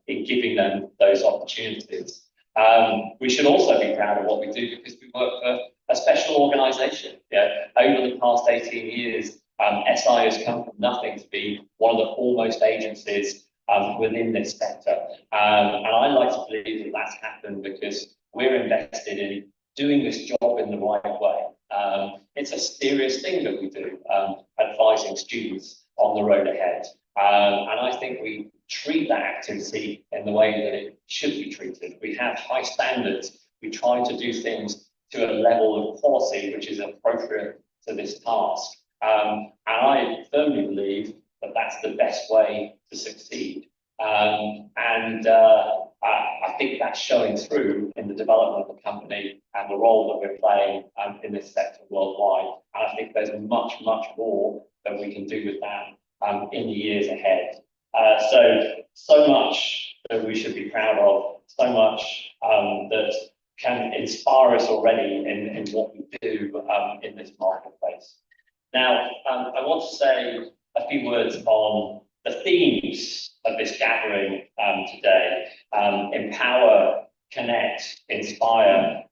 in giving them those opportunities. We should also be proud of what we do because we work for a special organisation. Over the past 18 years, SI has come from nothing to be one of the foremost agencies within this sector. And I like to believe that that's happened because we're invested in doing this job in the right way. It's a serious thing that we do, advising students on the road ahead. And I think we treat that activity in the way that it should be treated. We have high standards. We try to do things to a level of quality which is appropriate to this task. And I firmly believe that that's the best way to succeed. I think that's showing through in the development of the company and the role that we're playing in this sector worldwide. And I think there's much, much more that we can do with that in the years ahead. So much that we should be proud of, so much that can inspire us already in what we do in this marketplace. Now, I want to say a few words on the themes of this gathering today. Empower, connect, inspire.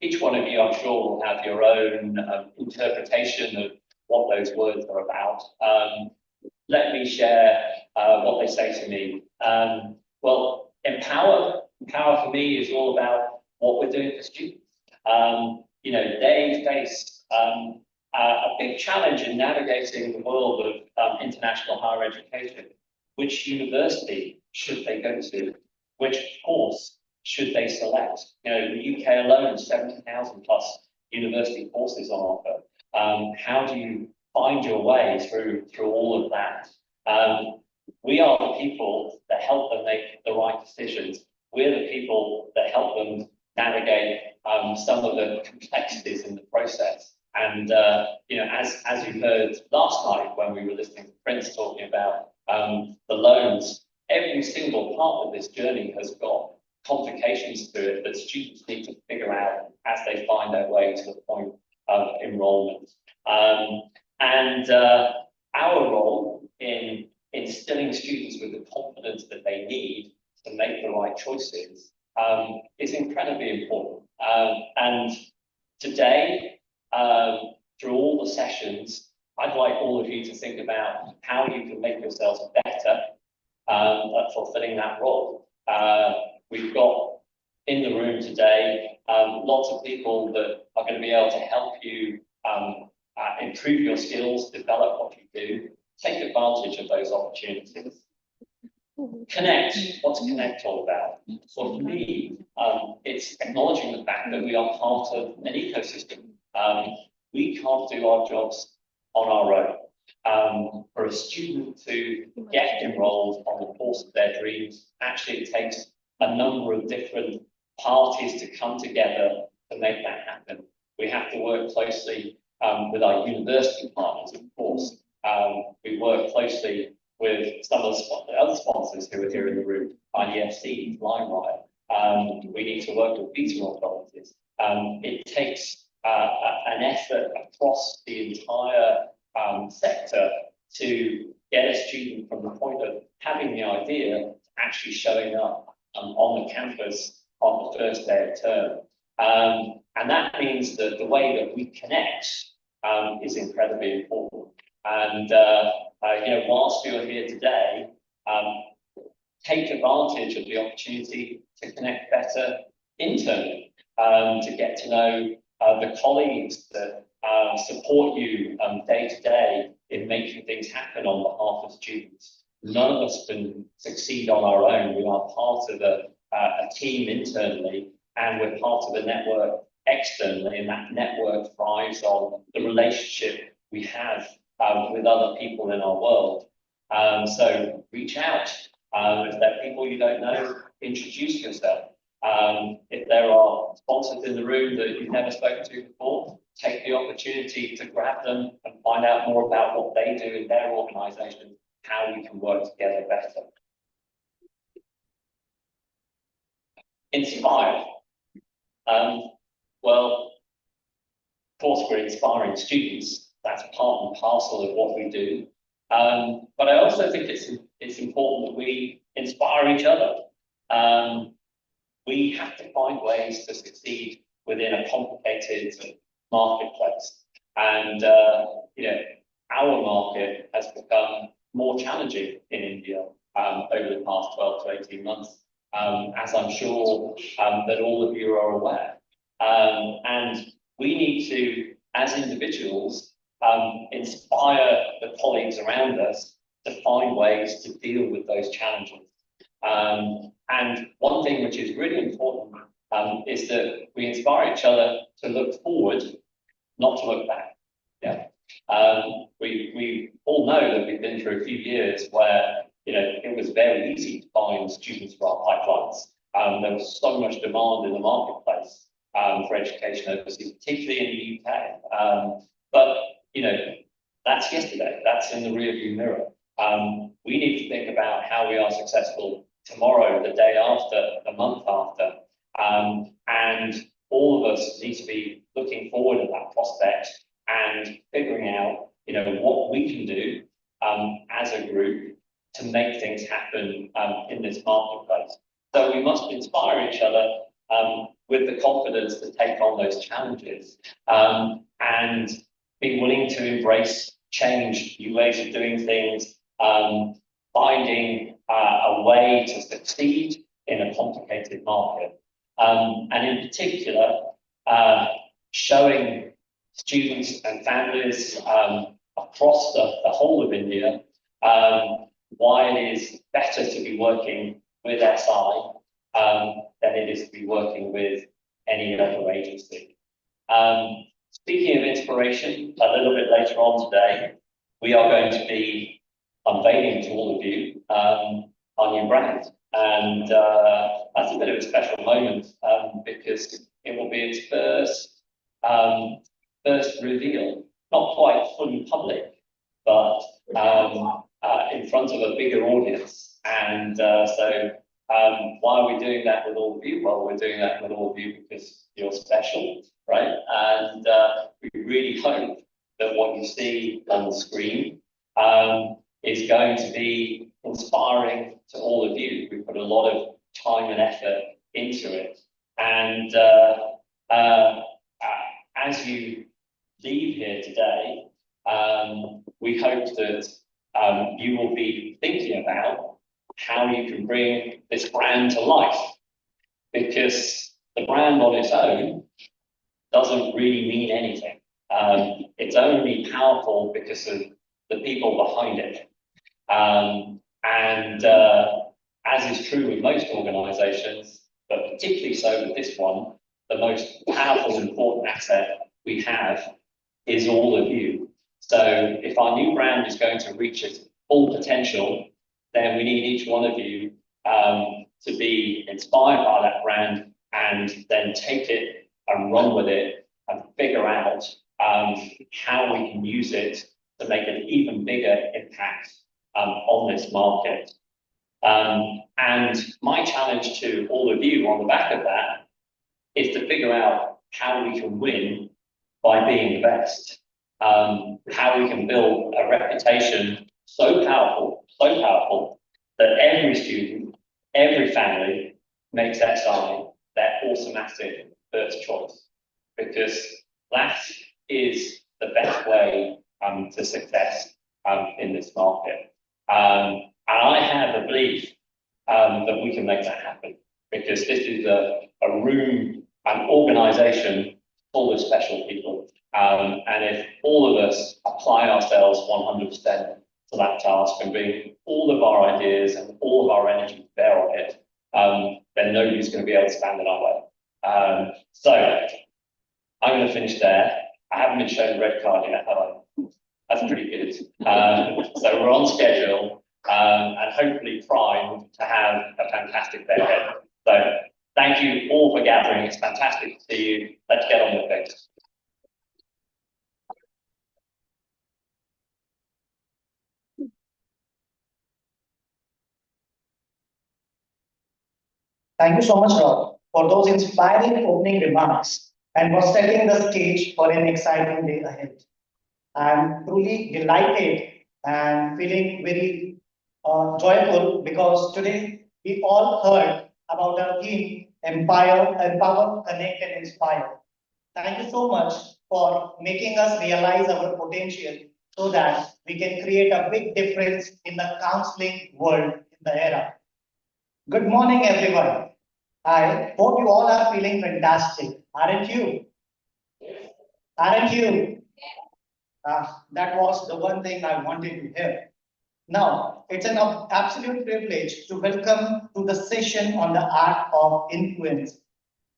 Each one of you, I'm sure, will have your own interpretation of what those words are about. Let me share what they say to me. Well, empower for me is all about what we're doing for students. They face a big challenge in navigating the world of international higher education. Which university should they go to? Which course should they select? The UK alone, 70,000 plus university courses on offer. How do you find your way through all of that? We are the people that help them make the right decisions. We're the people that help them navigate some of the complexities in the process. And as you heard last night when we were listening to Prince talking about the loans, every single part of this journey has got complications to it that students need to figure out as they find their way to the point of enrolment. Our role in instilling students with the confidence that they need to make the right choices is incredibly important. And today, through all the sessions, I'd like all of you to think about how you can make yourselves better at fulfilling that role. We've got in the room today lots of people that are going to be able to help you improve your skills, develop what you do, take advantage of those opportunities. Connect. What's Connect all about? Well, for me, it's acknowledging the fact that we are part of an ecosystem. We can't do our jobs on our own. For a student to get enrolled on the course of their dreams, actually it takes a number of different parties to come together to make that happen. We have to work closely with our university partners, of course. We work closely with some of the other sponsors who are here in the room, IDFC, LimeWire. We need to work with visa authorities. It takes an effort across the entire sector to get a student from the point of having the idea to actually showing up on the campus on the first day of term. And that means that the way that we connect is incredibly important. And whilst you're here today, take advantage of the opportunity to connect better internally, to get to know the colleagues that support you day to day in making things happen on behalf of students. None of us can succeed on our own. We are part of a team internally, and we're part of a network externally, and that network thrives on the relationship we have with other people in our world. So reach out. If there are people you don't know, introduce yourself. If there are sponsors in the room that you've never spoken to before, take the opportunity to grab them and find out more about what they do in their organisation, how we can work together better. Inspire. Well, of course, we're inspiring students. That's part and parcel of what we do. But I also think it's important that we inspire inspire each other. We have to find ways to succeed within a complicated marketplace. And, our market has become more challenging in India over the past 12 to 18 months, as I'm sure that all of you are aware. And we need to, as individuals, inspire the colleagues around us to find ways to deal with those challenges. And one thing which is really important is that we inspire each other to look forward, not to look back. Yeah. We all know that we've been through a few years where it was very easy to find students for our pipelines. There was so much demand in the marketplace for education overseas, particularly in the UK. But that's yesterday. That's in the rearview mirror. We need to think about how we are successful tomorrow, the day after, the month after. And all of us need to be looking forward at that prospect and figuring out, what we can do as a group to make things happen in this marketplace. So we must inspire each other with the confidence to take on those challenges and be willing to embrace change, new ways of doing things, finding a way to succeed in a complicated market. And in particular, showing students and families across the whole of India why it is better to be working with SI than it is to be working with any other agency. Speaking of inspiration, a little bit later on today, we are going to be unveiling to all of you our new brand. And that's a bit of a special moment because it will be its first reveal, not quite fully public, but in front of a bigger audience. And so why are we doing that with all of you? Well, we're doing that with all of you because you're special, right? And we really hope that what you see on the screen is going to be inspiring to all of you. We put a lot of time and effort into it. And as you leave here today, we hope that you will be thinking about how you can bring this brand to life, because the brand on its own doesn't really mean anything. It's only powerful because of the people behind it. As is true with most organizations, but particularly so with this one, the most powerful and important asset we have is all of you. So if our new brand is going to reach its full potential, then we need each one of you to be inspired by that brand and then take it and run with it and figure out how we can use it to make an even bigger impact on this market. And my challenge to all of you on the back of that is to figure out how we can win by being the best. How we can build a reputation so powerful that every student, every family makes SI their automatic first choice, because that is the best way to success in this market. And I have a belief that we can make that happen, because this is a room, an organization full of special people. And if all of us apply ourselves 100% to that task and bring all of our ideas and all of our energy to bear on it, then nobody's going to be able to stand in our way. So I'm going to finish there. I haven't been shown the red card yet, have I? That's pretty good. So we're on schedule and hopefully primed to have a fantastic day ahead. So thank you all for gathering. It's fantastic to see you. Let's get on with things. Thank you so much, Rob, for those inspiring opening remarks and for setting the stage for an exciting day ahead. I'm truly delighted and feeling very joyful because today we all heard about our theme, Empower, Connect, and Inspire. Thank you so much for making us realize our potential so that we can create a big difference in the counseling world in the era. Good morning, everyone. I hope you all are feeling fantastic, aren't you? Aren't you? That was the one thing I wanted to hear. Now, it's an absolute privilege to welcome to the session on the art of influence,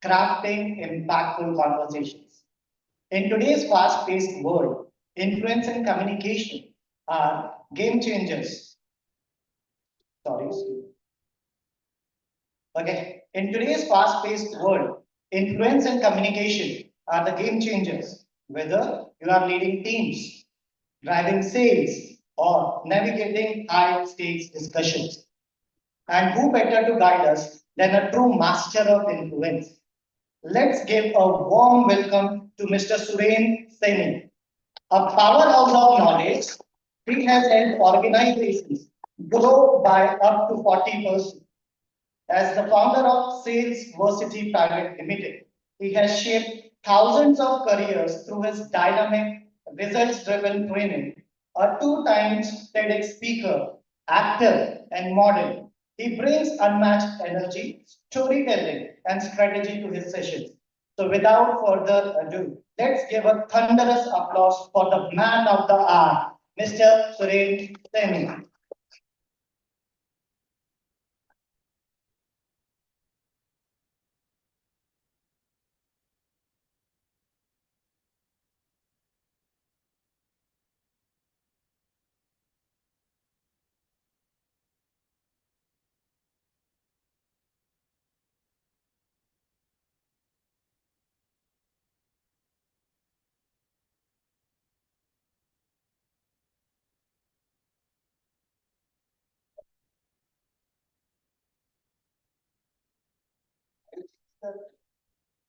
crafting impactful conversations. In today's fast-paced world, influence and communication are game changers. Sorry. Okay. In today's fast-paced world, influence and communication are the game changers. Whether you are leading teams, driving sales, or navigating high-stakes discussions. And who better to guide us than a true master of influence? Let's give a warm welcome to Mr. Suren Saini, a powerhouse of knowledge. He has helped organizations grow by up to 40%. As the founder of Sales Varsity Private Limited, he has shaped thousands of careers through his dynamic, results-driven training. A two-time TEDx speaker, actor, and model, he brings unmatched energy, storytelling, and strategy to his sessions. So, without further ado, let's give a thunderous applause for the man of the hour, Mr. Suren Saini.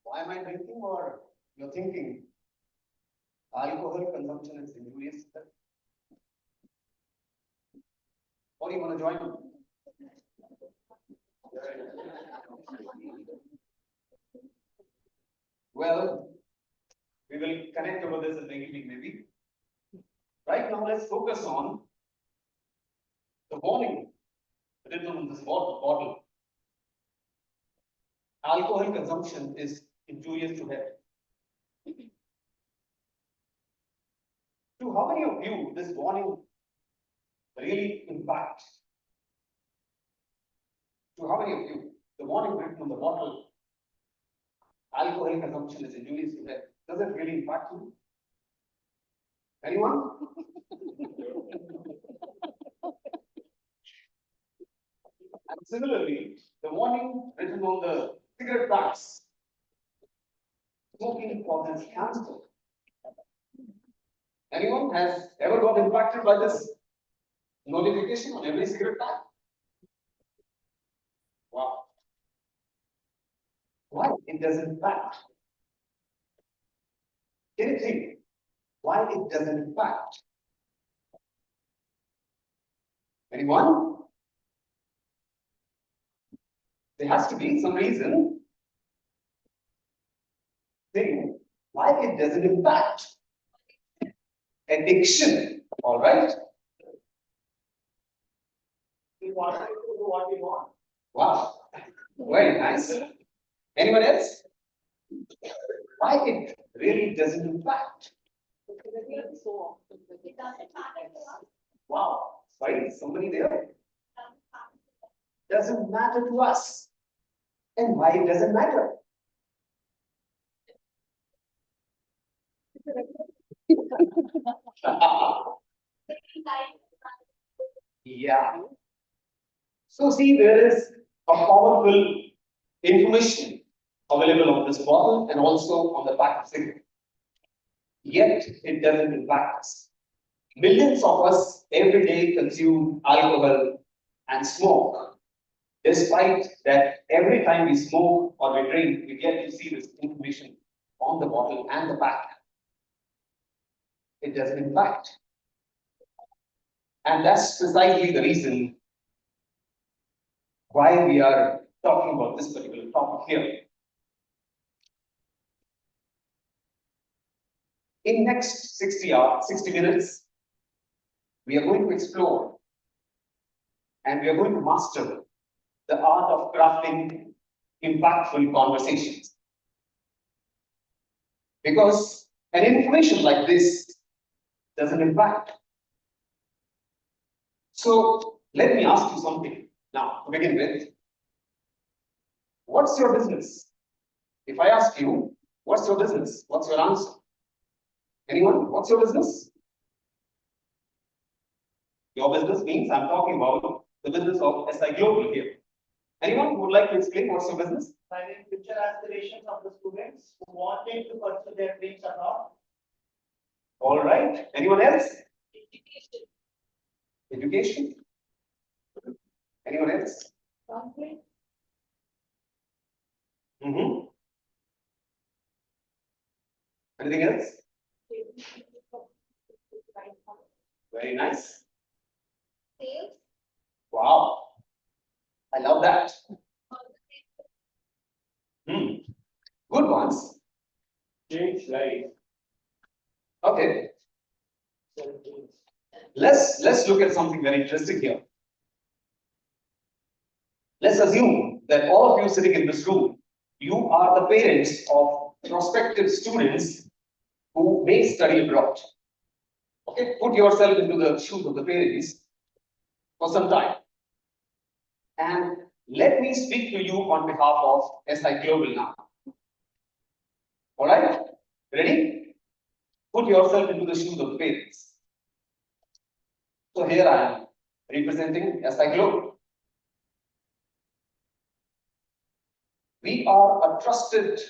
Why am I drinking, or you're thinking alcohol consumption is injurious? Or you want to join me? Well, we will connect over this in the evening maybe. Right now, let's focus on the warning written on this bottle. Alcohol consumption is injurious to health. To how many of you this warning really impacts? To how many of you the warning written on the bottle, alcohol consumption is injurious to health, does it really impact you? Anyone? And similarly, the warning written on the cigarette packs, smoking causes cancer. Anyone has ever got impacted by this notification on every cigarette pack? Wow. Why it doesn't impact? Can you think why it doesn't impact? Anyone? There has to be some reason. Think why it doesn't impact. Addiction, all right? We want to do what we want. Wow, very nice. Anyone else? Why it really doesn't impact? Wow, sorry, somebody there? Doesn't matter to us. And why it doesn't matter? Yeah. So see, there is a powerful information available on this bottle and also on the pack of cigarette. Yet it doesn't impact us. Millions of us every day consume alcohol and smoke. Despite that, every time we smoke or we drink, we get to see this information on the bottle and the pack. It doesn't impact. And that's precisely the reason why we are talking about this particular topic here. In next 60 minutes, we are going to explore and we are going to master the art of crafting impactful conversations. Because an information like this doesn't impact. So let me ask you something now to begin with. What's your business? If I ask you, what's your business? What's your answer? Anyone? What's your business? Your business means I'm talking about the business of SI Global here. Anyone who would like to explain what's your business? Finding future aspirations of the students who wanted to pursue their dreams or not. All right. Anyone else? Education. Education? Anyone else? Conflict. Mm-hmm. Anything else? Very nice. Sales. Wow. I love that. Hmm. Good ones. Change life. Okay. Let's look at something very interesting here. Let's assume that all of you sitting in this room, you are the parents of prospective students who may study abroad. Okay, put yourself into the shoes of the parents for some time. And let me speak to you on behalf of SI Global now. All right? Ready? Put yourself into the shoes of the parents. So here I am representing SI Global. We are a trusted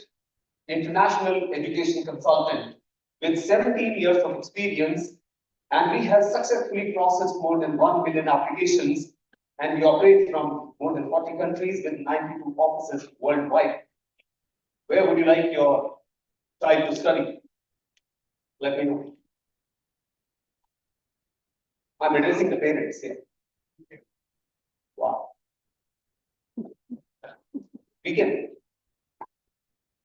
international education consultant with 17 years of experience, and we have successfully processed more than 1 million applications, and we operate from more than 40 countries with 92 offices worldwide. Where would you like your child to study? Let me know. I'm addressing the parents here. Wow. Begin.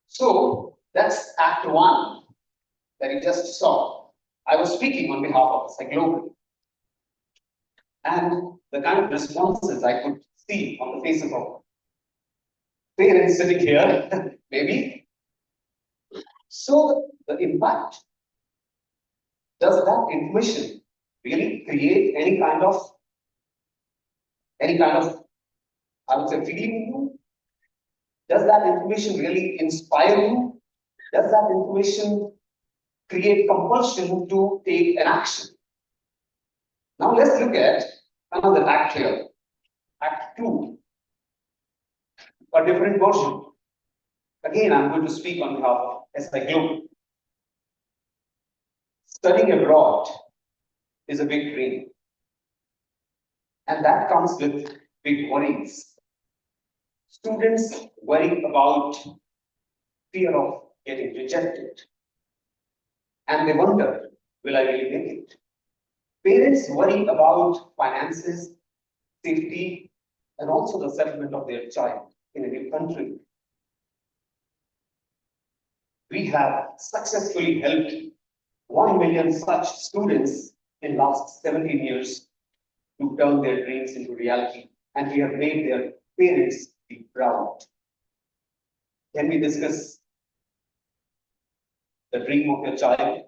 So that's Act 1 that you just saw. I was speaking on behalf of SI Global. And the kind of responses I could see on the faces of parents sitting here, maybe. So the impact, does that information really create any kind of, I would say, feeling in you? Does that information really inspire you? Does that information create compulsion to take an action? Now let's look at another act here, Act 2, a different version. Again, I'm going to speak on behalf of SI Global. Studying abroad is a big dream, and that comes with big worries. Students worry about fear of getting rejected, and they wonder, will I really make it? Parents worry about finances, safety, and also the settlement of their child in a new country. We have successfully helped 1 million such students in last 17 years to turn their dreams into reality, and we have made their parents be proud. Can we discuss the dream of your child?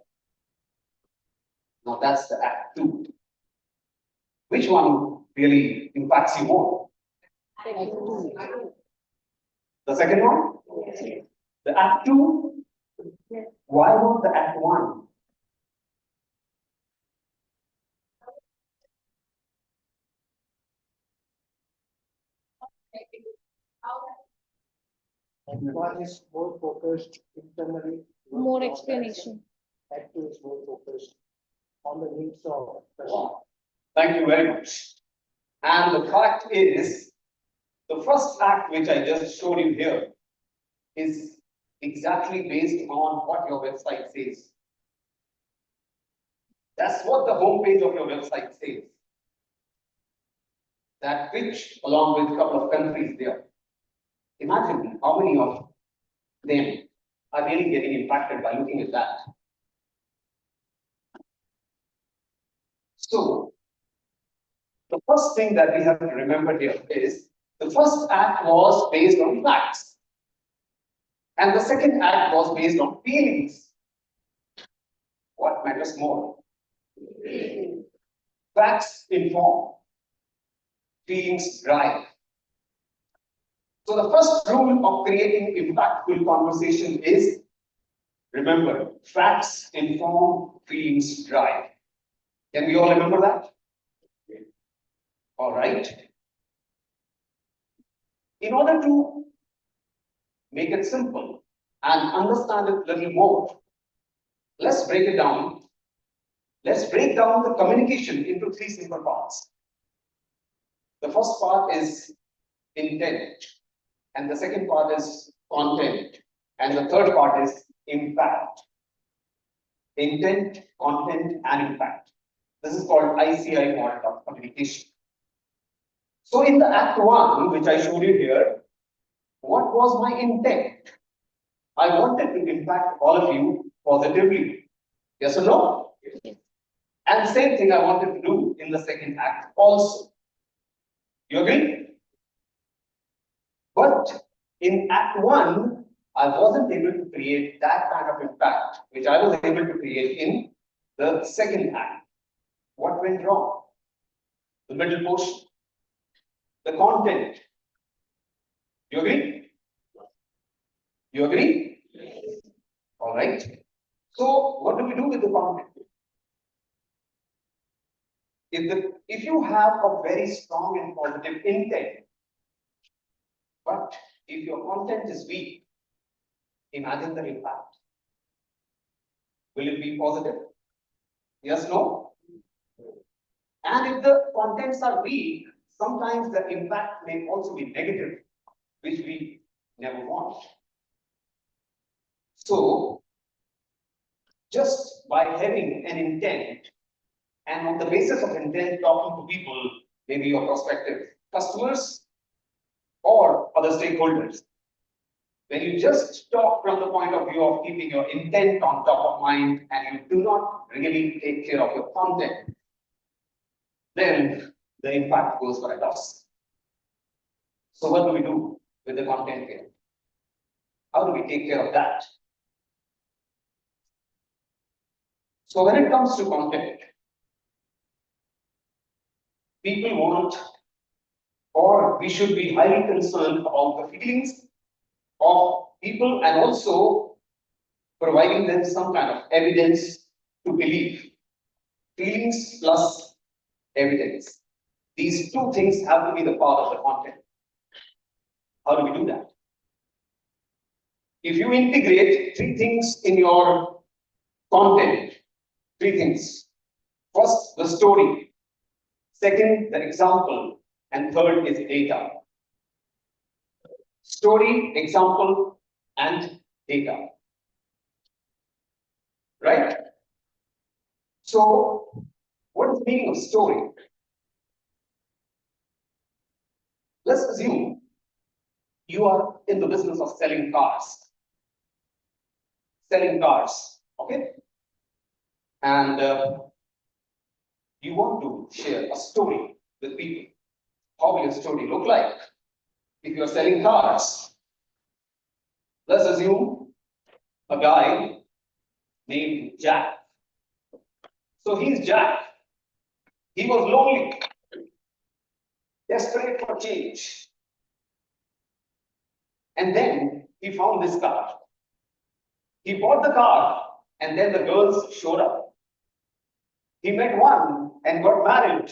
Now that's the Act 2. Which one really impacts you more? The second one? The Act 2? Why not the Act 1? One is more focused internally. More explanation. Act 2 is more focused on the needs of. Wow. Thank you very much. And the fact is, the first act which I just showed you here is exactly based on what your website says. That's what the homepage of your website says. that rich along with a couple of countries there. Imagine how many of them are really getting impacted by looking at that. So, the first thing that we have to remember here is the first act was based on facts, and the second act was based on feelings. What matters more? Facts inform, feelings drive. So the first rule of creating impactful conversation is, remember, facts inform, feelings drive. Can we all remember that? All right. In order to make it simple and understand it a little more, let's break it down. Let's break down the communication into three simple parts. The first part is intent, and the second part is content, and the third part is impact. Intent, content, and impact. This is called ICI model of communication. So in the Act 1, which I showed you here, what was my intent? I wanted to impact all of you positively. Yes or no? Yes. And same thing I wanted to do in the second act also. You agree? But in Act 1, I wasn't able to create that kind of impact which I was able to create in the second act. What went wrong? The middle portion. The content. You agree? You agree? Yes. All right. So what do we do with the content? If you have a very strong and positive intent, but if your content is weak, imagine the impact. Will it be positive? Yes, no? And if the contents are weak, sometimes the impact may also be negative, which we never want. So, just by having an intent, and on the basis of intent, talking to people, maybe your prospective customers or other stakeholders, when you just talk from the point of view of keeping your intent on top of mind and you do not really take care of your content, then the impact goes for a toss. So what do we do with the content here? How do we take care of that? So when it comes to content, people want, or we should be highly concerned about the feelings of people and also providing them some kind of evidence to believe. Feelings plus evidence. These two things have to be the part of the content. How do we do that? If you integrate three things in your content, three things. First, the story. Second, the example. And third is data. Story, example, and data. Right? So, what is the meaning of story? Let's assume you are in the business of selling cars. Okay? And you want to share a story with people. How will your story look like? If you're selling cars, let's assume a guy named Jack. So he's Jack. He was lonely, desperate for change. And then he found this car. He bought the car, and then the girls showed up. He met one and got married.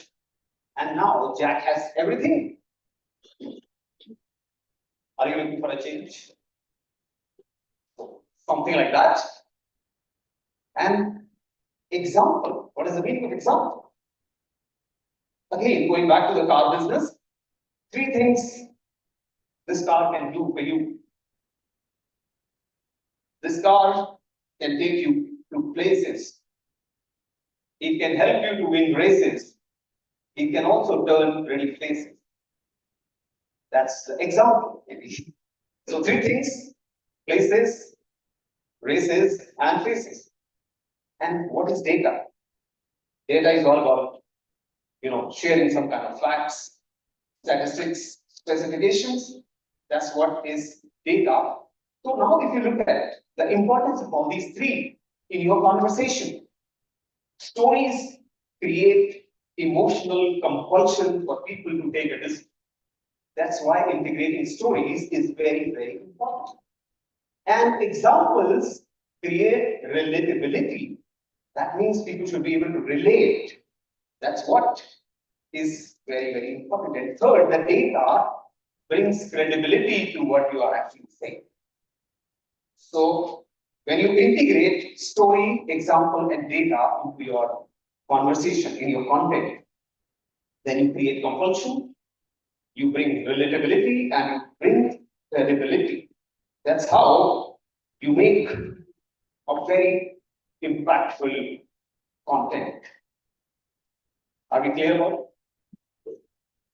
And now Jack has everything. Are you looking for a change? Something like that. And example. What is the meaning of example? Again, going back to the car business, three things this car can do for you. This car can take you to places. It can help you to win races. It can also turn ready faces. That's the example, maybe. So three things: places, races, and faces. And what is data? Data is all about, sharing some kind of facts, statistics, specifications. That's what is data. So now if you look at the importance of all these three in your conversation, stories create emotional compulsion for people to take a decision. That's why integrating stories is very, very important. And examples create relatability. That means people should be able to relate. That's what is very, very important. And third, the data brings credibility to what you are actually saying. So when you integrate story, example, and data into your conversation, in your content, then you create compulsion, you bring relatability, and you bring credibility. That's how you make a very impactful content. Are we clear about it?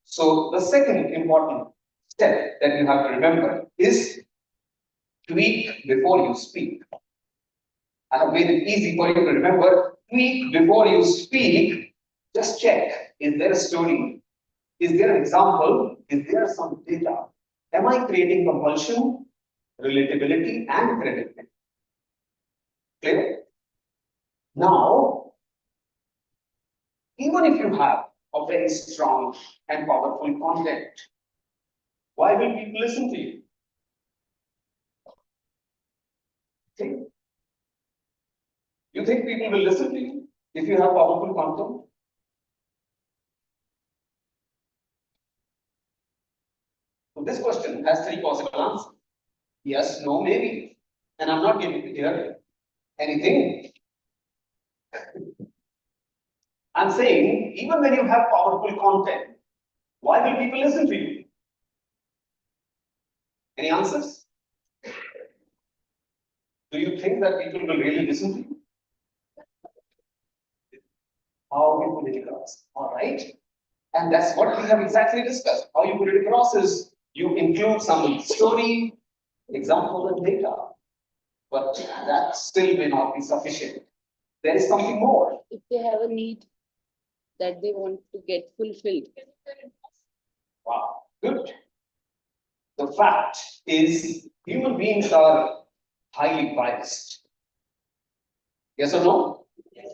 So the second important step that you have to remember is tweak before you speak. I have made it easy for you to remember. Tweak before you speak. Just check. Is there a story? Is there an example? Is there some data? Am I creating compulsion, relatability, and credibility? Clear? Now, even if you have a very strong and powerful content, why will people listen to you? Okay. You think people will listen to you if you have powerful content? So this question has three possible answers. Yes, no, maybe. And I'm not giving you here anything. I'm saying, even when you have powerful content, why will people listen to you? Any answers? Do you think that people will really listen to you? How you put it across. All right. And that's what we have exactly discussed. How you put it across is you include some story, example, and data. But that still may not be sufficient. There is something more. If they have a need that they want to get fulfilled. Wow, good. The fact is, human beings are highly biased. Yes or no? Yes.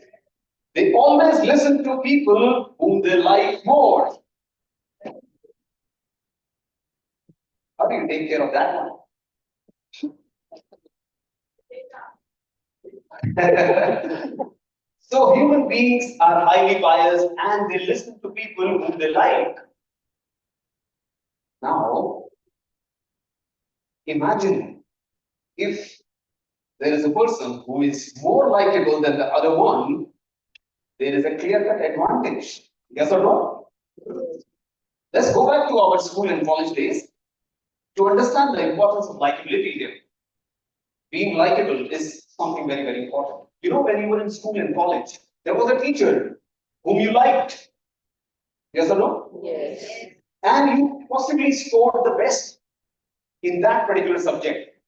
They always listen to people whom they like more. How do you take care of that one? So human beings are highly biased and they listen to people whom they like. Now, imagine if there is a person who is more likable than the other one, there is a clear-cut advantage. Yes or no? Let's go back to our school and college days to understand the importance of likability here. Being likable is something very, very important. When you were in school and college, there was a teacher whom you liked. Yes or no? Yes. And you possibly scored the best in that particular subject.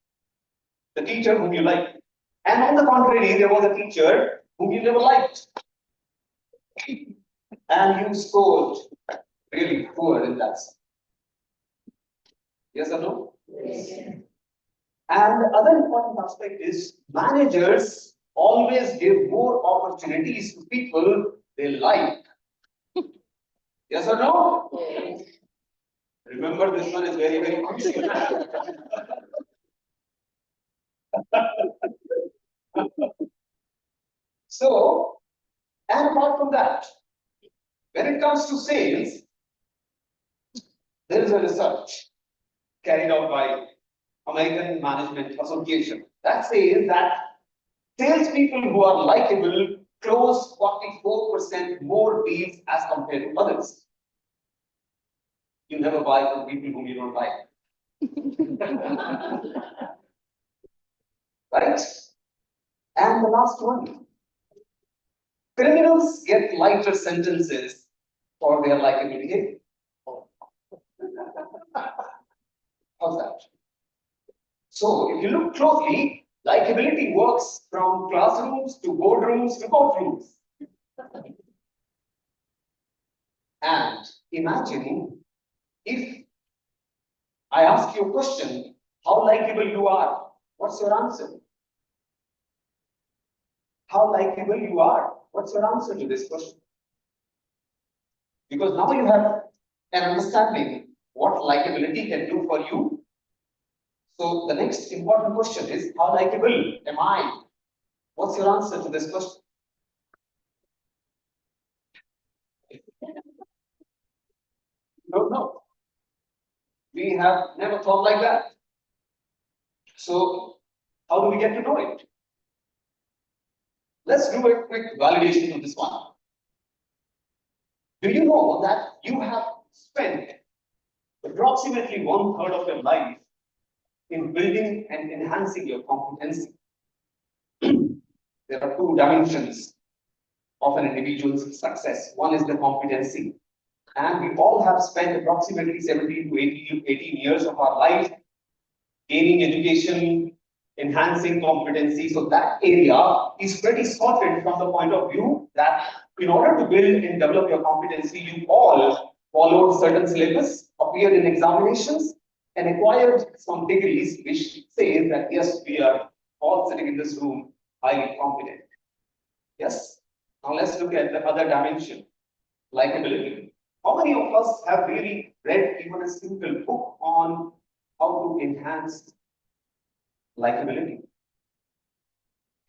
The teacher whom you liked. And on the contrary, there was a teacher whom you never liked. And you scored really poor in that. Yes or no? Yes. And the other important aspect is managers always give more opportunities to people they like. Yes or no? Yes. Remember, this one is very, very crucial. So, and apart from that, when it comes to sales, there is a research carried out by American Management Association that says that salespeople who are likable close 44% more deals as compared to others. You never buy from people whom you don't like. Right? And the last one. Criminals get lighter sentences for their likable behavior. was that? So if you look closely, likability works from classrooms to boardrooms to courtrooms. And imagine if I ask you a question, how likable you are, what's your answer? How likable you are, what's your answer to this question? Because now you have an understanding what likability can do for you. So the next important question is, how likable am I? What's your answer to this question? Don't know. We have never thought like that. So how do we get to know it? Let's do a quick validation of this one. Do you know that you have spent approximately 1/3 of your life in building and enhancing your competency? There are two dimensions of an individual's success. One is the competency. And we all have spent approximately 17 to 18 years of our life gaining education, enhancing competency. So that area is pretty sorted from the point of view that in order to build and develop your competency, you all followed certain syllabus, appeared in examinations, and acquired some degrees which says that yes, we are all sitting in this room highly competent. Yes. Now let's look at the other dimension, likability. How many of us have really read even a simple book on how to enhance likability?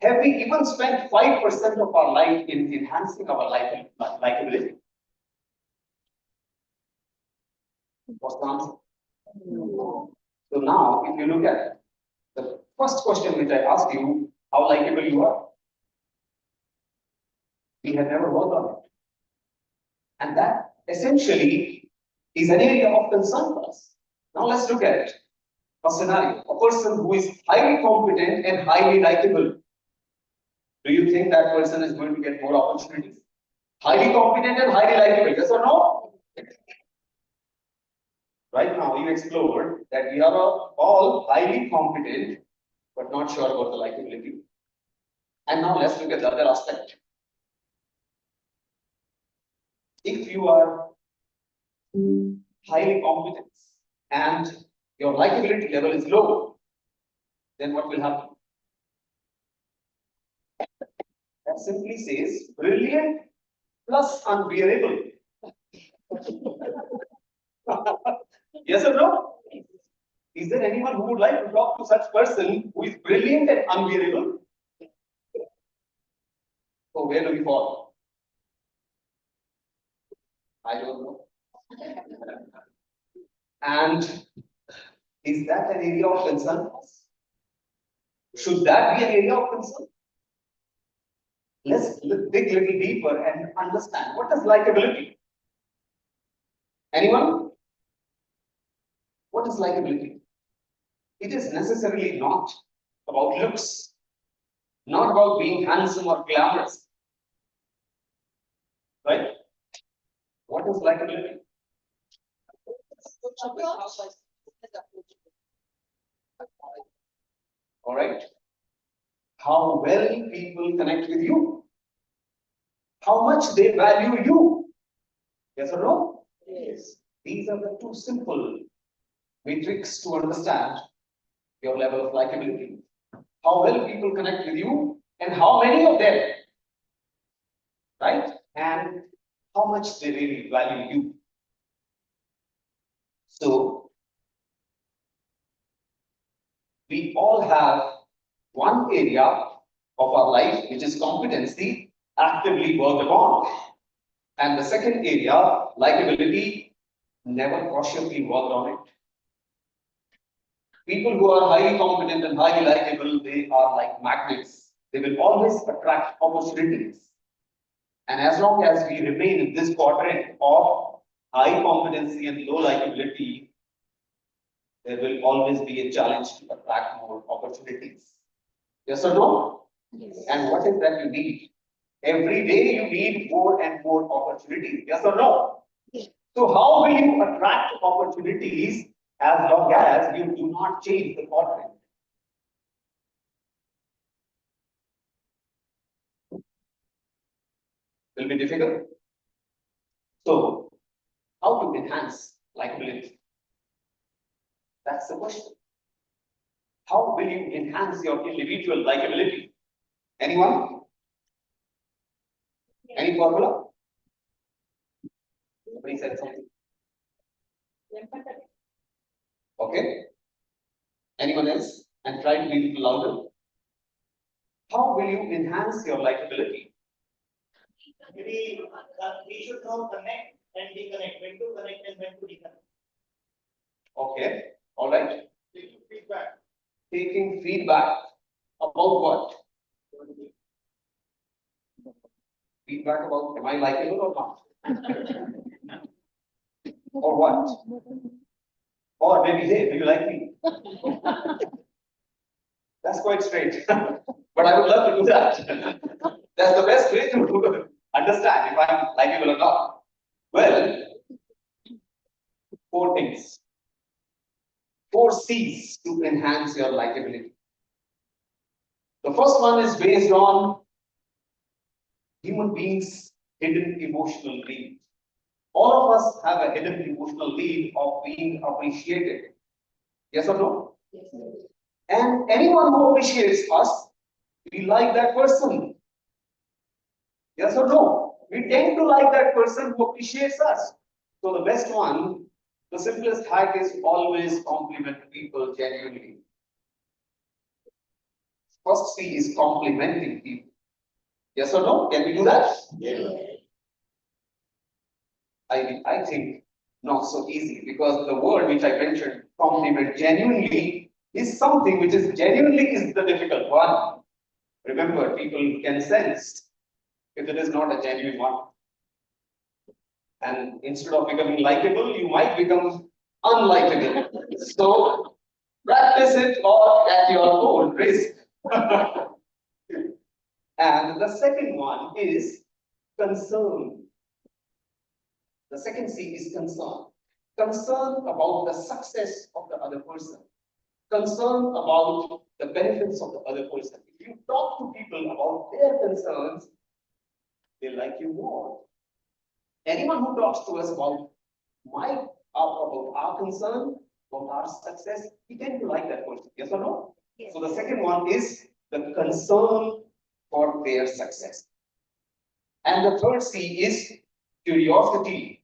Have we even spent 5% of our life in enhancing our likability? What's the answer? No. So now, if you look at the first question which I asked you, how likable you are, we have never worked on it. And that essentially is an area of concern for us. Now let's look at a scenario. A person who is highly competent and highly likable. Do you think that person is going to get more opportunities? Highly competent and highly likable, yes or no? Right now, you explored that we are all highly competent, but not sure about the likability. And now let's look at the other aspect. If you are highly competent and your likability level is low, then what will happen? That simply says brilliant plus unbearable. Yes or no? Is there anyone who would like to talk to such person who is brilliant and unbearable? So where do we fall? I don't know. And is that an area of concern? Should that be an area of concern? Let's dig a little deeper and understand what is likability. Anyone? What is likability? It is necessarily not about looks, not about being handsome or glamorous. Right? What is likability? All right. How well people connect with you. How much they value you. Yes or no? Yes. These are the two simple metrics to understand your level of likability. How well people connect with you and how many of them, right? And how much they really value you. So, we all have one area of our life which is competency actively worked upon. And the second area, likability, never cautiously worked on it. People who are highly competent and highly likable, they are like magnets. They will always attract opportunities. And as long as we remain in this quadrant of high competency and low likability, there will always be a challenge to attract more opportunities. Yes or no? Yes. And what is that you need? Every day you need more and more opportunities. Yes or no? Yes. So how will you attract opportunities as long as you do not change the quadrant. Will be difficult. So, how to enhance likability? That's the question. How will you enhance your individual likability? Anyone? Any formula? Somebody said something. Okay. Anyone else? And try to be a little louder. How will you enhance your likability? Maybe we should know connect and deconnect, when to connect and when to deconnect. Okay. All right. Taking feedback. Taking feedback about what? Feedback about am I likable or not? Or what? Or maybe, hey, do you like me? That's quite strange. But I would love to do that. That's the best way to understand if I'm likable or not. Well, 4 things. 4 C's to enhance your likability. The first one is based on human beings' hidden emotional need. All of us have a hidden emotional need of being appreciated. Yes or no? Yes. And anyone who appreciates us, we like that person. Yes or no? We tend to like that person who appreciates us. So the best one, the simplest hack is always compliment people genuinely. First C is complimenting people. Yes or no? Can we do that? Yes. I think not so easy because the word which I mentioned, compliment genuinely, is something which is genuinely is the difficult one. Remember, people can sense if it is not a genuine one. And instead of becoming likable, you might become unlikable. So practice it or at your own risk. And the second one is concern. The second C is concern. Concern about the success of the other person. Concern about the benefits of the other person. If you talk to people about their concerns, they like you more. Anyone who talks to us about our concern, about our success, we tend to like that person. Yes or no? Yes. So the second one is the concern for their success. And the third C is curiosity.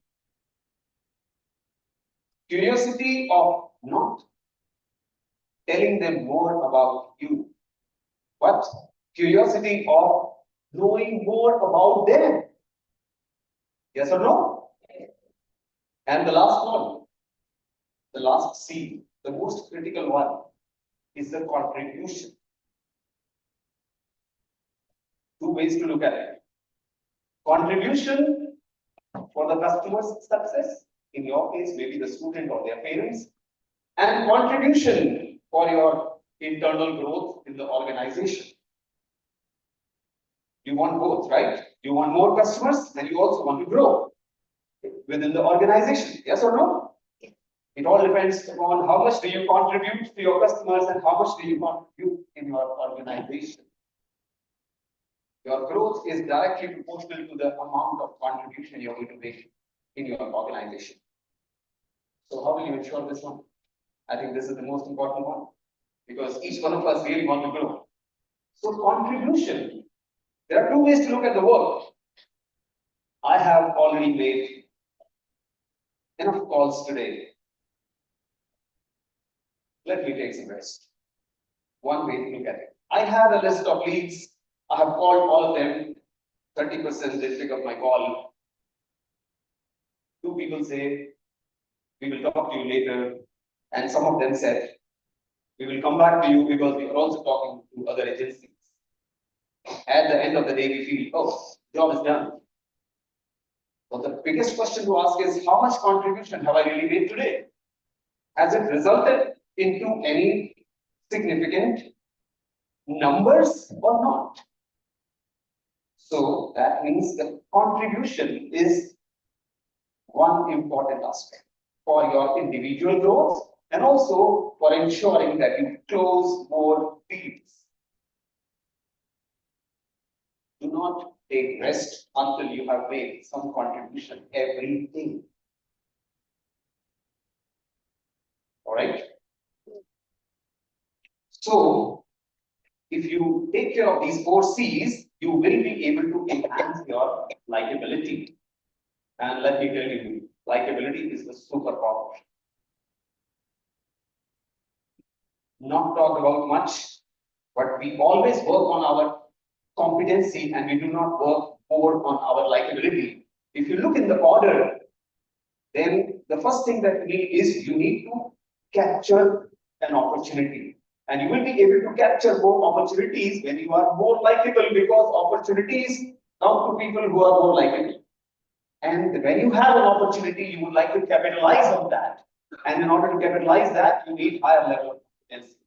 Curiosity of not telling them more about you, but curiosity of knowing more about them. Yes or no? And the last one, the last C, the most critical one, is the contribution. 2 ways to look at it. Contribution for the customer's success, in your case, maybe the student or their parents, and contribution for your internal growth in the organization. You want both, right? You want more customers and you also want to grow within the organization. Yes or no? It all depends upon how much do you contribute to your customers and how much do you contribute in your organization. Your growth is directly proportional to the amount of contribution you're going to make in your organization. So how will you ensure this one? I think this is the most important one because each one of us really want to grow. So contribution, there are 2 ways to look at the work. I have already made enough calls today. Let me take some rest. One way to look at it. I had a list of leads. I have called all of them. 30% didn't pick up my call. 2 people say, we will talk to you later. And some of them said, we will come back to you because we are also talking to other agencies. At the end of the day, we feel, oh, job is done. But the biggest question to ask is, how much contribution have I really made today? Has it resulted into any significant numbers or not? So that means the contribution is one important aspect for your individual growth and also for ensuring that you close more deals. Do not take rest until you have made some contribution every day. All right. So, if you take care of these 4 C's, you will be able to enhance your likability. And let me tell you, likability is the superpower. Not talk about much, but we always work on our competency and we do not work more on our likability. If you look in the order, then the first thing that you need is you need to capture an opportunity. And you will be able to capture more opportunities when you are more likable, because opportunities come to people who are more likable. And when you have an opportunity, you would like to capitalize on that. And in order to capitalize that, you need higher level of competency.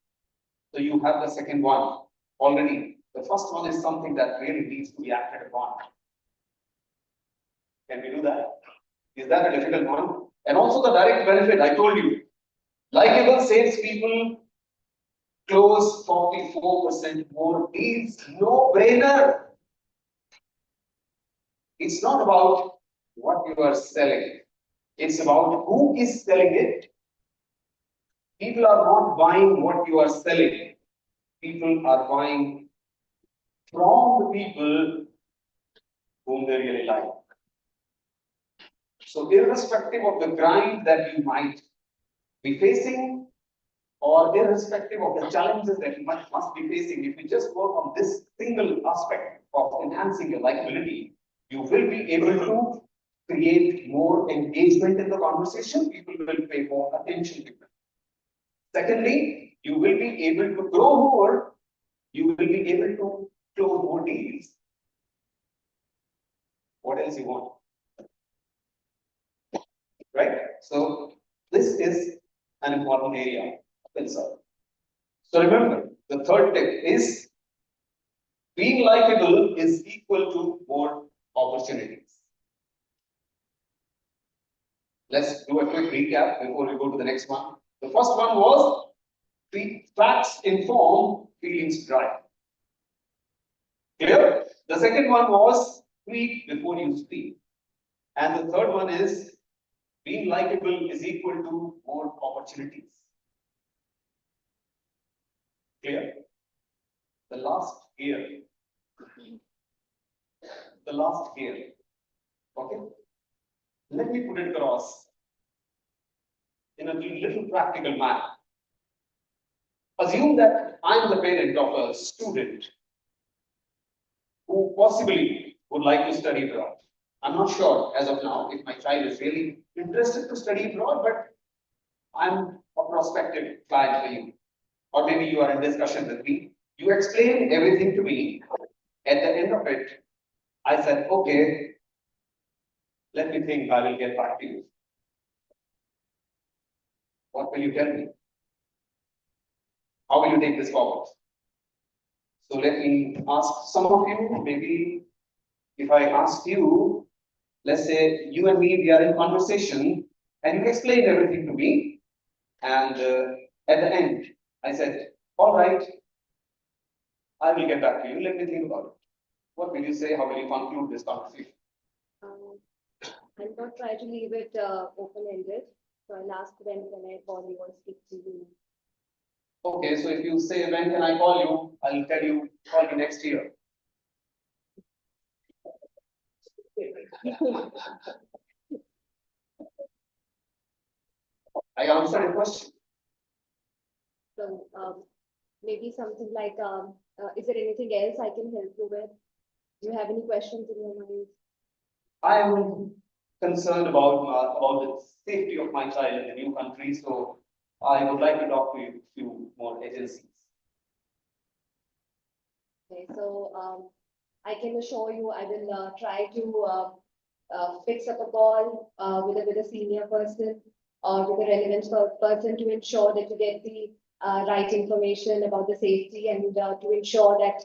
So you have the second one already. The first one is something that really needs to be acted upon. Can we do that? Is that a difficult one? And also the direct benefit, I told you. Likeable salespeople close 44% more deals. No brainer. It's not about what you are selling. It's about who is selling it. People are not buying what you are selling. People are buying from the people whom they really like. So irrespective of the grind that you might be facing, or irrespective of the challenges that you must be facing, if you just work on this single aspect of enhancing your likability, you will be able to create more engagement in the conversation. People will pay more attention to it. Secondly, you will be able to grow more. You will be able to close more deals. What else you want? Right? So this is an important area of concern. So remember, the third tip is being likable is equal to more opportunities. Let's do a quick recap before we go to the next one. The first one was facts inform, feelings drive. Clear? The second one was tweet before you speak. And the third one is being likable is equal to more opportunities. Clear? The last gear. The last gear. Okay? Let me put it across in a little practical manner. Assume that I am the parent of a student who possibly would like to study abroad. I'm not sure as of now if my child is really interested to study abroad, but I'm a prospective client for you. Or maybe you are in discussion with me. You explain everything to me. At the end of it, I said, okay, let me think, I will get back to you. What will you tell me? How will you take this forward? So let me ask some of you, maybe if I ask you, let's say you and me, we are in conversation and you explain everything to me. And at the end, I said, all right, I will get back to you. Let me think about it. What will you say? How will you conclude this conversation? I'll not try to leave it open-ended. So I'll ask when can I call you or speak to you. Okay, so if you say when can I call you, I'll tell you call you next year. I answered your question. So maybe something like, is there anything else I can help you with? Do you have any questions in your mind? I am concerned about the safety of my child in the new country, so I would like to talk to you, few more agencies. Okay, so I can assure you I will try to fix up a call with a senior person or with a relevant person to ensure that you get the right information about the safety, and to ensure that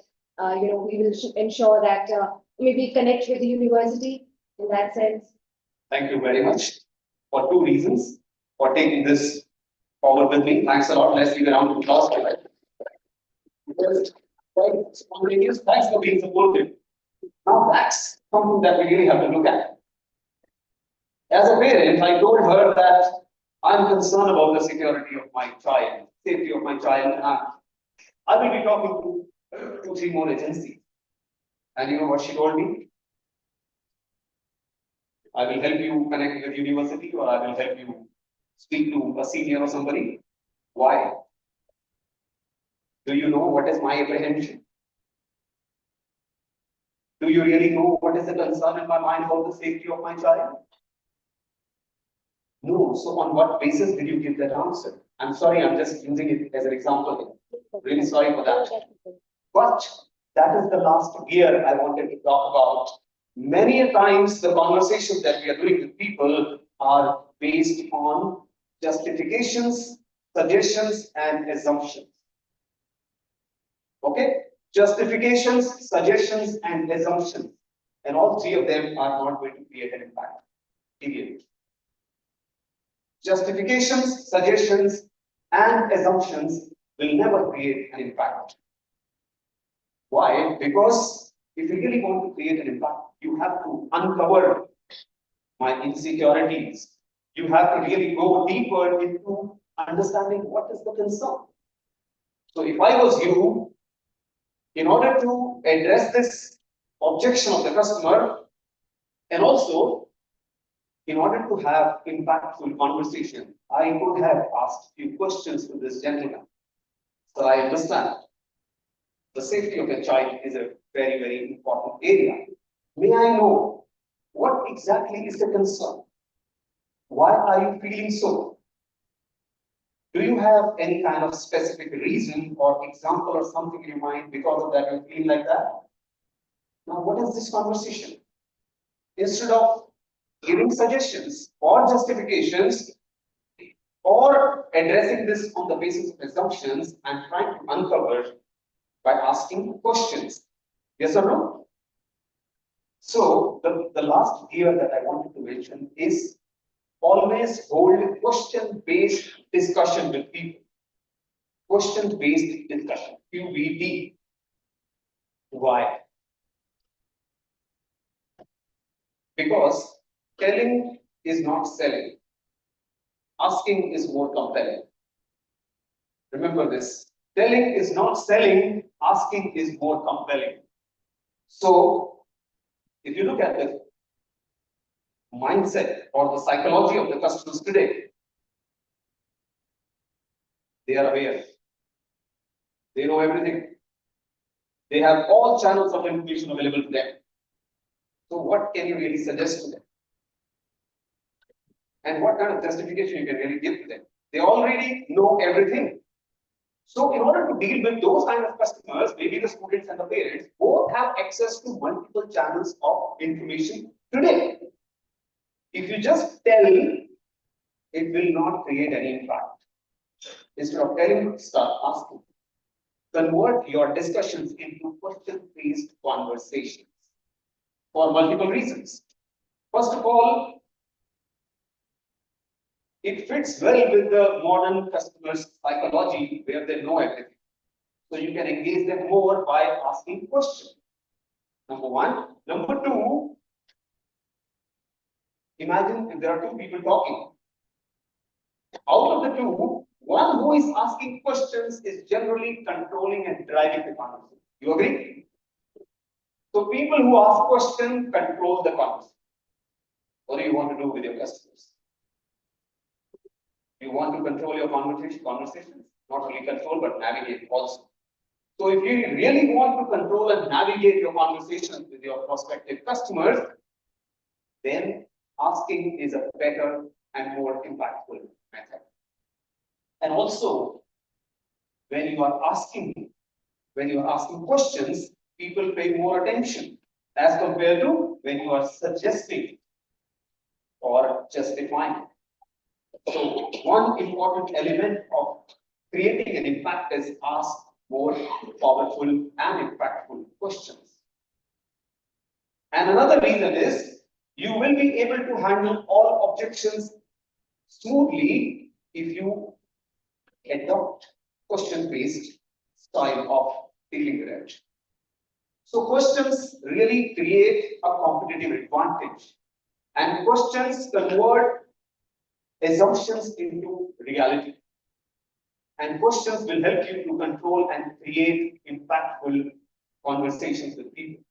we will ensure that maybe connect with the university in that sense. Thank you very much for 2 reasons for taking this forward with me. Thanks a lot. Let's give a round of applause for that. Because quite spontaneous. Thanks for being supportive. Now that's something that we really have to look at. As a parent, I told her that I'm concerned about the security of my child, safety of my child, and I will be talking to 2, 3 more agencies. And you know what she told me? I will help you connect with university, or I will help you speak to a senior or somebody. Why? Do you know what is my apprehension? Do you really know what is the concern in my mind about the safety of my child? No. So on what basis did you give that answer? I'm sorry, I'm just using it as an example. Really sorry for that. But that is the last gear I wanted to talk about. Many a times the conversations that we are doing with people are based on justifications, suggestions, and assumptions. Okay? Justifications, suggestions, and assumptions. And all 3 of them are not going to create an impact. Period. Justifications, suggestions, and assumptions will never create an impact. Why? Because if you really want to create an impact, you have to uncover my insecurities. You have to really go deeper into understanding what is the concern. So if I was you, in order to address this objection of the customer, and also in order to have impactful conversation, I could have asked few questions to this gentleman. So I understand the safety of a child is a very, very important area. May I know what exactly is the concern? Why are you feeling so? Do you have any kind of specific reason or example or something in your mind because of that you're feeling like that? Now, what is this conversation? Instead of giving suggestions or justifications or addressing this on the basis of assumptions, I'm trying to uncover by asking questions. Yes or no? So the last gear that I wanted to mention is always hold question-based discussion with people. Question-based discussion, QBD. Why? Because telling is not selling. Asking is more compelling. Remember this. Telling is not selling, asking is more compelling. So, if you look at the mindset or the psychology of the customers today, they are aware. They know everything. They have all channels of information available to them. So, what can you really suggest to them? And what kind of justification you can really give to them? They already know everything. So, in order to deal with those kind of customers, maybe the students and the parents both have access to multiple channels of information today. If you just tell, it will not create any impact. Instead of telling, start asking. Convert your discussions into question-based conversations for multiple reasons. First of all, it fits well with the modern customer's psychology where they know everything. So you can engage them more by asking questions. Number 1. Number 2, imagine if there are 2 people talking. Out of the 2, one who is asking questions is generally controlling and driving the conversation. You agree? So people who ask questions control the conversation. What do you want to do with your customers? You want to control your conversations, not only control but navigate also. So if you really want to control and navigate your conversations with your prospective customers, then asking is a better and more impactful method. And also, when you are asking questions, people pay more attention as compared to when you are suggesting or justifying. So one important element of creating an impact is ask more powerful and impactful questions. And another reason is you will be able to handle all objections smoothly if you adopt question-based style of dealing with it. So questions really create a competitive advantage, and questions convert assumptions into reality. And questions will help you to control and create impactful conversations with people.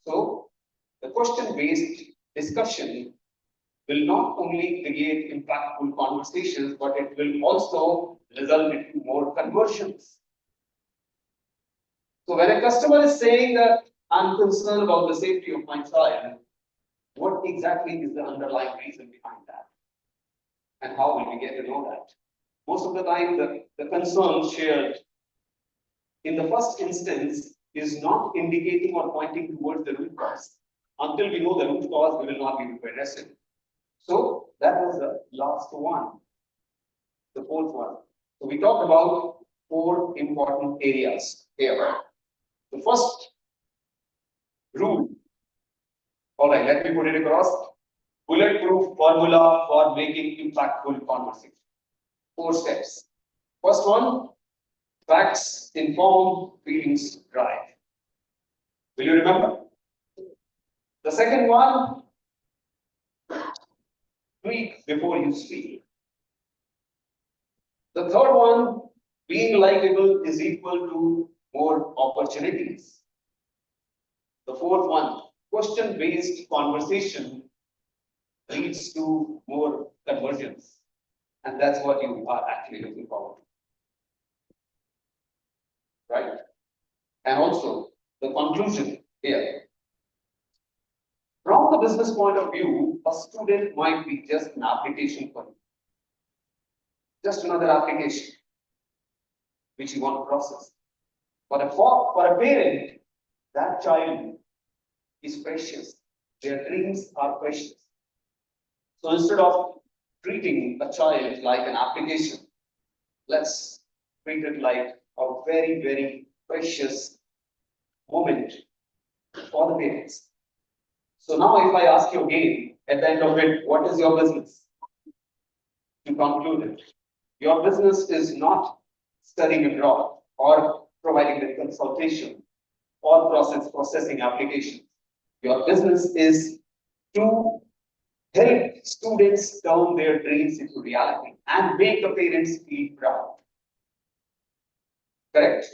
So the question-based discussion will not only create impactful conversations, but it will also result into more conversions. So when a customer is saying that I'm concerned about the safety of my child, what exactly is the underlying reason behind that? And how will we get to know that? Most of the time, the concern shared in the first instance is not indicating or pointing towards the root cause. Until we know the root cause, we will not be able to address it. So that was the last one, the fourth one. So we talked about 4 important areas here. The first rule, all right, let me put it across. Bulletproof formula for making impactful conversation. 4 steps. First one, facts inform, feelings drive. Will you remember? The second one, tweak before you speak. The third one, being likable is equal to more opportunities. The fourth one, question-based conversation leads to more conversions. And that's what you are actually looking forward to. Right? And also, the conclusion here. From the business point of view, a student might be just an application for you. Just another application which you want to process. For a parent, that child is precious. Their dreams are precious. So instead of treating a child like an application, let's treat it like a very, very precious moment for the parents. So now if I ask you again, at the end of it, what is your business? To conclude it, your business is not studying abroad or providing the consultation or processing applications. Your business is to help students turn their dreams into reality and make the parents feel proud. Correct?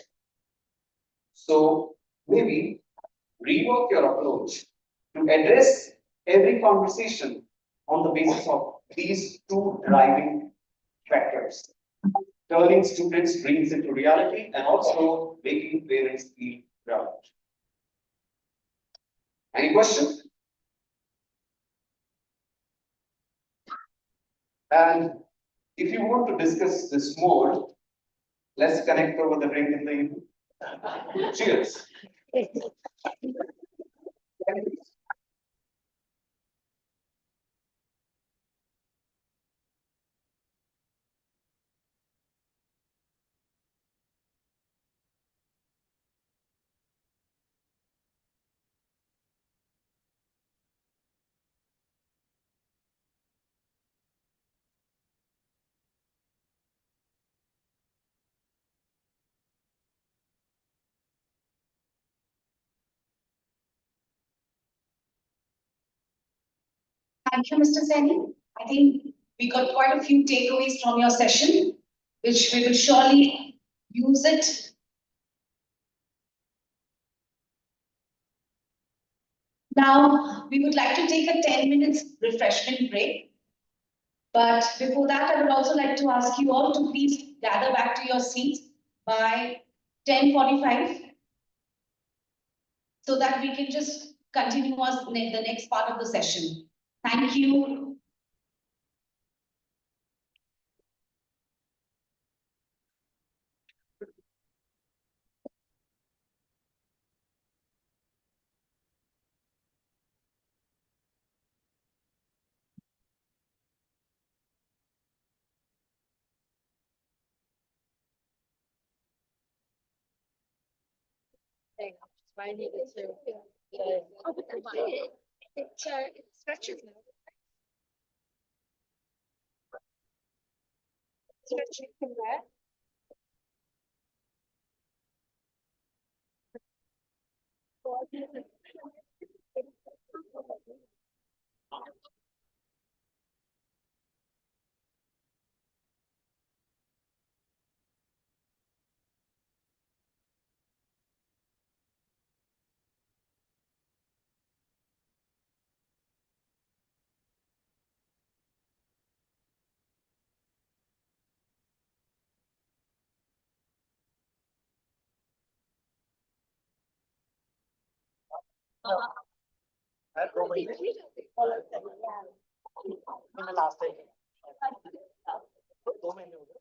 So maybe rework your approach to address every conversation on the basis of these 2 driving factors: turning students' dreams into reality and also making parents feel proud. Any questions? And if you want to discuss this more, let's connect over the drink in the evening. Cheers. Thank you, Mr. Seni. I think we got quite a few takeaways from your session, which we will surely use it. Now, we would like to take a 10 minutes refreshment break. But before that, I would also like to ask you all to please gather back to your seats by 10:45 so that we can just continue the next part of the session. Thank you. Finally, it's it stretches now. Stretching from there. last time. 2 महीने हो गए.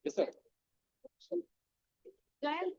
Yes, sir. Jayan,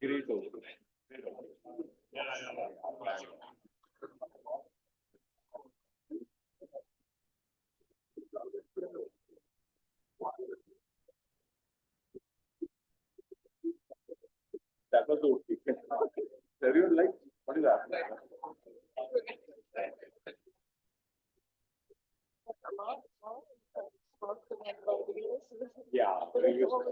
Very great. That was okay. Everyone like, what is that? Yeah. Very useful.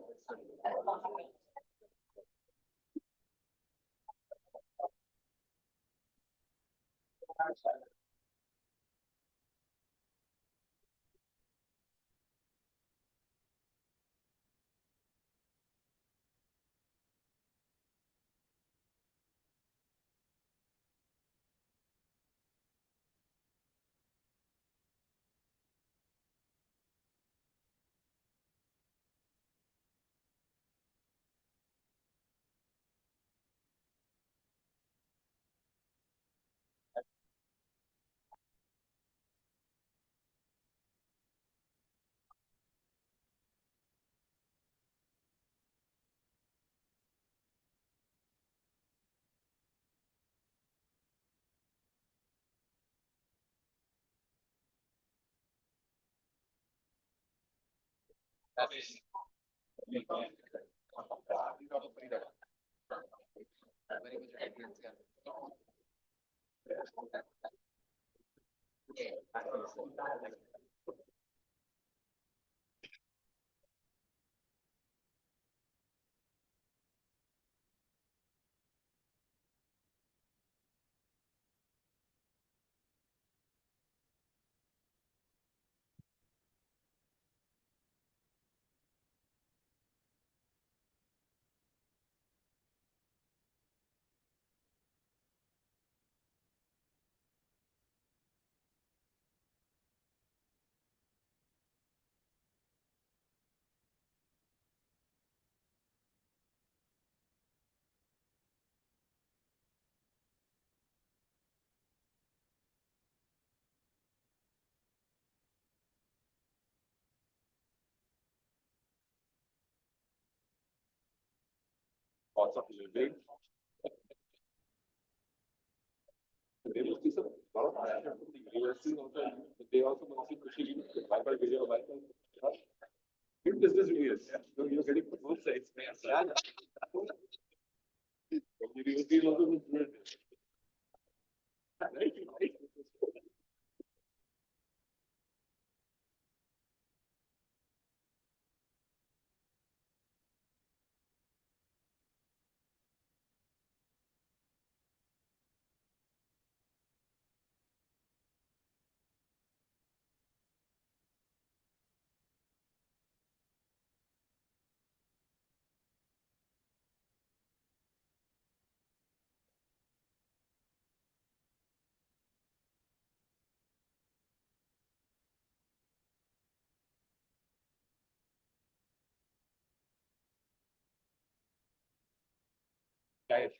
Lots of living. They will see some lot of passion from the universities also. They also must see pushing Wi-Fi video, Wi-Fi. Good business videos. So you're getting both sides. Yeah. Universities also good. Right? Guys.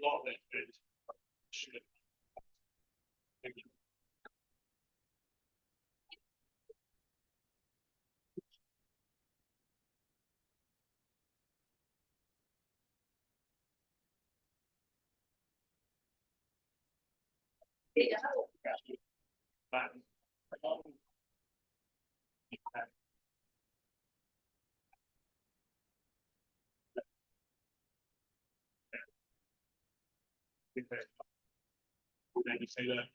lot of it. Thank you. Then you say that.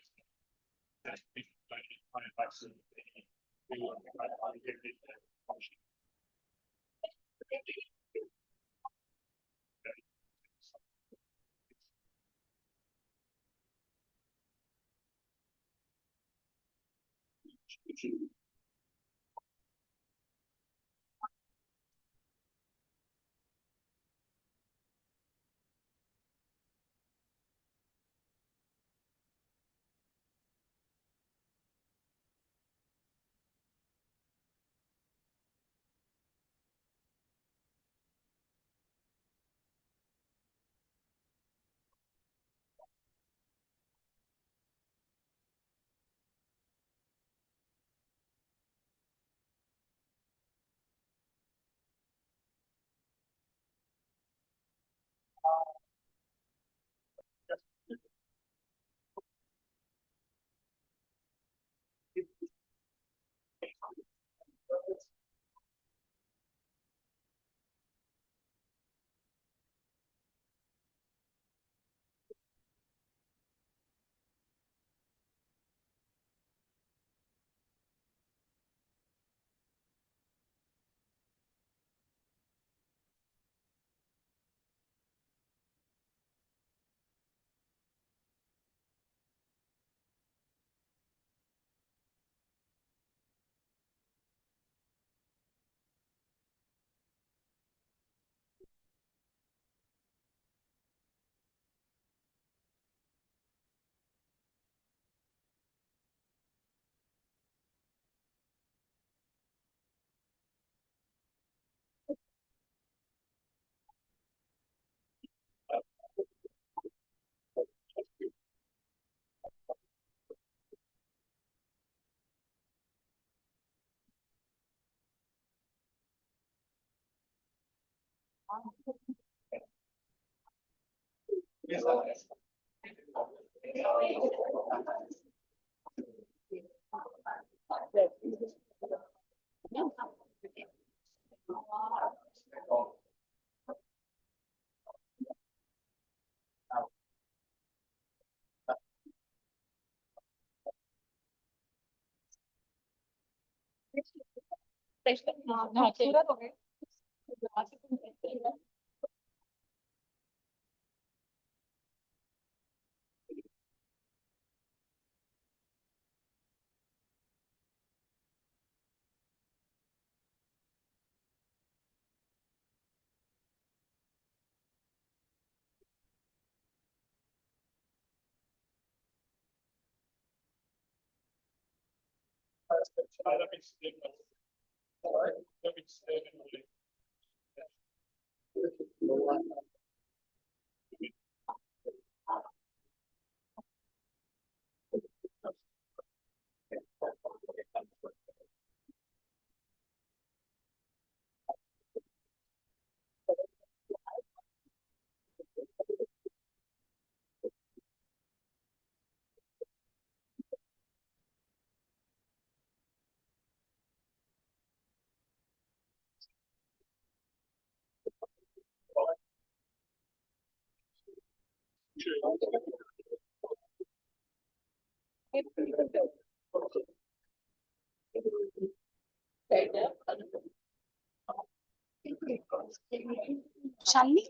Shalini?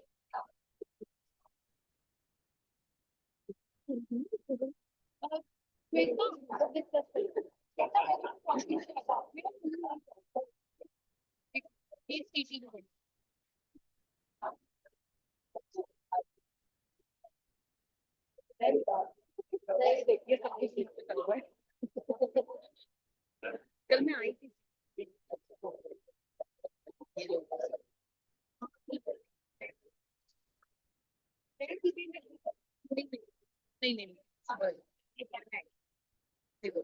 कल मैं आई थी नहीं नहीं देखो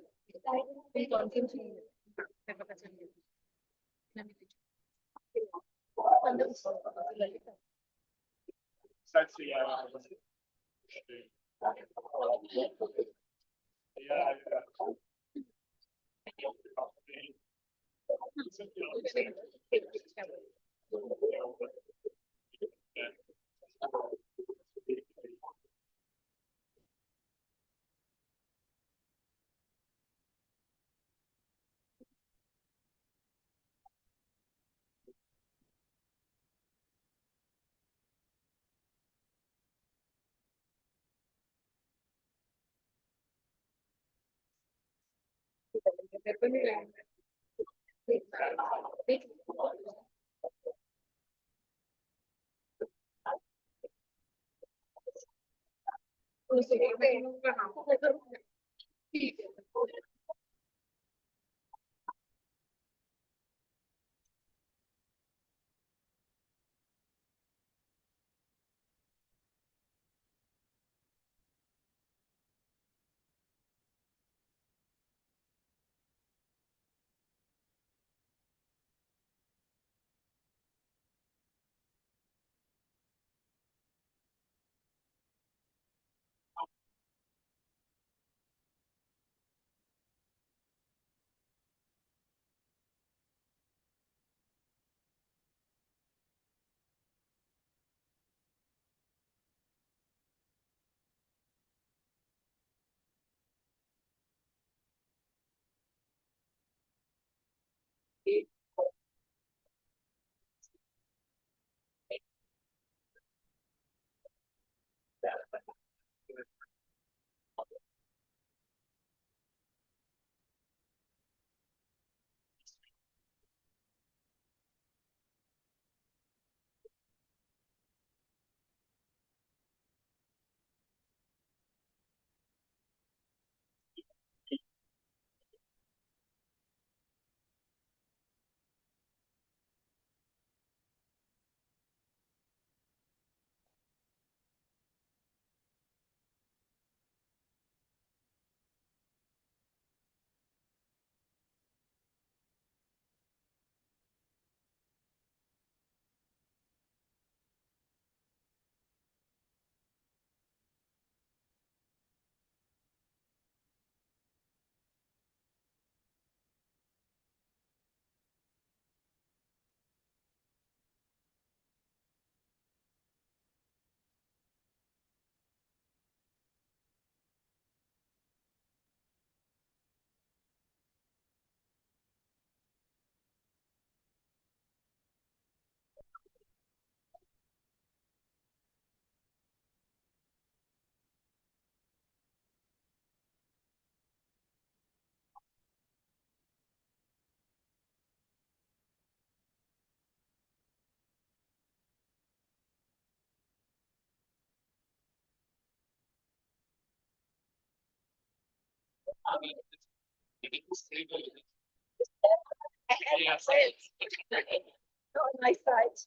on my side.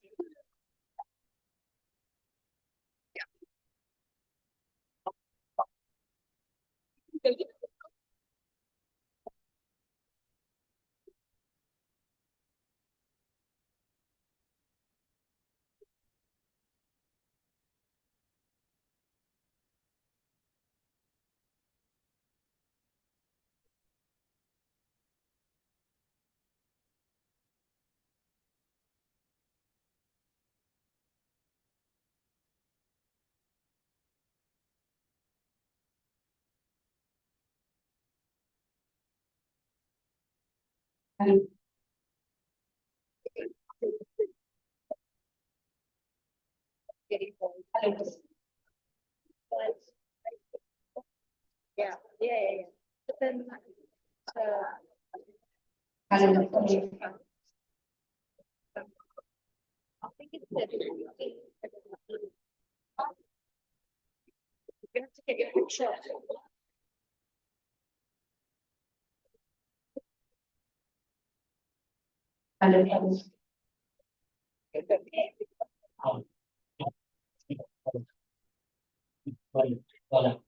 Hello. Hello. Yeah, yeah, yeah. But then, hello. I think it's that you have to get your picture. Hello. Voilà.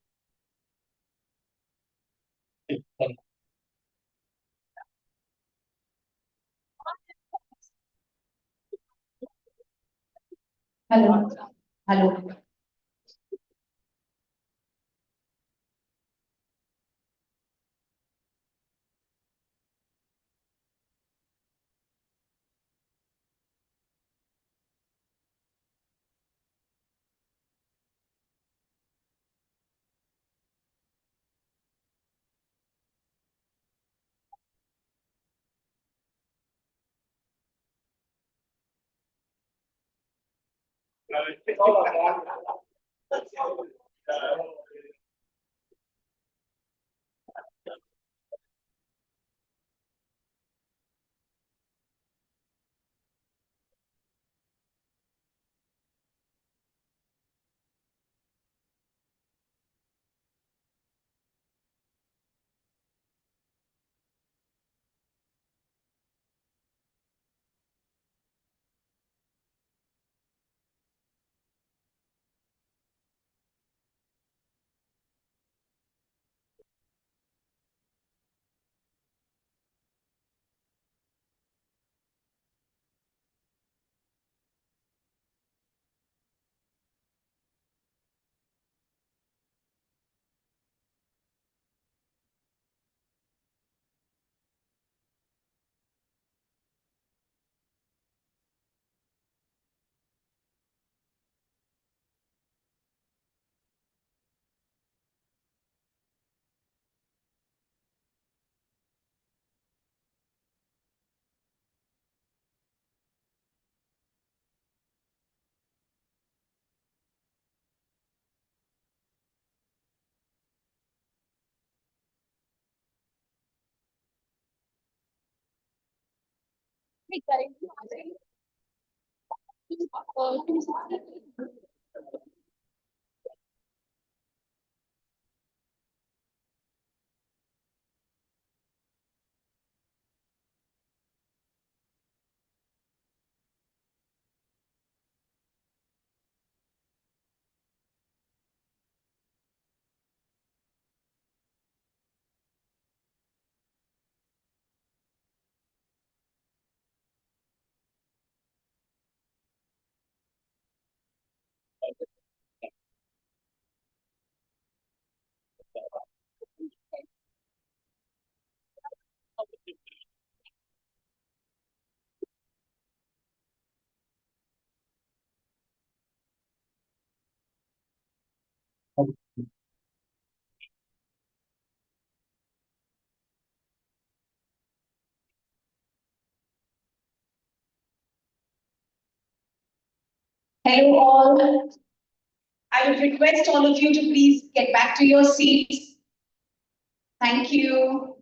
Hello. Hello. Hello all. I would request all of you to please get back to your seats. Thank you.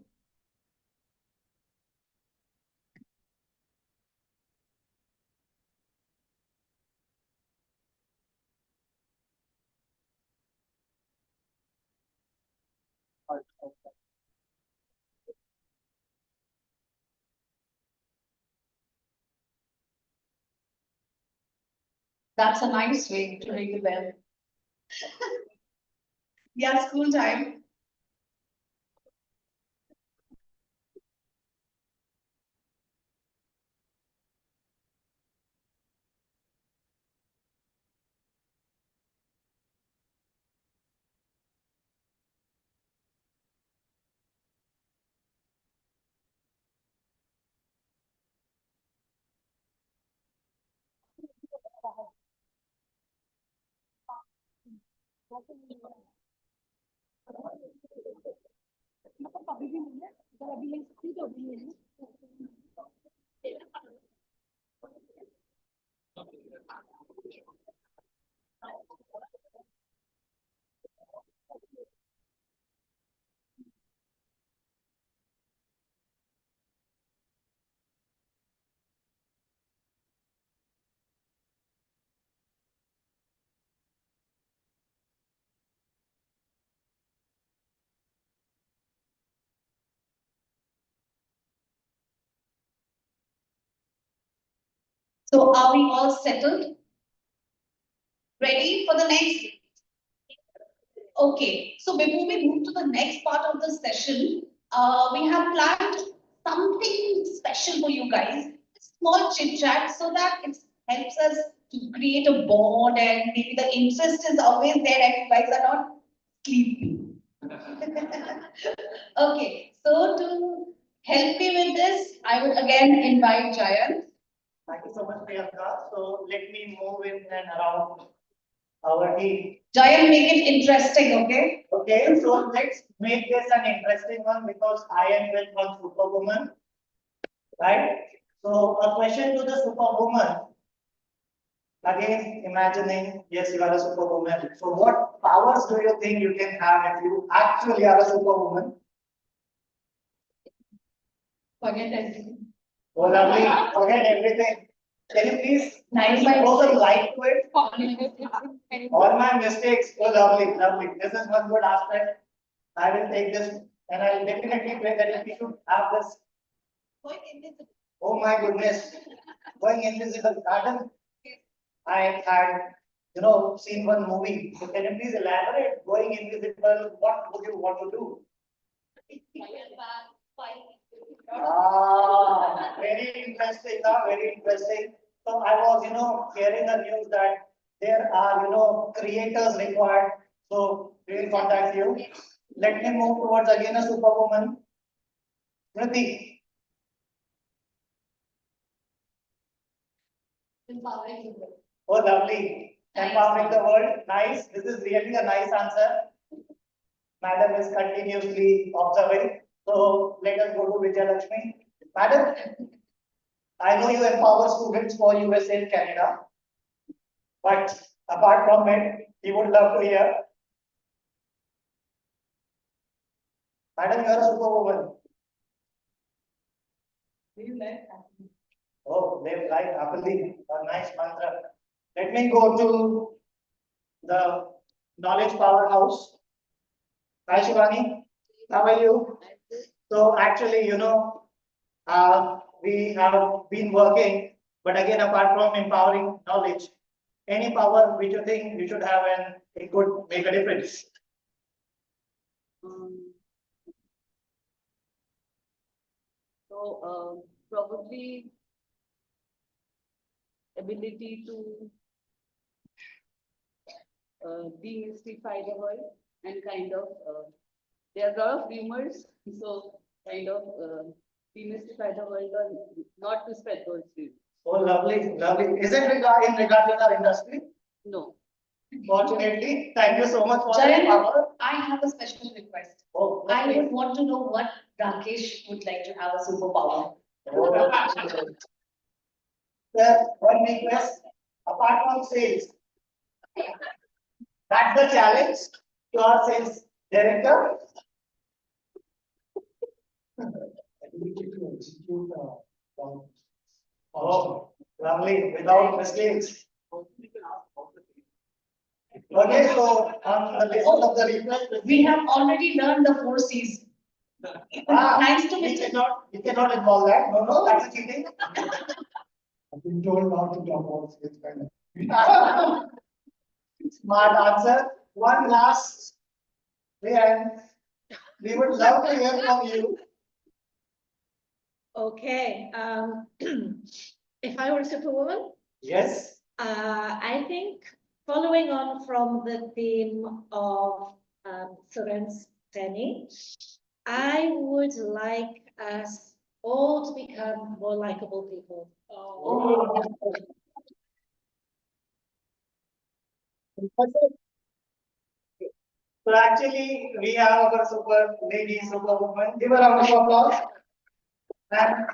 That's a nice way to ring the bell. Yeah, school time. So are we all settled? Ready for the next? Okay, so before we move to the next part of the session, we have planned something special for you guys. A small chit chat so that it helps us to create a bond and maybe the interest is always there and you guys are not sleepy. Okay, so to help me with this, I would again invite Jayant. Thank you so much, Priyanka. So let me move in and around our team. Jayant, make it interesting, okay? Okay, so let's make this an interesting one because I am with one superwoman, right? So a question to the superwoman. Again, imagining, yes, you are a superwoman. So what powers do you think you can have if you actually are a superwoman? Forget everything. Oh, lovely. Forget everything. Can you please Nice by throw some light to it? All my mistakes. Oh, lovely, lovely. This is one good aspect. I will take this and I will definitely pray that if we should have this. Oh my goodness. Going invisible garden. I had, seen one movie. So can you please elaborate? Going invisible, what would you want to do? Ah, very interesting, very interesting. So I was, hearing the news that there are, creators required. So we will contact you. Let me move towards again a superwoman. Smriti. Oh, lovely. Empowering the world. Nice. This is really a nice answer. Madam is continuously observing. So let us go to Vijayalakshmi. Madam, I know you empower students for USA and Canada, but apart from it, we would love to hear. Madam, you are a superwoman. Oh, live life happily. A nice mantra. Let me go to the knowledge powerhouse. Hi, Shivani. How are you? So actually, we have been working, but again, apart from empowering knowledge, any power which you think we should have and it could make a difference. Probably ability to demystify the world and kind of there are a lot of rumors, so kind of demystify the world or not to spread those rumors. Oh, lovely, lovely. Is it in regard to our industry? No. Fortunately, thank you so much for the Jayant, power. I have a special request. Oh, I lovely. would want to know what Rakesh would like to have a superpower. Oh. Sir, one request, apart from sales, that's the challenge to our sales director. Ability to execute Oh, lovely, without mistakes. Okay, so on the basis of the request, We have already learned the 4 C's. Thanks to Mr. we cannot involve that. No, no, that's a cheating. I've been told not to talk about sales kind Smart answer. One last, and we would love to hear from you. Okay, if I were a superwoman, Yes. I think following on from the theme of Soren's Tenny, I would like us all to become more likable people. Oh. So actually, we have our super lady, superwoman. Give a round of applause. And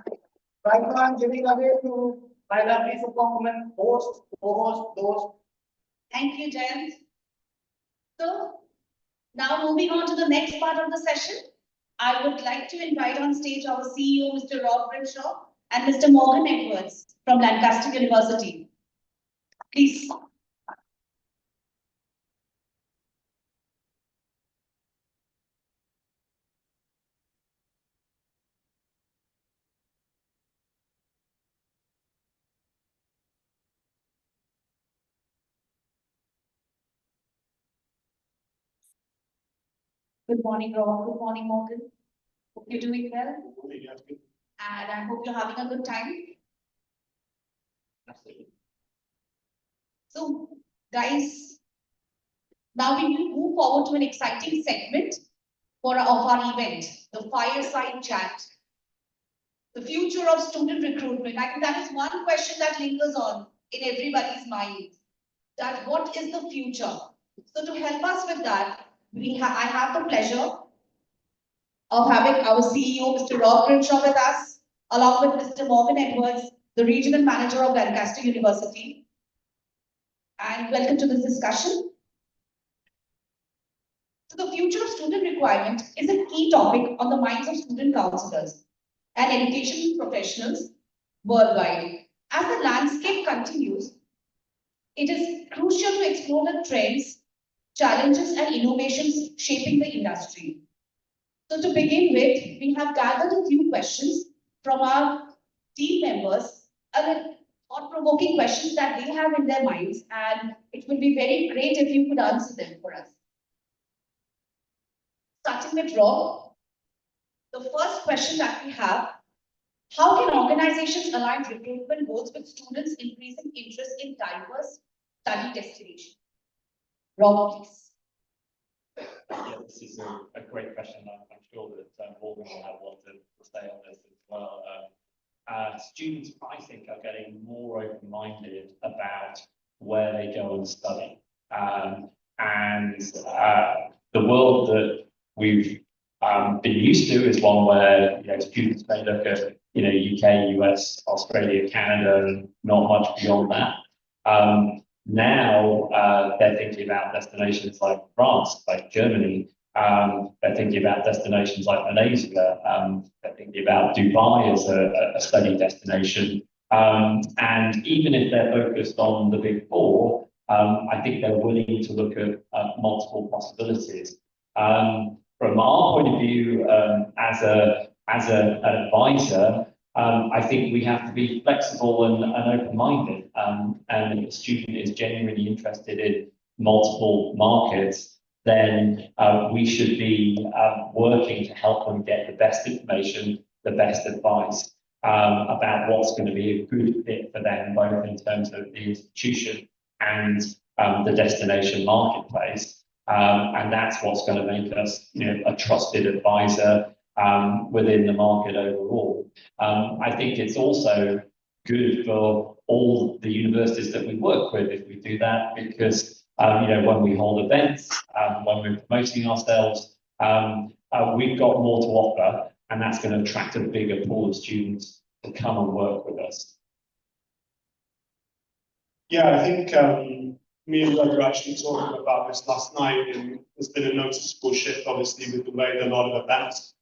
right now, I'm giving away to my lovely superwoman, host, co-host, those. Thank you, Jayant. So now moving on to the next part of the session, I would like to invite on stage our CEO, Mr. Rob Grimshaw, and Mr. Morgan Edwards from Lancaster University. Please. Good morning, Rob. Good morning, Morgan. Hope you're doing well. And I hope you're having a good time. Absolutely. So, guys, now we will move forward to an exciting segment of our event, the Fireside Chat. The future of student recruitment. I think that is one question that lingers on in everybody's mind. That what is the future? So to help us with that, I have the pleasure of having our CEO, Mr. Rob Grimshaw, with us, along with Mr. Morgan Edwards, the Regional Manager of Lancaster University. And welcome to this discussion. So the future of student requirement is a key topic on the minds of student counselors and education professionals worldwide. As the landscape continues, it is crucial to explore the trends, challenges, and innovations shaping the industry. So to begin with, we have gathered a few questions from our team members, thought-provoking questions that they have in their minds, and it will be very great if you could answer them for us. Starting with Rob, the first question that we have: how can organizations align recruitment goals with students' increasing interest in diverse study destinations? Rob, please. Yeah, this is a great question. I'm sure that Morgan will have a lot to say on this as well. Students, I think, are getting more open-minded about where they go and study. The world that we've been used to is one where students may look at UK, US, Australia, Canada, and not much beyond that. Now they're thinking about destinations like France, like Germany. They're thinking about destinations like Malaysia. They're thinking about Dubai as a study destination. And even if they're focused on the big four, I think they're willing to look at multiple possibilities. From our point of view, as an advisor, I think we have to be flexible and open-minded. And if a student is genuinely interested in multiple markets, then we should be working to help them get the best information, the best advice about what's going to be a good fit for them, both in terms of the institution and the destination marketplace. And that's what's going to make us, a trusted advisor within the market overall. I think it's also good for all the universities that we work with if we do that, because when we hold events, when we're promoting ourselves, we've got more to offer, and that's going to attract a bigger pool of students to come and work with us. Yeah, I think me and Rob were actually talking about this last night, and there's been a noticeable shift, obviously, with the way that a lot of events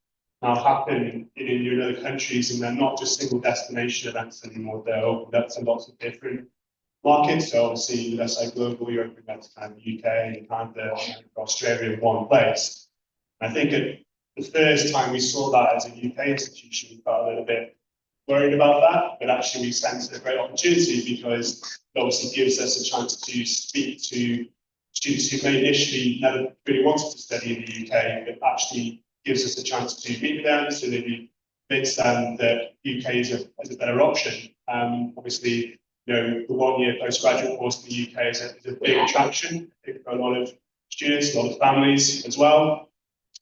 now happen in other countries, and they're not just single destination events anymore. They're opened up to lots of different markets. So obviously, with SI Global, you're opening up to kind of UK and Canada and Australia in one place. I think at the first time we saw that as a UK institution, we felt a little bit worried about that, but actually we sensed a great opportunity because it obviously gives us a chance to speak to students who may initially never really wanted to study in the UK, but actually gives us a chance to meet with them, so that we convince them that UK is a better option. Obviously, the one-year postgraduate course in the UK is a big attraction, I think, for a lot of students, a lot of families as well.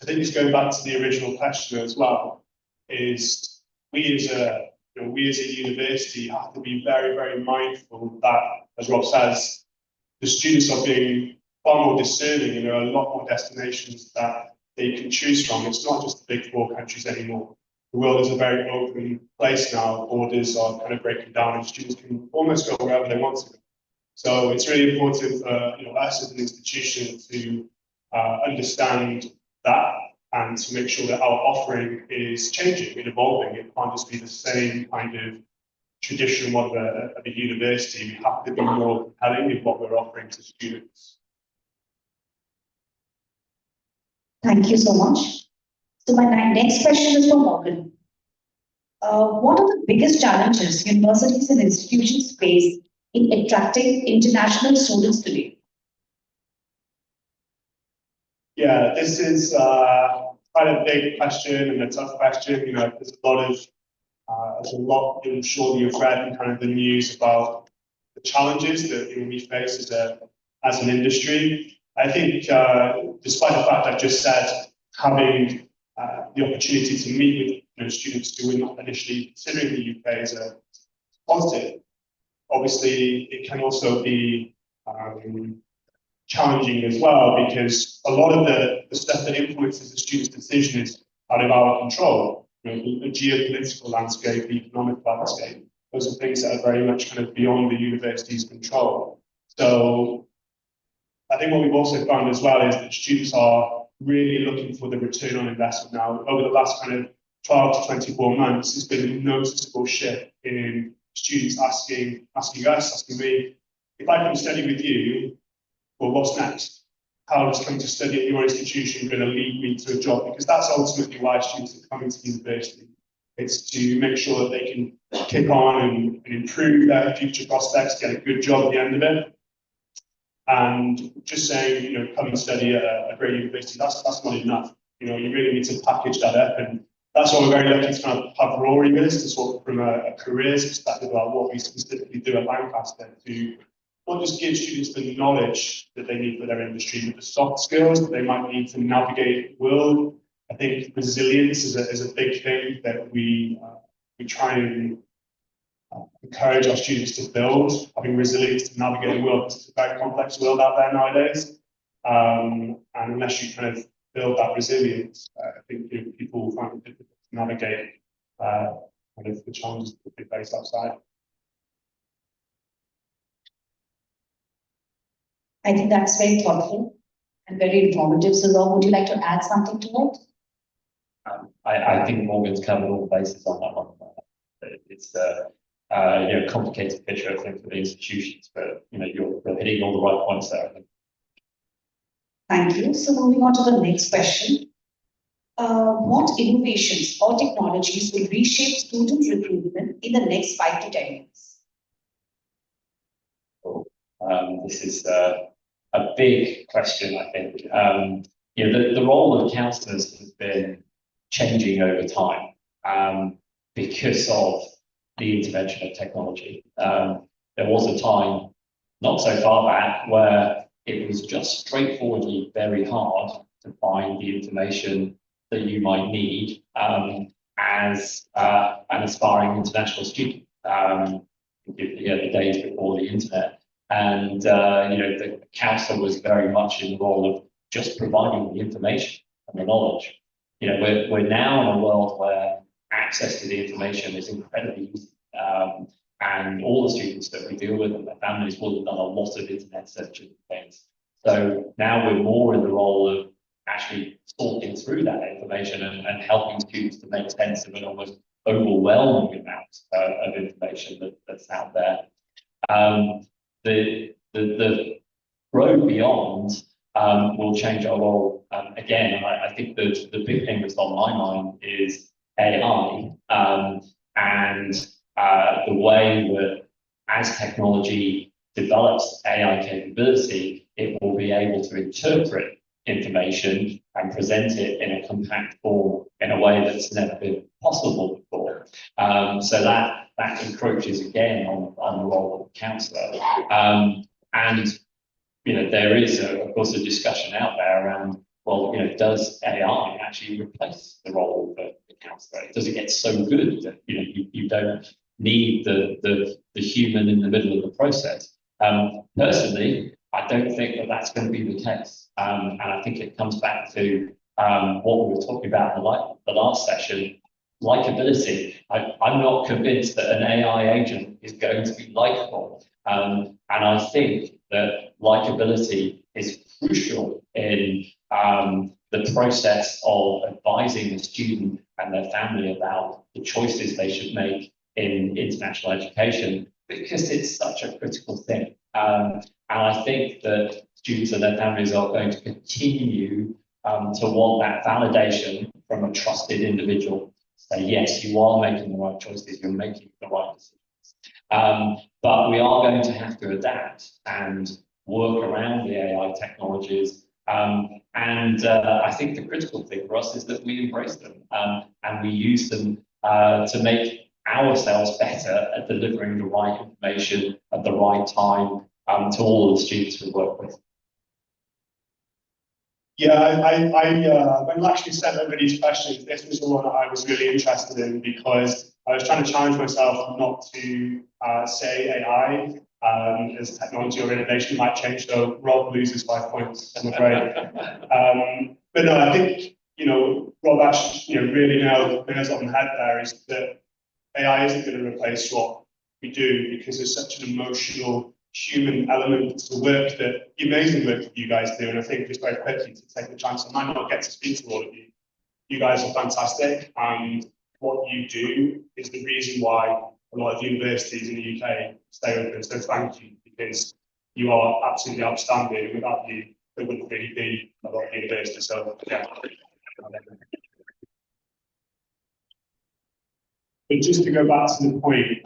I think it's going back to the original question as well, is we as a university have to be very, very mindful that, as Rob says, the students are being far more discerning, and there are a lot more destinations that they can choose from. It's not just the big four countries anymore. The world is a very open place now. Borders are kind of breaking down, and students can almost go wherever they want to go. So it's really important for us as an institution to understand that, and to make sure that our offering is changing and evolving. It can't just be the same kind of traditional model of a university. We have to be more compelling in what we're offering to students. Thank you so much. So my next question is for Morgan. What are the biggest challenges universities and institutions face in attracting international students today? Yeah, this is quite a big question and a tough question. You know, there's a lot, I'm sure you've read in kind of the news about the challenges that we face as an industry. I think, despite the fact I've just said, having the opportunity to meet with students who were not initially considering the UK as a positive, obviously it can also be challenging as well, because a lot of the stuff that influences the student's decision is out of our control. You know, the geopolitical landscape, the economic landscape, those are things that are very much kind of beyond the university's control. So I think what we've also found as well is that students are really looking for the return on investment now. Over the last kind of 12 to 24 months, there's been a noticeable shift in students asking me, if I come study with you, well, what's next? How is coming to study at your institution going to lead me to a job? Because that's ultimately why students are coming to university. It's to make sure that they can kick on and improve their future prospects, get a good job at the end of it. And just saying, you know, come and study at a great university, that's not enough. You know, you really need to package that up. And that's why we're very lucky to kind of have Rory with us to sort of from a careers perspective about what we specifically do at Lancaster to not just give students the knowledge that they need for their industry, but the soft skills that they might need to navigate the world. I think resilience is a big thing that we try and encourage our students to build, having resilience to navigate the world. It's a very complex world out there nowadays. And unless you kind of build that resilience, I think people will find it difficult to navigate kind of the challenges that they face outside. I think that's very thoughtful and very informative. So, Rob, would you like to add something to it? I think Morgan's covered all the bases on that one. It's a complicated picture, I think, for the institutions, but you're hitting all the right points there, I think. Thank you. So moving on to the next question. What innovations or technologies will reshape student recruitment in the next 5 to 10 years? This is a big question, I think. The role of counsellors has been changing over time because of the intervention of technology. There was a time, not so far back, where it was just straightforwardly very hard to find the information that you might need as an aspiring international student. The days before the internet. And, the counsellor was very much in the role of just providing the information and the knowledge. We're now in a world where access to the information is incredibly easy. And all the students that we deal with and their families will have done a lot of internet searches and things. So now we're more in the role of actually sorting through that information and helping students to make sense of an almost overwhelming amount of information that's out there. The road beyond will change our role again. I think the big thing that's on my mind is AI and the way that as technology develops AI capability, it will be able to interpret information and present it in a compact form in a way that's never been possible before. So that encroaches again on the role of the counsellor. And there is of course a discussion out there around, well, does AI actually replace the role of the counsellor? Does it get so good that you don't need the human in the middle of the process? Personally, I don't think that that's going to be the case. And I think it comes back to what we were talking about in the last session, likability. I'm not convinced that an AI agent is going to be likable. And I think that likability is crucial in the process of advising the student and their family about the choices they should make in international education, because it's such a critical thing. And I think that students and their families are going to continue to want that validation from a trusted individual. Say, yes, you are making the right choices, you're making the right decisions. But we are going to have to adapt and work around the AI technologies I think the critical thing for us is that we embrace them and we use them to make ourselves better at delivering the right information at the right time to all the students we work with. Yeah, when I actually sent over these questions, this was the one that I was really interested in because I was trying to challenge myself not to say AI as technology or innovation might change. So Rob loses 5 points, I'm afraid. But no, I think Rob actually really nails on the head there is that AI isn't going to replace what we do because there's such an emotional human element to the work that the amazing work that you guys do. And I think just very quickly to take the chance, I might not get to speak to all of you. You guys are fantastic, and what you do is the reason why a lot of universities in the UK stay open. So thank you, because you are absolutely outstanding. And without you, there wouldn't really be a lot of universities. So yeah. But just to go back to the point,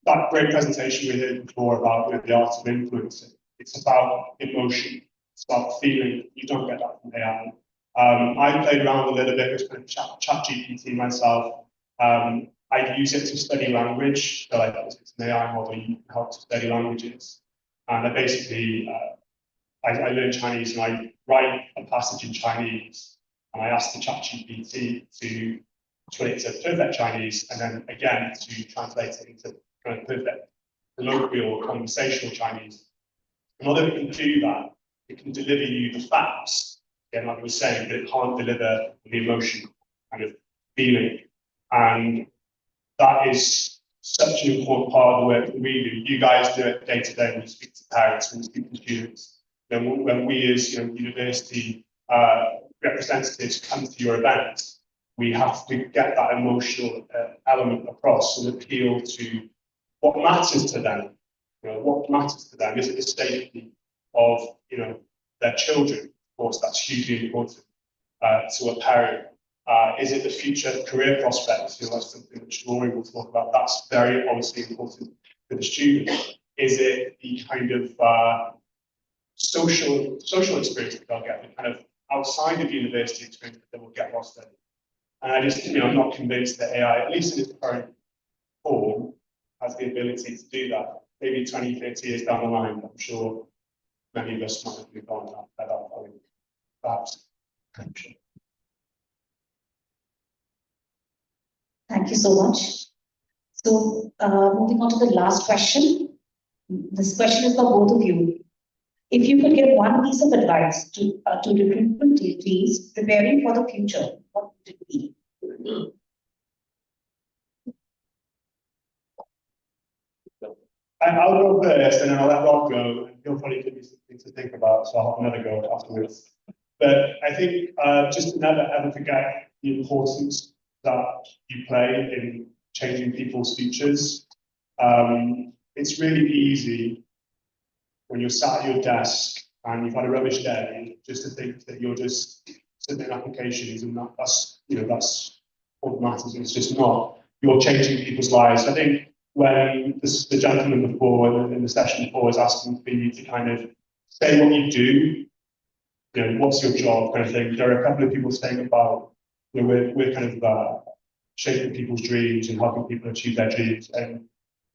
that great presentation we heard before about the art of influence, it's about emotion, it's about feeling. You don't get that from AI. I played around a little bit with kind of ChatGPT myself. I use it to study language, so it's an AI model you help to study languages. And I basically, I learned Chinese and I write a passage in Chinese and I ask the ChatGPT to translate it to perfect Chinese and then again to translate it into kind of perfect colloquial conversational Chinese. And although it can do that, it can deliver you the facts, again, like I was saying, but it can't deliver the emotion kind of feeling. And that is such an important part of the work that we do. You guys do it day to day when you speak to parents, when you speak to students. When we as university representatives come to your event, we have to get that emotional element across and appeal to what matters to them. What matters to them? Is it the safety of their children? Of course, that's hugely important to a parent. Is it the future career prospects? That's something that Rory will talk about. That's very obviously important for the student. Is it the kind of social experience that they'll get, the kind of outside of university experience that they will get lost in? And I just, I'm not convinced that AI, at least in its current form, has the ability to do that. Maybe 20, 30 years down the line, I'm sure many of us might have moved on at that point. Perhaps. Thank you so much. So, moving on to the last question. This question is for both of you. If you could give one piece of advice to recruitment teams preparing for the future, what would it be? I'll go first, and then I'll let Rob go, and he'll probably give me something to think about, so I'll have another go afterwards. But I think just never ever forget the importance that you play in changing people's futures. It's really easy when you're sat at your desk and you've had a rubbish day, just to think that you're just submitting applications and that's all that matters. It's just not. You're changing people's lives. I think when the gentleman before in the session before was asking for you to kind of say what you do, what's your job kind of thing. There are a couple of people saying about we're kind of shaping people's dreams and helping people achieve their dreams. And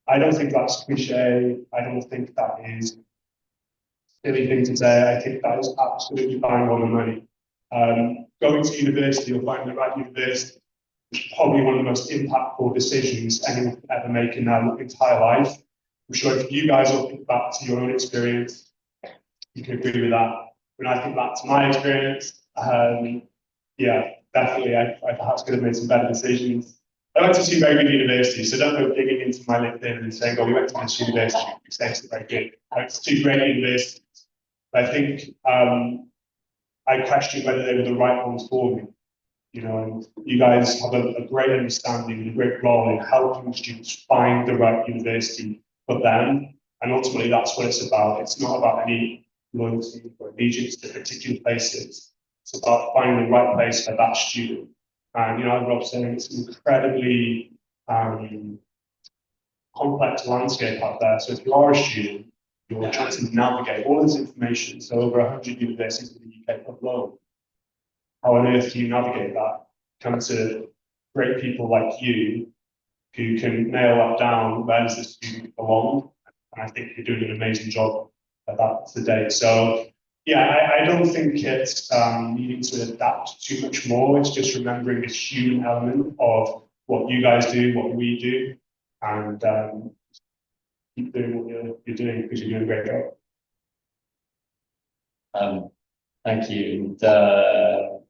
I don't think that's cliche. I don't think that is silly thing to say. I think that is absolutely bang on the money. Going to university or finding the right university is probably one of the most impactful decisions anyone can ever make in their entire life. I'm sure if you guys all think back to your own experience, you can agree with that. When I think back to my experience, yeah, definitely, I perhaps could have made some better decisions. I went to two very good universities, so don't go digging into my LinkedIn and saying, oh, we went to this university, which is very good. I went to two great universities. But I think I questioned whether they were the right ones for me. And you guys have a great understanding and a great role in helping students find the right university for them. And ultimately, that's what it's about. It's not about any loyalty or allegiance to particular places. It's about finding the right place for that student. And, as Rob saying, it's an incredibly complex landscape out there. So if you are a student, you're trying to navigate all this information, so over 100 universities in the UK alone. How on earth do you navigate that? Come to great people like you who can nail that down, where does the student belong? And I think you're doing an amazing job at that today. So yeah, I don't think it's needing to adapt too much more. It's just remembering this human element of what you guys do, what we do, and keep doing what you're doing because you're doing a great job. Thank you. And to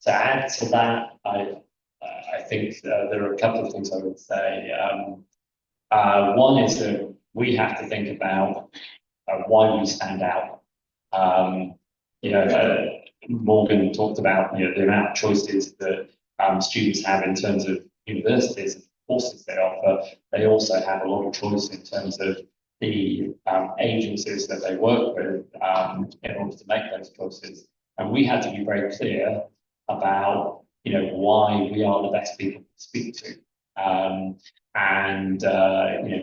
add to that, I think there are a couple of things I would say. One is that we have to think about why we stand out. Morgan talked about the amount of choices that students have in terms of universities and courses they offer. They also have a lot of choice in terms of the agencies that they work with in order to make those choices. And we had to be very clear about why we are the best people to speak to, and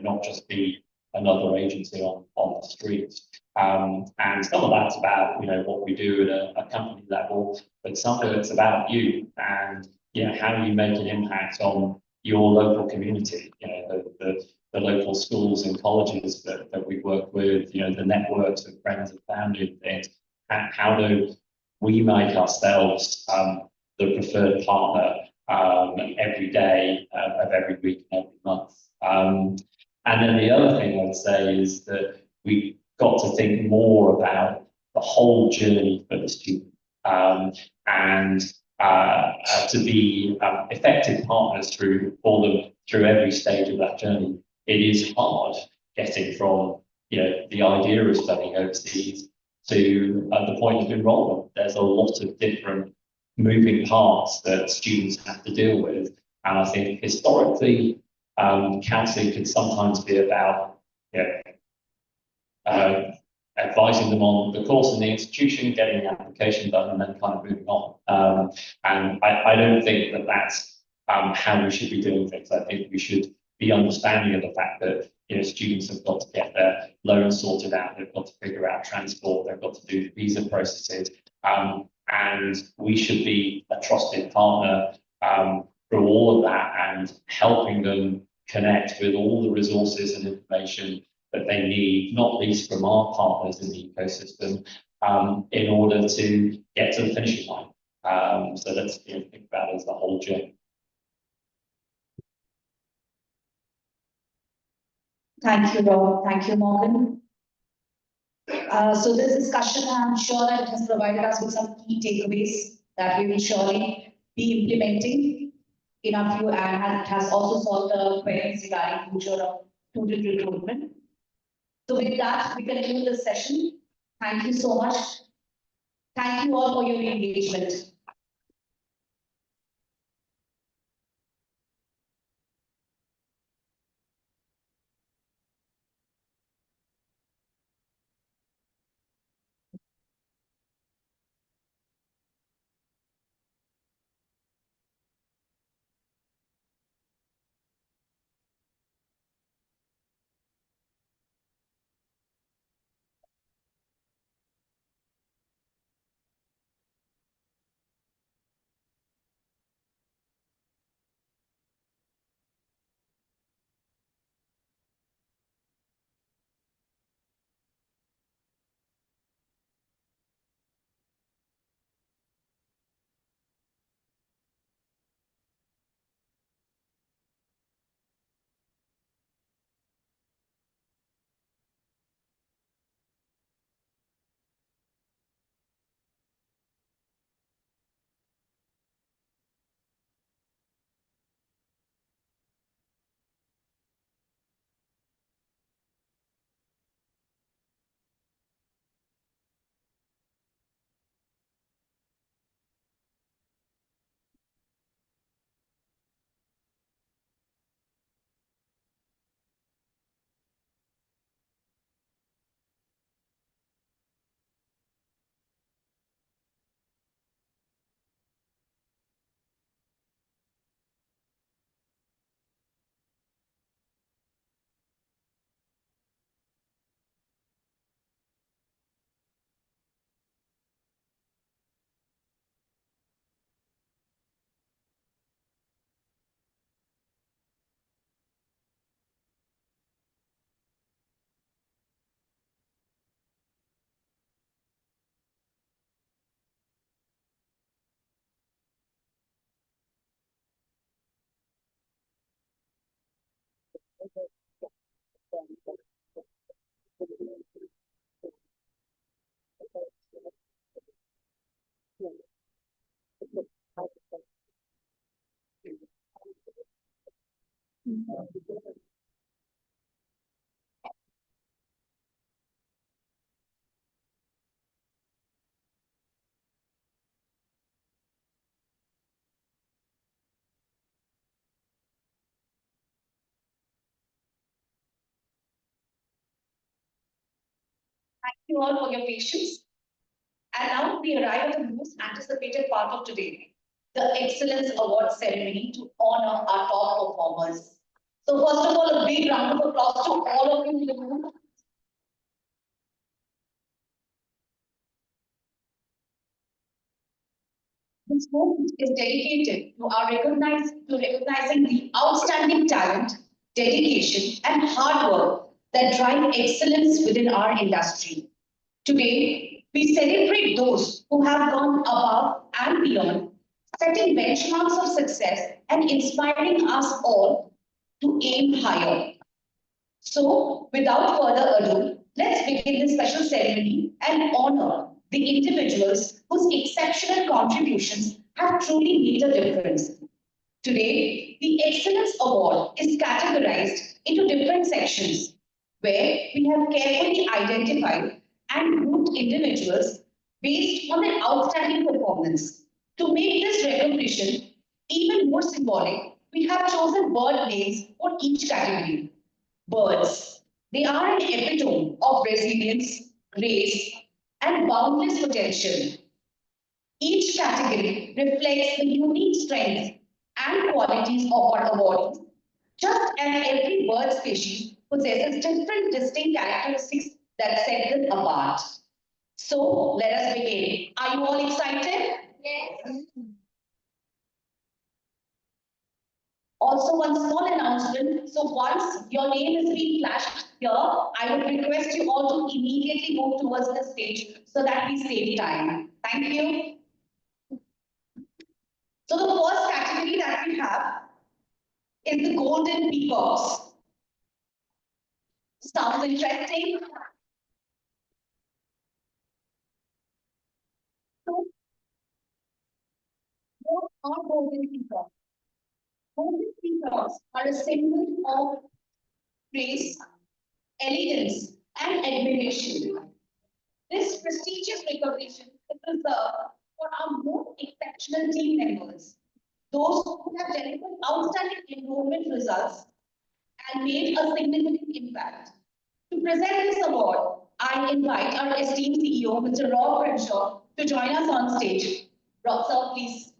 not just be another agency on the street. And some of that's about what we do at a company level, but some of it's about you and how you make an impact on your local community. The local schools and colleges that we work with, the networks of friends and family and things. How do we make ourselves the preferred partner every day of every week and every month? And then the other thing I would say is that we've got to think more about the whole journey for the student, and to be effective partners for them through every stage of that journey. It is hard getting from the idea of studying overseas to the point of enrollment. There's a lot of different moving parts that students have to deal with, and I think historically, counselling can sometimes be about advising them on the course and the institution, getting the application done, and then kind of moving on. And I don't think that that's how we should be doing things. I think we should be understanding of the fact that students have got to get their loans sorted out, they've got to figure out transport, they've got to do the visa processes, and we should be a trusted partner through all of that and helping them connect with all the resources and information that they need, not least from our partners in the ecosystem, in order to get to the finishing line. So let's think about it as the whole journey. Thank you, Rob. Thank you, Morgan. So this discussion, I'm sure that it has provided us with some key takeaways that we will surely be implementing in our view, and it has also solved the queries regarding future of student recruitment. So with that, we conclude this session. Thank you so much. Thank you all for your engagement. Thank you all for your patience. And now we arrive at the most anticipated part of today, the Excellence Award ceremony to honor our top performers. So first of all, a big round of applause to all of you in the room. This moment is dedicated to recognizing the outstanding talent, dedication, and hard work that drive excellence within our industry. Today, we celebrate those who have gone above and beyond, setting benchmarks of success and inspiring us all to aim higher. So, without further ado, let's begin this special ceremony and honor the individuals whose exceptional contributions have truly made a difference. Today, the Excellence Award is categorized into different sections where we have carefully identified and grouped individuals based on their outstanding performance. To make this recognition even more symbolic, we have chosen bird names for each category. Birds, they are an epitome of resilience, grace, and boundless potential. Each category reflects the unique strengths and qualities of our awardees, just as every bird species possesses different distinct characteristics that set them apart. So let us begin. Are you all excited? Yes. Also, one small announcement. So once your name is being flashed here, I would request you all to immediately move towards the stage so that we save time. Thank you. So the first category that we have is the golden peacocks. Sounds interesting? So, what are golden peacocks? Golden peacocks are a symbol of grace, elegance, and admiration. This prestigious recognition is reserved for our most exceptional team members, those who have delivered outstanding enrollment results and made a significant impact. To present this award, I invite our esteemed CEO, Mr. Rob Crenshaw, to join us on stage. Rob, sir, please.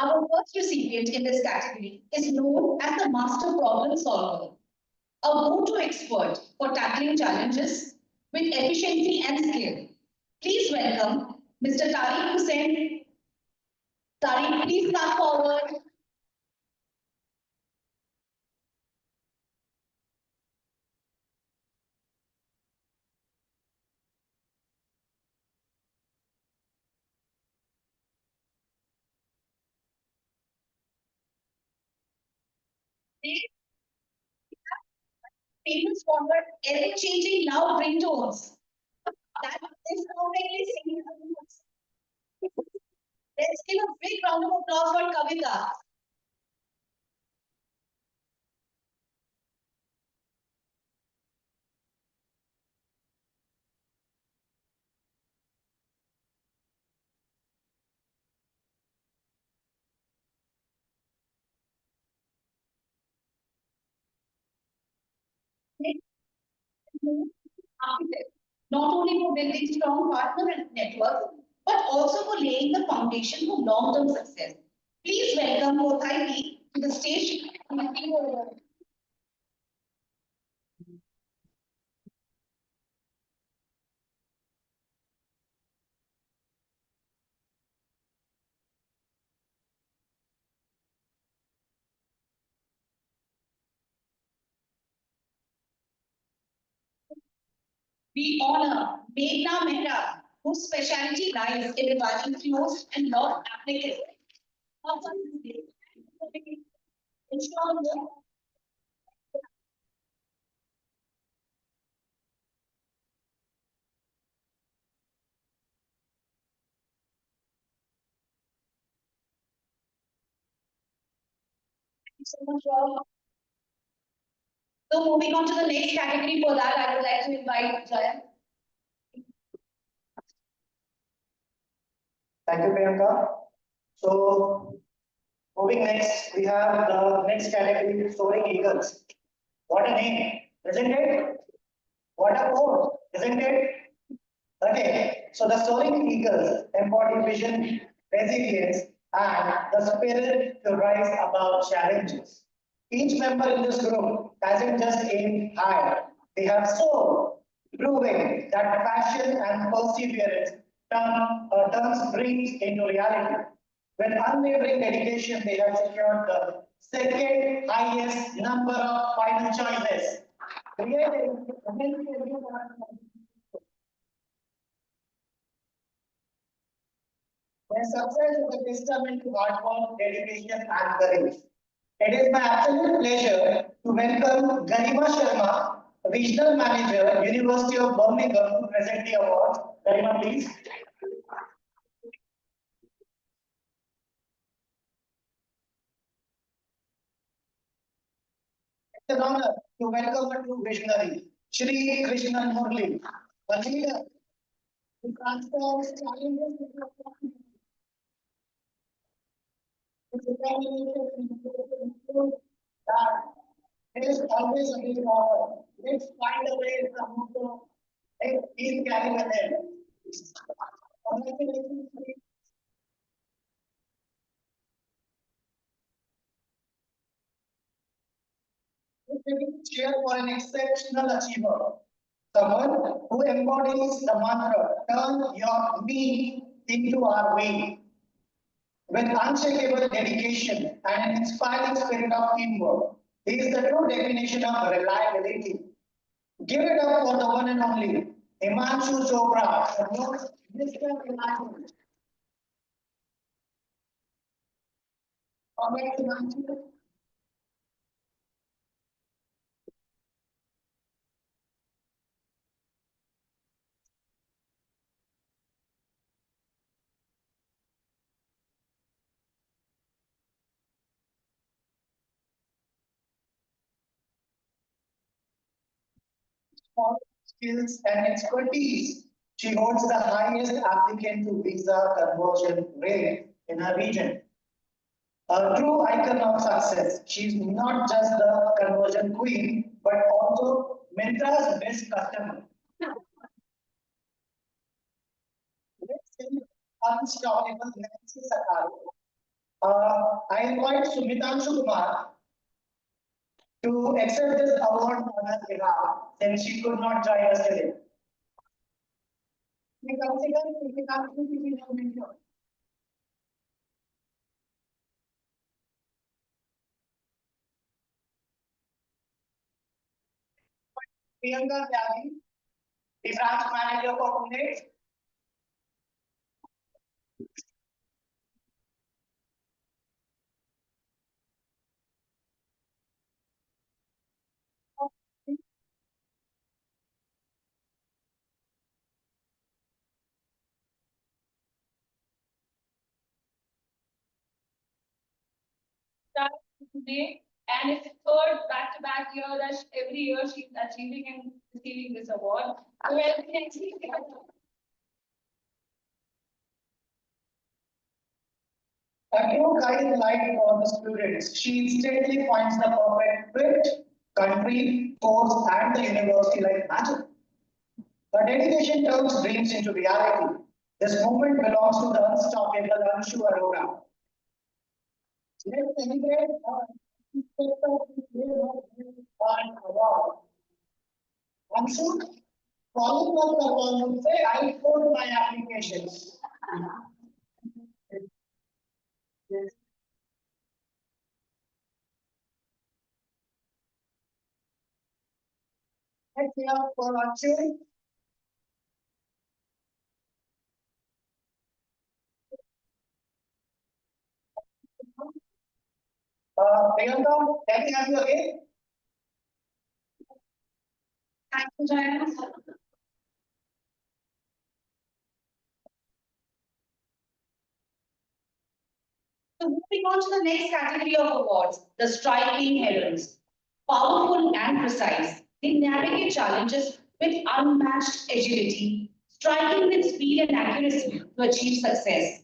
Our first recipient in this category is known as the Master Problem Solver, a go-to expert for tackling challenges with efficiency and skill. Please welcome Mr. Tariq Hussain. Tariq, please come forward. Famous for her ever-changing loud ringtones. That is perfectly singing. Let's give a big round of applause for Kavita. Architect, not only for building strong partner networks, but also for laying the foundation for long-term success. Please welcome Kothai to the stage. We honor Meghna Mehra, whose specialty lies in reviving closed and lost applicants. So much, Rob. So moving on to the next category, for that, I would like to invite Jaya. Thank you, Priyanka. So, moving next, we have the next category, soaring eagles. What a name, isn't it? What a code, isn't it? Okay, so the soaring eagles embody vision, resilience, and the spirit to rise above challenges. Each member in this group hasn't just aimed high, they have soared, proving that passion and perseverance turns dreams into reality. With unwavering dedication, they have secured the second highest number of final choices. Creating their success is a testament to hard work, dedication, and courage. It is my absolute pleasure to welcome Garima Sharma, Regional Manager, University of Birmingham, to present the award. Garima, please. It's an honor to welcome a true visionary, Shri Krishnan Murli, a leader who transforms challenges into opportunities. His determination and improve that there is always a way forward. Let's find a way to move. He's carrying with him. Congratulations, Shri. Cheer for an exceptional achiever. Someone who embodies the mantra, turn your me into our way. With unshakable dedication and an inspiring spirit of teamwork, he is the true definition of reliability. Give it up for the one and only Himanshu Chopra, the most Mr. Reliable. Congrats, Himanshu. For skills and expertise. She holds the highest applicant to visa conversion rate in her region. A true icon of success. She's not just the conversion queen, but also Myntra's best customer. Let's say unstoppable Nancy Sakaro. I invite Sumitanshu Kumar to accept this award on her behalf since she could not join us today. We consider Sumitanshu to be our mentor. Priyanka Tyagi, the branch manager for Pune. Start today, and it's third back-to-back year that every year she's achieving and receiving this award. So A true guiding light for the students. She instantly finds the perfect fit, country, course, and the university like magic. Her dedication turns dreams into reality. This movement belongs to the unstoppable Anshu Arora. Let's celebrate her award. Anshu, calling for performance, say I put my applications. Let's hear for Anshu. Priyanka, can we have you again? Thank you, Jaya. So moving on to the next category of awards, the striking heroines. Powerful and precise, they navigate challenges with unmatched agility, striking with speed and accuracy to achieve success.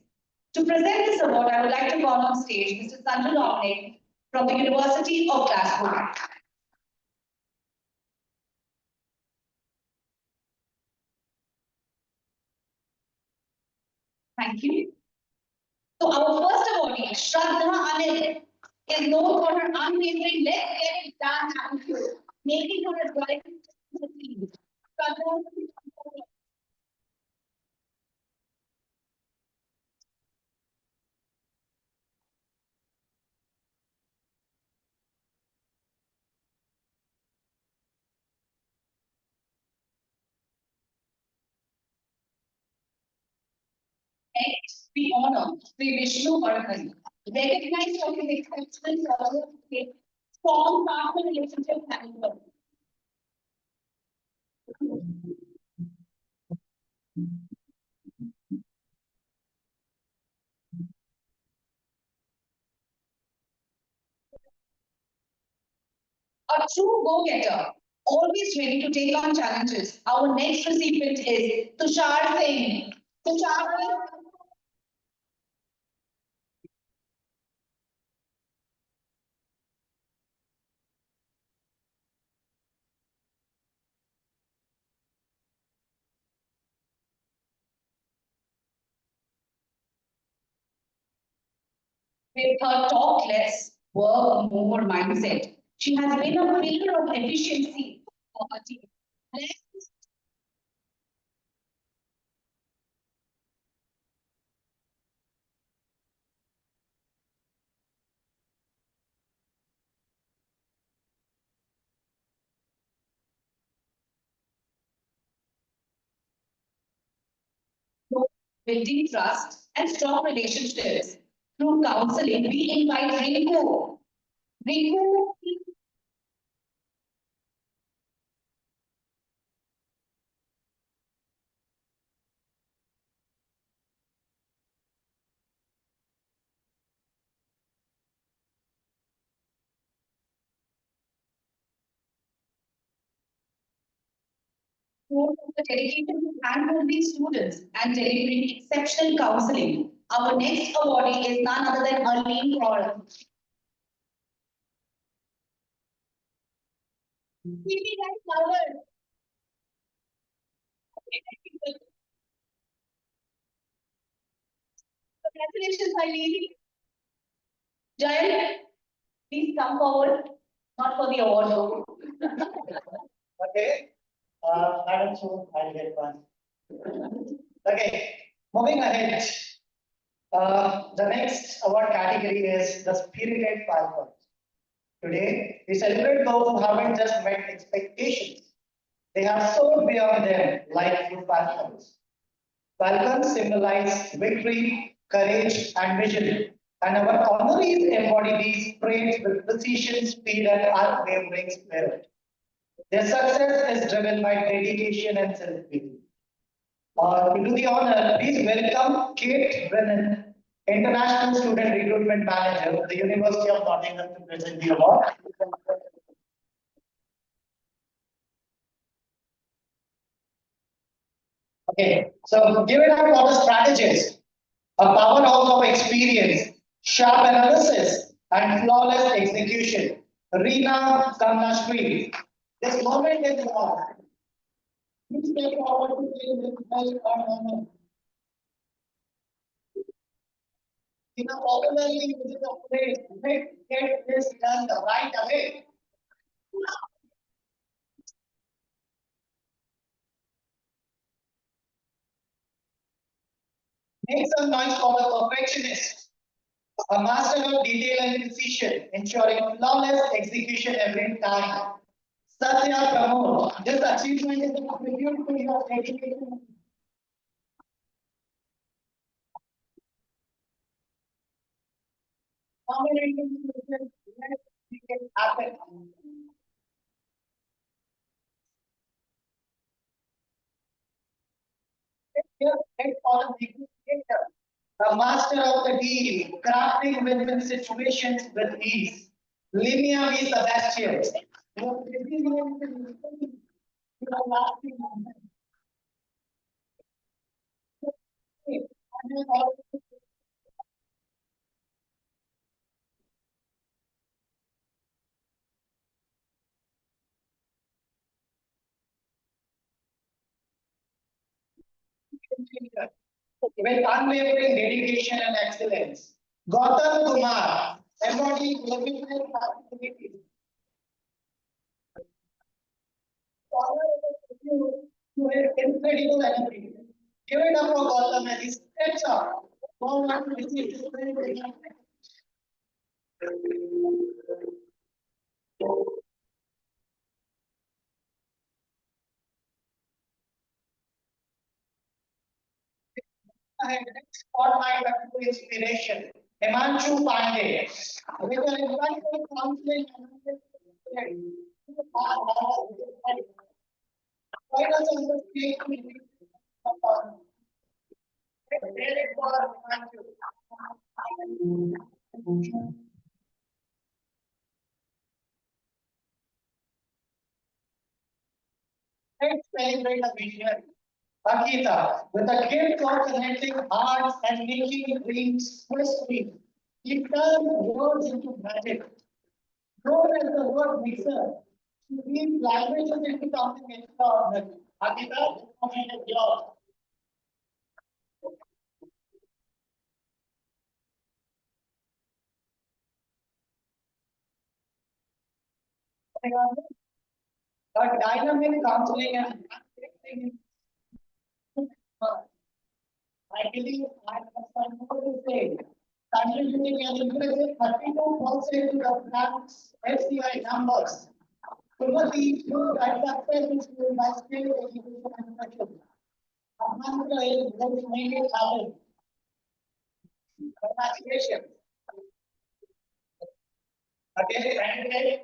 To present this award, I would like to call on stage Mr. Sanju Dominic from the University of Glasgow. Thank you. So our first awardee, Shraddha Anil, is known for her unwavering let's get it done attitude, making her a driving force in the team. Shraddha, next, we honor Sri Vishnu Vardhan, recognized for his exceptional service with strong partner relationship management. A true go-getter, always ready to take on challenges. Our next recipient is Tushar Singh. Tushar, with her talk less, work more mindset, she has been a pillar of efficiency for her team. Let's go building trust and strong relationships through counseling. We invite Rinku. Rinku, for the dedication to handholding students and delivering exceptional counseling. Our next awardee is none other than Arlene Kaur. Keep it right louder. Congratulations, Eileen. Jayant, please come forward. Not for the award though. Okay. Madam, so I'll get one. Okay, moving ahead. The next award category is the Spirited Falcons. Today, we celebrate those who haven't just met expectations. They have soared beyond them like true falcons. Falcons symbolize victory, courage, and vision. And our honorees embody these traits with precision, speed, and unwavering spirit. Their success is driven by dedication and self-belief. To do the honor, please welcome Kate Brennan, International Student Recruitment Manager at the University of Nottingham, to present the award. Okay, so give it up for the strategist, a powerhouse of experience, sharp analysis, and flawless execution. Reena Samnashri. This moment is yours. Please take forward to take this bell or honor. In a popularly used the phrase, "Let's get this done the right away." Make some noise for the perfectionist, a master of detail and precision, ensuring flawless execution every time. Satya Pramod, this achievement is a tribute to your dedication. Dominating the business, let's it happen. Here, let's follow the dictator, the master of the deal, crafting win-win situations with ease. Limia is the best here. With unwavering dedication and excellence. Gautam Kumar, embodying limitless activity. To his incredible energy. Give it up for Gautam as he steps up forward to receive his very big spotlight of true inspiration. Himanshu Pandey. With an insightful counseling and Why does the state let's celebrate a vision. Akita, with a gift of connecting hearts and making dreams crispy, he turned words into magic. Grown as the word mixer, to weave languages into something extraordinary. Akita, this moment is yours. But dynamic counseling and I believe I have some more to say. Contributing an impressive 32% to the bank's FCI numbers. Timothy proved that success is fueled by skill, education, and passion. A mantra is let's make it happen. Congratulations. Again, and again.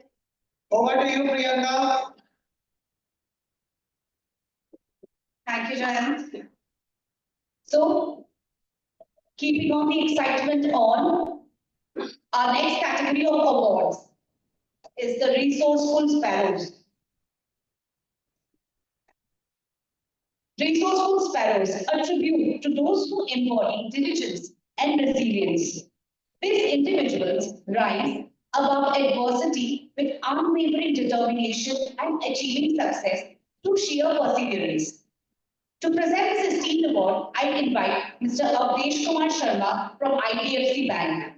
Over to you, Priyanka. Thank you, Jayant. So, keeping on the excitement on, our next category of awards is the Resourceful Sparrows. Resourceful Sparrows, a tribute to those who embody diligence and resilience. These individuals rise above adversity with unwavering determination and achieving success through sheer perseverance. To present this esteemed award, I invite Mr. Avdesh Kumar Sharma from IDFC Bank.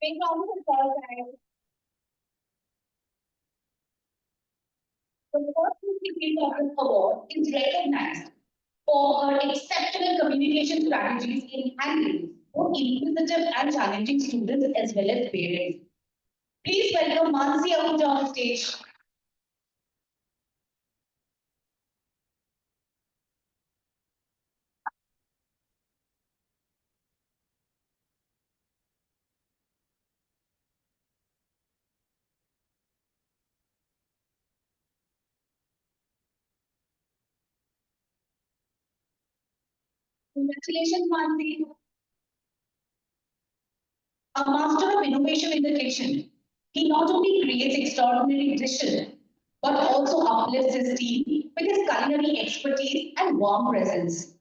Big round of applause, guys. The first recipient of this award is recognized for her exceptional communication strategies in handling both inquisitive and challenging students as well as parents. Please welcome Mansi Ahuja on stage. Congratulations, Mansi. A master of innovation in the kitchen, he not only creates extraordinary dishes, but also uplifts his team with his culinary expertise and warm presence.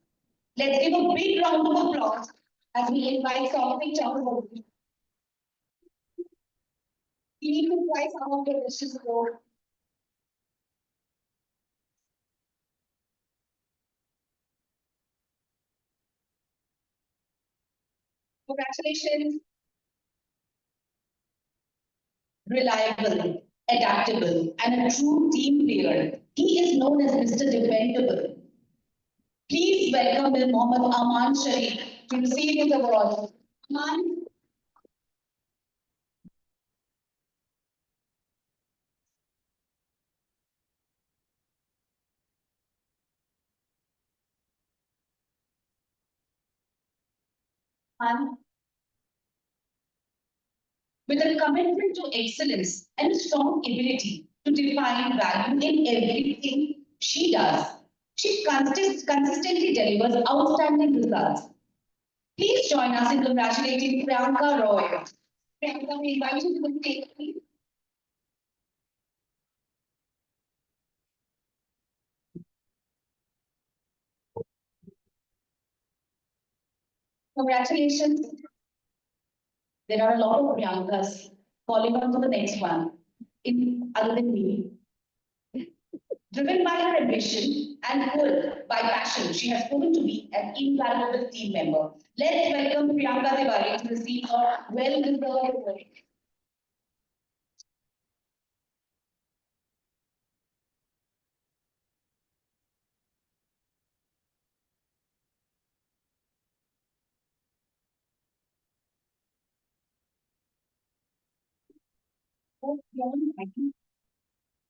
Let's give a big round of applause as we invite Satvik Chakraborty. He needs to try some of the dishes though. Congratulations. Reliable, adaptable, and a true team player. He is known as Mr. Dependable. Please welcome Mr. Mohammed Aman Sharif to receive his award. Aman. And with a commitment to excellence and a strong ability to define value in everything she does. She consistently delivers outstanding results. Please join us in congratulating Priyanka Roy. Priyanka, we invite you to the stage, please. Congratulations. There are a lot of Priyankas falling on to the next one, in other than me. Driven by her ambition and pulled by passion, she has proven to be an invaluable team member. Let's welcome Priyanka Tiwari to receive her well-deserved award.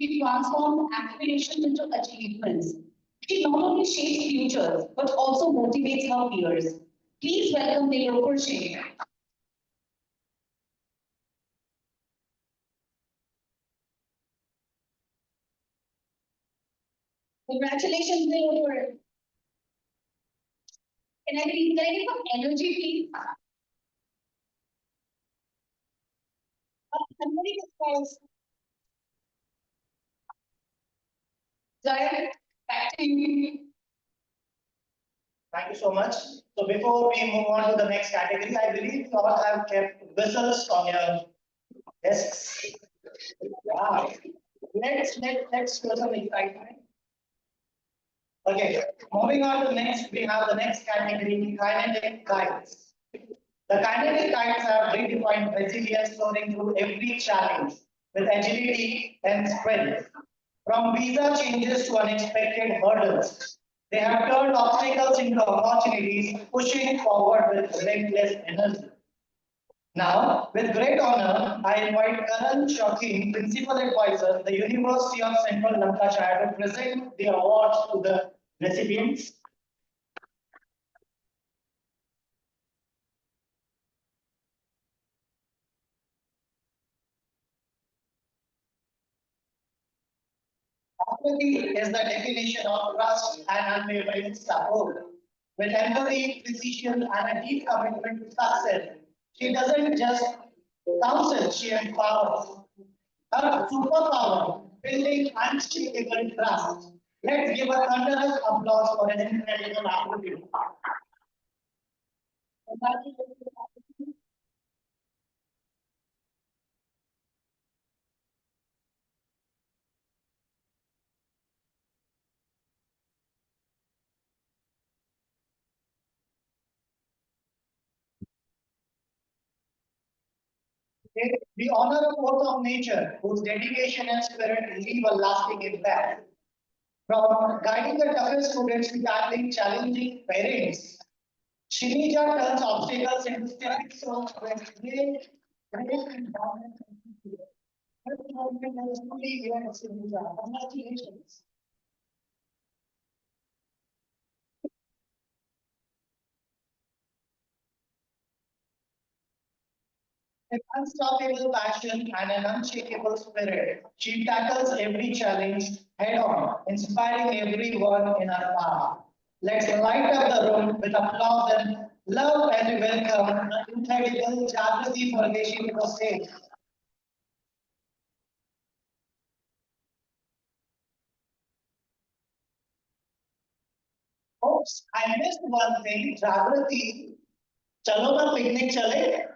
She transforms aspirations into achievements. She not only shapes futures, but also motivates her peers. Please welcome Nilofer Sheikh. Congratulations, Nilofer. Can I get some energy, please? Somebody just Jaya, back to you. Thank you so much. So before we move on to the next category, I believe you all have kept whistles on your desks. Wow. Let's show some excitement. Okay, moving on to next, we have the next category, kinetic kites. The kinetic kites have redefined resilience soaring through every challenge with agility and strength. From visa changes to unexpected hurdles, they have turned obstacles into opportunities, pushing forward with relentless energy. Now, with great honor, I invite Karan Shaukin, Principal Advisor, the University of Central Lancashire, to present the awards to the recipients. Empathy is the definition of trust and unwavering support. With empathy, precision, and a deep commitment to success, she doesn't just counsel, she empowers. Her superpower, building unshakable trust. Let's give a thunderous applause for an incredible opportunity. We honor a force of nature whose dedication and spirit leave a lasting impact. From guiding the toughest students to tackling challenging parents, Shinija turns obstacles into stepping stones when great and dominant. Her development has truly given Shinija. Congratulations. With unstoppable passion and an unshakable spirit, she tackles every challenge head on, inspiring everyone in her path. Let's light up the room with applause and love as we welcome the incredible Jagrati Fargeshi to the stage. Folks, I missed one thing, Jagrati. Chalo na picnic chale.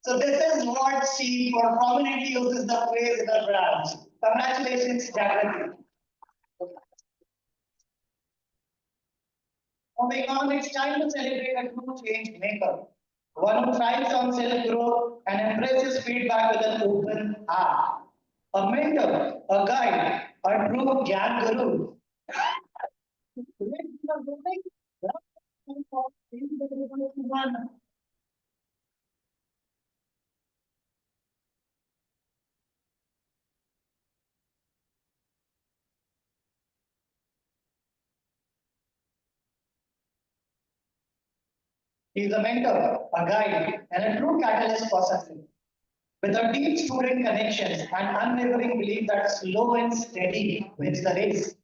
So this is what she prominently uses the phrase in her branch. Congratulations, Jagrati. Moving on, it's time to celebrate a true change maker. One who thrives on self-growth and embraces feedback with an open heart. A mentor, a guide, a true Gyan Guru. He is a mentor, a guide, and a true catalyst for success. With her deep student connections and unwavering belief that slow and steady wins the race,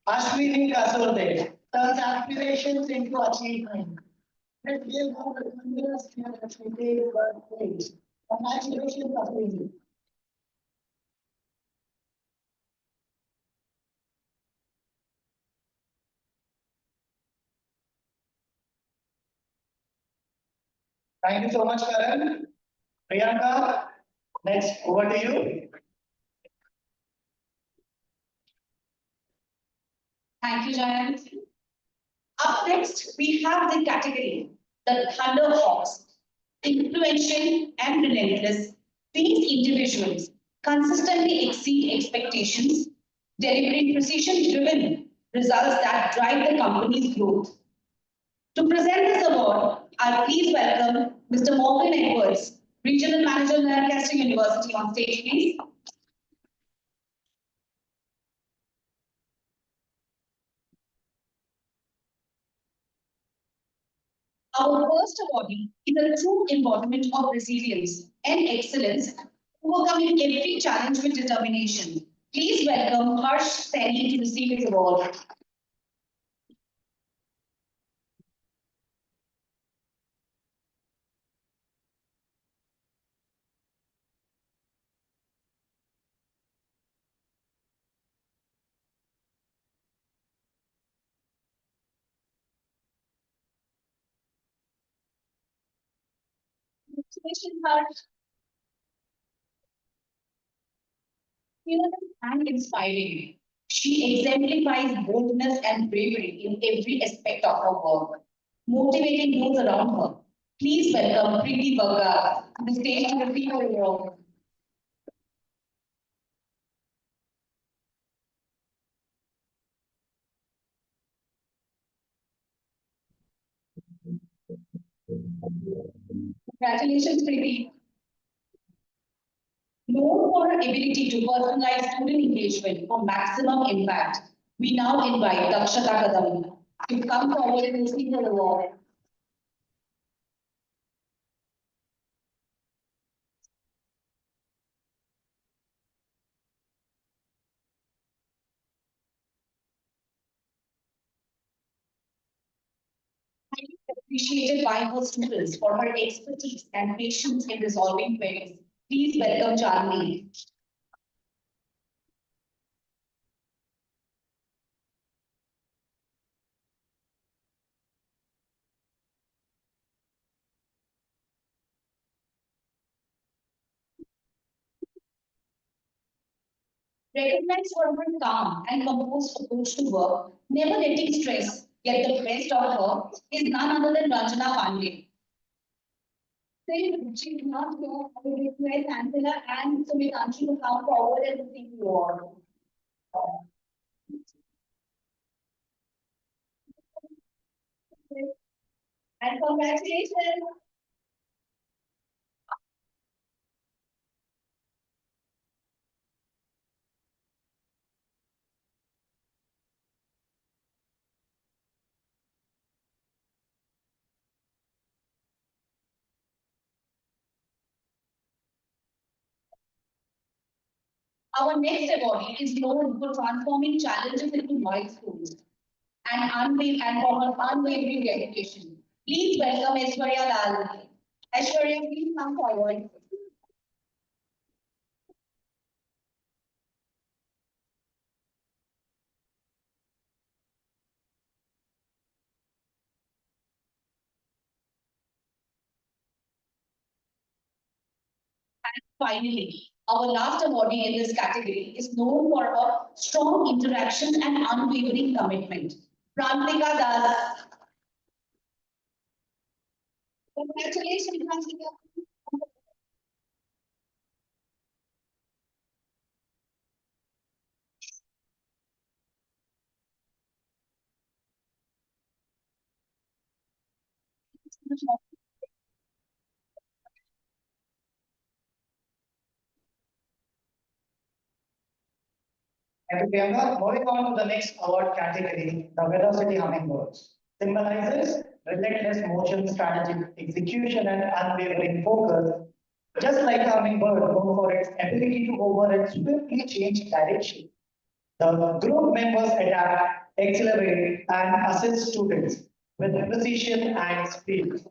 Ashwini Kasurde turns aspirations into achievement. Let's give her a tremendous hand at today's birthday. Congratulations, Ashwini. Thank you so much, Karan. Priyanka, next, over to you. Thank you, Jayant. Up next, we have the category, the Thunderhawks. Influential and relentless, these individuals consistently exceed expectations, delivering precision-driven results that drive the company's growth. To present this award, I please welcome Mr. Morgan Edwards, Regional Manager, Lancaster University, on stage, please. Our first awardee is a true embodiment of resilience and excellence, overcoming every challenge with determination. Please welcome Harsh Saini to receive his award. Congratulations, Harsh. Fearless and inspiring. She exemplifies boldness and bravery in every aspect of her work, motivating those around her. Please welcome Preeti Bagga to the stage to receive her award. Congratulations, Preeti. Known for her ability to personalize student engagement for maximum impact, we now invite Dakshata Kadam to come forward and receive her award. Highly appreciated by her students for her expertise and patience in resolving queries. Please welcome Charlie. Recognized for her calm and composed approach to work, never letting stress get the best of her, is none other than Ranjana Pandey. She is not here. I will request Counsellor and Sumitanshu to come forward and receive the award. And congratulations. Our next awardee is known for transforming challenges into milestones and for her unwavering dedication. Please welcome Aishwarya Lal. Aishwarya, please come forward. Finally, our last awardee in this category is known for her strong interaction and unwavering commitment. Prantika Das. Congratulations, Prantika. Thank you, Priyanka. Moving on to the next award category, the Velocity Hummingbirds, symbolizes relentless motion, strategic execution, and unwavering focus. Just like hummingbird, known for its ability to hover and swiftly change direction. The group members adapt, accelerate, and assist students with precision and speed.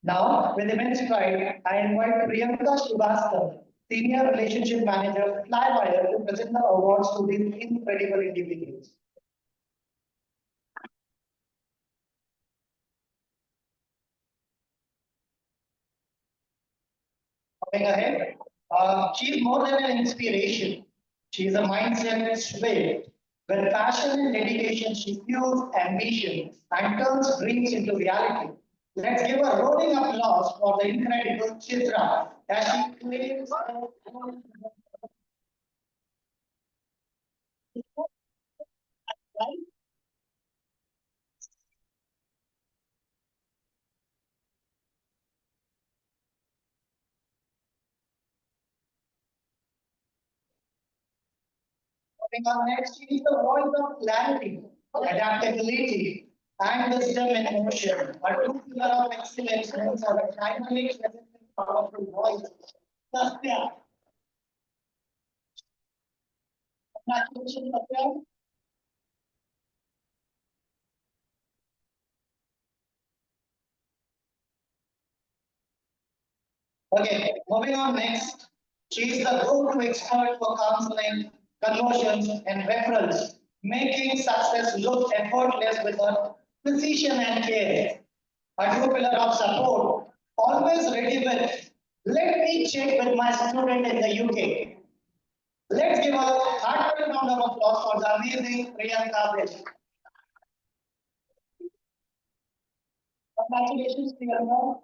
Now, with immense pride, I invite Priyanka Srivastava, Senior Relationship Manager, Flywire, to present the awards to these incredible individuals. Coming ahead, she is more than an inspiration. She is a mindset sway. With passion and dedication, she fuels ambition and turns dreams into reality. Let's give a roaring applause for the incredible Chitra as she claims. Moving on next, she is the voice of clarity, adaptability, and wisdom in motion. A true pillar of excellence knows how a dynamic, present, and powerful voice. Satya. Congratulations, Satya. Okay, moving on next. She is the go-to expert for counseling, conversions, and referrals, making success look effortless with her precision and care. A true pillar of support, always ready with, let me check with my student in the UK. Let's give a heartfelt round of applause for the amazing Priyanka Bish. Congratulations, Priyanka.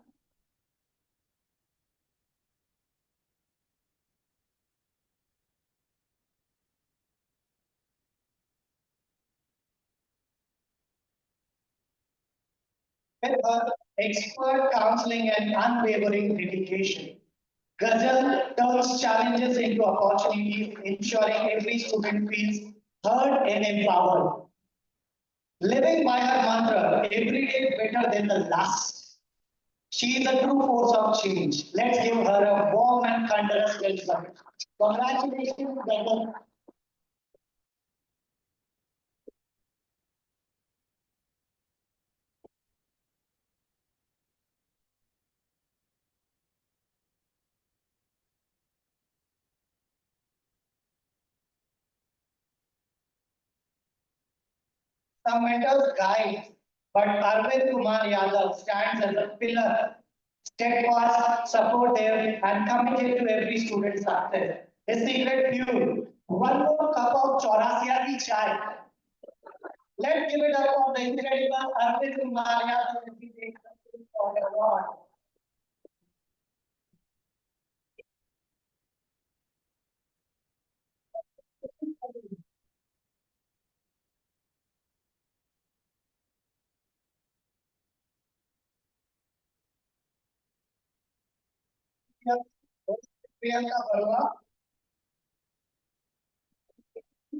With her expert counseling and unwavering dedication, Ghazal turns challenges into opportunities, ensuring every student feels heard and empowered. Living by her mantra, every day better than the last. She is a true force of change. Let's give her a warm and thunderous welcome. Congratulations, Ghazal. Some mentors guide, but Arvind Kumar Yadav stands as a pillar, steadfast, supportive, and committed to every student's success. His secret fuel, one more cup of Chaurasia ki chai. Let's give it up for the incredible Arvind Kumar Yadav as he takes the for the award. Priyanka Barua.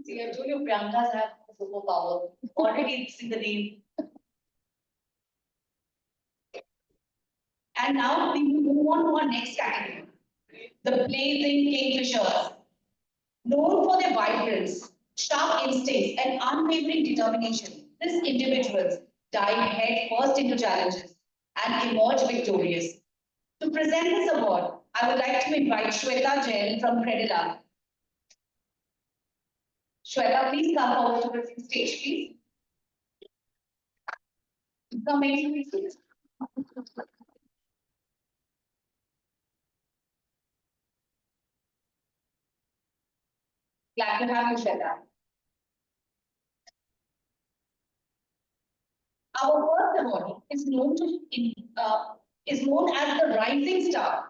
See, I told you Priyankas have superpower. Already it's in the name. And now we will move on to our next category. The blazing kingfishers. Known for their vibrance, sharp instincts, and unwavering determination, these individuals dive head first into challenges and emerge victorious. To present this award, I would like to invite Shweta Jain from Credila. Shweta, please come over to the stage, please. Come in, please. Glad to have you, Shweta. Our first award is known as the Rising Star.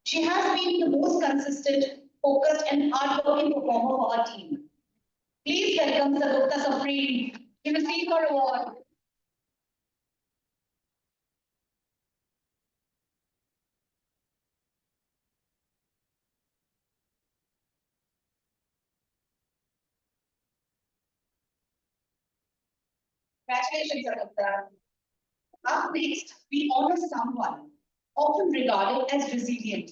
She has been the most consistent, focused, and hardworking performer for our team. Please welcome Sadhukta Safri to receive her award. Congratulations, Sadhukta. Up next, we honor someone often regarded as resilient.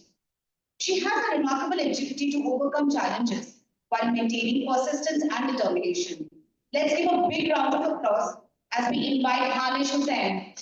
She has a remarkable agility to overcome challenges while maintaining persistence and determination. Let's give a big round of applause as we invite Hanish Hussain.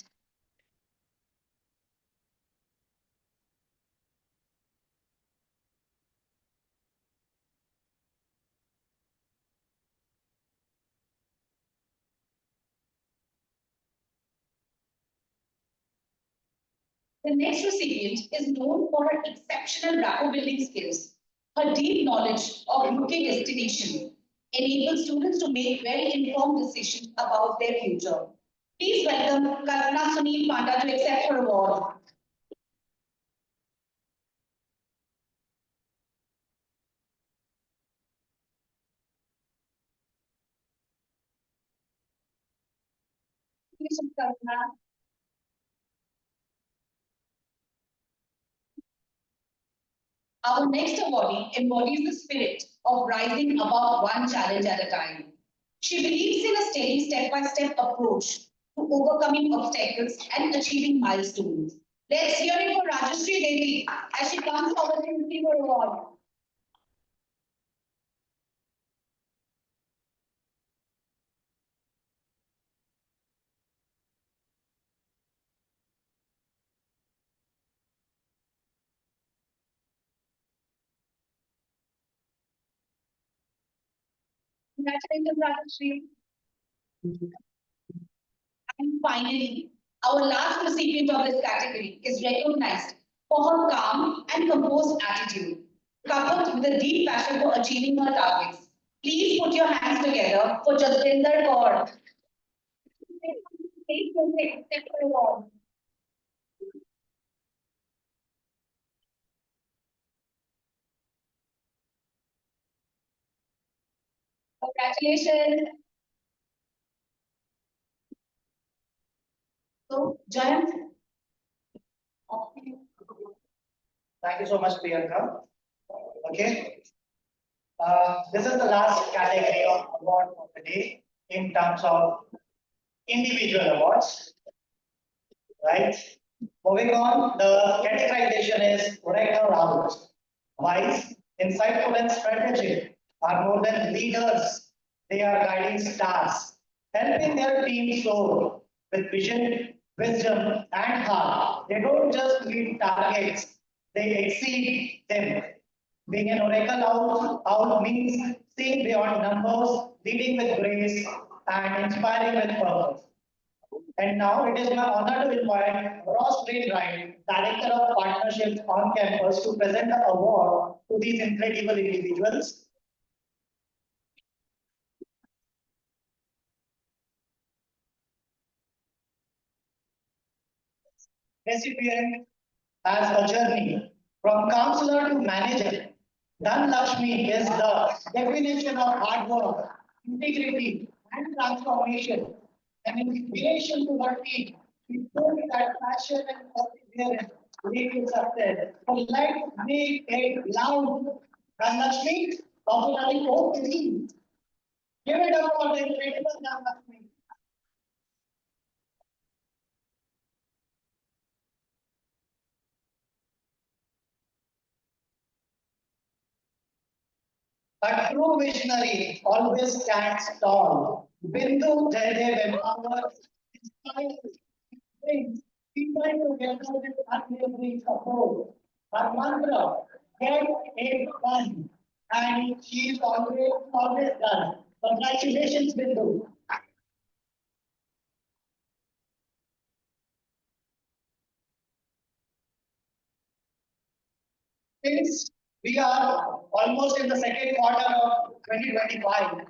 The next recipient is known for her exceptional rapport building skills. Her deep knowledge of UK destination enables students to make very informed decisions about their future. Please welcome Kalpana Sunil Panda to accept her award. Congratulations, Kalpana. Our next awardee embodies the spirit of rising above one challenge at a time. She believes in a steady step-by-step approach to overcoming obstacles and achieving milestones. Let's hear it for Rajashri Devi as she comes forward to receive her award. Congratulations, Rajashri. And finally, our last recipient of this category is recognized for her calm and composed attitude, coupled with a deep passion for achieving her targets. Please put your hands together for Jaswinder Kaur. Please take the award. Congratulations. So, Jayant, Thank you so much, Priyanka. Okay. This is the last category of award of the day in terms of individual awards, right? Moving on, the categorization is Oracle Rounds. Wise, insightful, and strategic are more than leaders. They are guiding stars, helping their team soar with vision, wisdom, and heart. They don't just meet targets, they exceed them. Being an oracle out means seeing beyond numbers, leading with grace, and inspiring with purpose. And now it is my honor to invite Ross Wainwright, Director of Partnerships on campus, to present the award to these incredible individuals. Recipient has a journey from counselor to manager. Dan Lakshmi is the definition of hard work, integrity, and transformation. An inspiration to her team. She proved that passion and perseverance lead to success. So let's make it loud. Dan Lakshmi, popularly called Give it up for the incredible Dan Lakshmi. A true visionary always stands tall. Bindu Jaydev empowers, inspires, brings people together with unwavering support. Her mantra, get it done. And she's always done. Congratulations, Bindu. Since we are almost in the second quarter of 2025,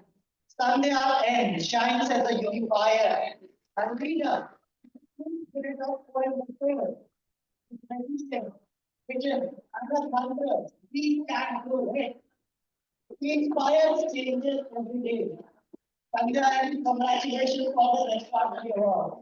Sandhya N shines as a unifier and leader. Spirit of coexistence, tradition, vision, and the mantra, we can do it. He inspires changes every day. Sandhya N, congratulations for the next part of the award.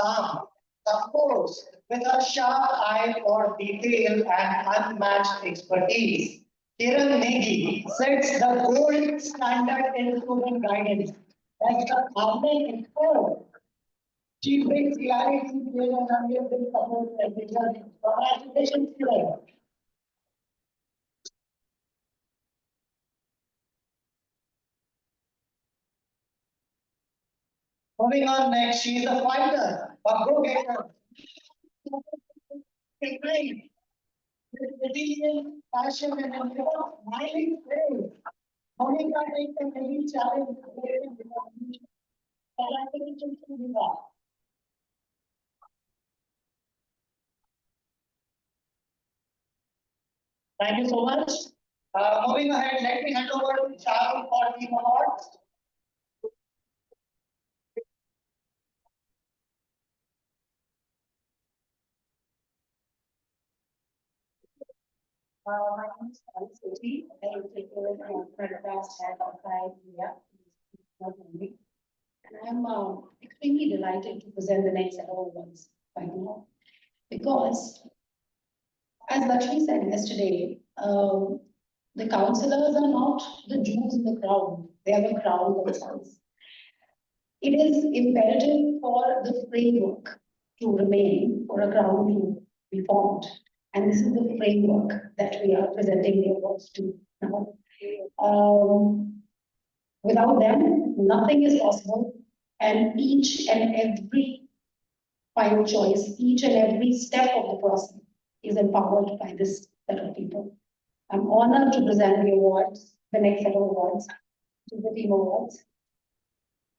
Calm, composed, with a sharp eye for detail and unmatched expertise. Kiran Negi sets the gold standard in student guidance. As the government expert, she brings clarity, clear and unwavering support and vision. Congratulations, Kiran. Moving on next, she is a fighter, a go-getter. Great. With resilience, passion, and a smiling face. Monica takes a heavy challenge. Congratulations to Viva. Thank you so much. Moving ahead, let me hand over to Charles for team awards. My name is Alice Sophie. I will take over the broadcast head of India. And I'm extremely delighted to present the next set of awards right now. Because, as Lakshmi said yesterday, the counselors are not the jewels in the crown. They are the crown themselves. It is imperative for the framework to remain, for a crown to be formed. And this is the framework that we are presenting the awards to now. Without them, nothing is possible. And each and every final choice, each and every step of the process is empowered by this set of people. I'm honored to present the awards, the next set of awards, to the team awards.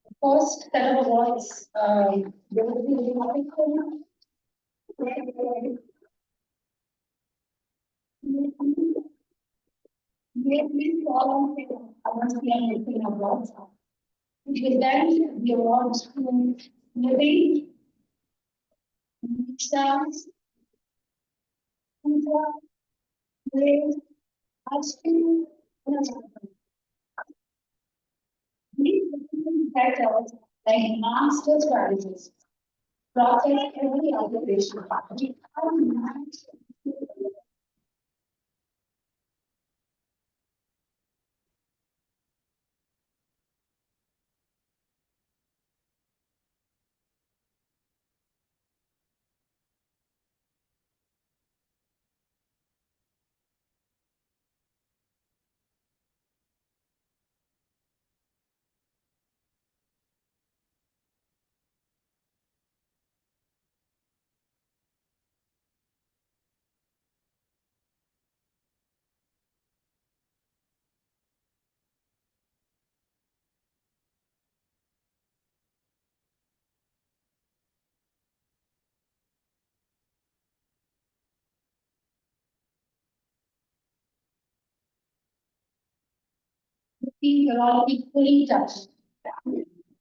The first set of awards, there will be a article. Please follow once we are making awards. We present the awards to Nidhi, Stars, Pooja, Grace, Ashton, and these factors like master strategists process every observation. You're all equally touched.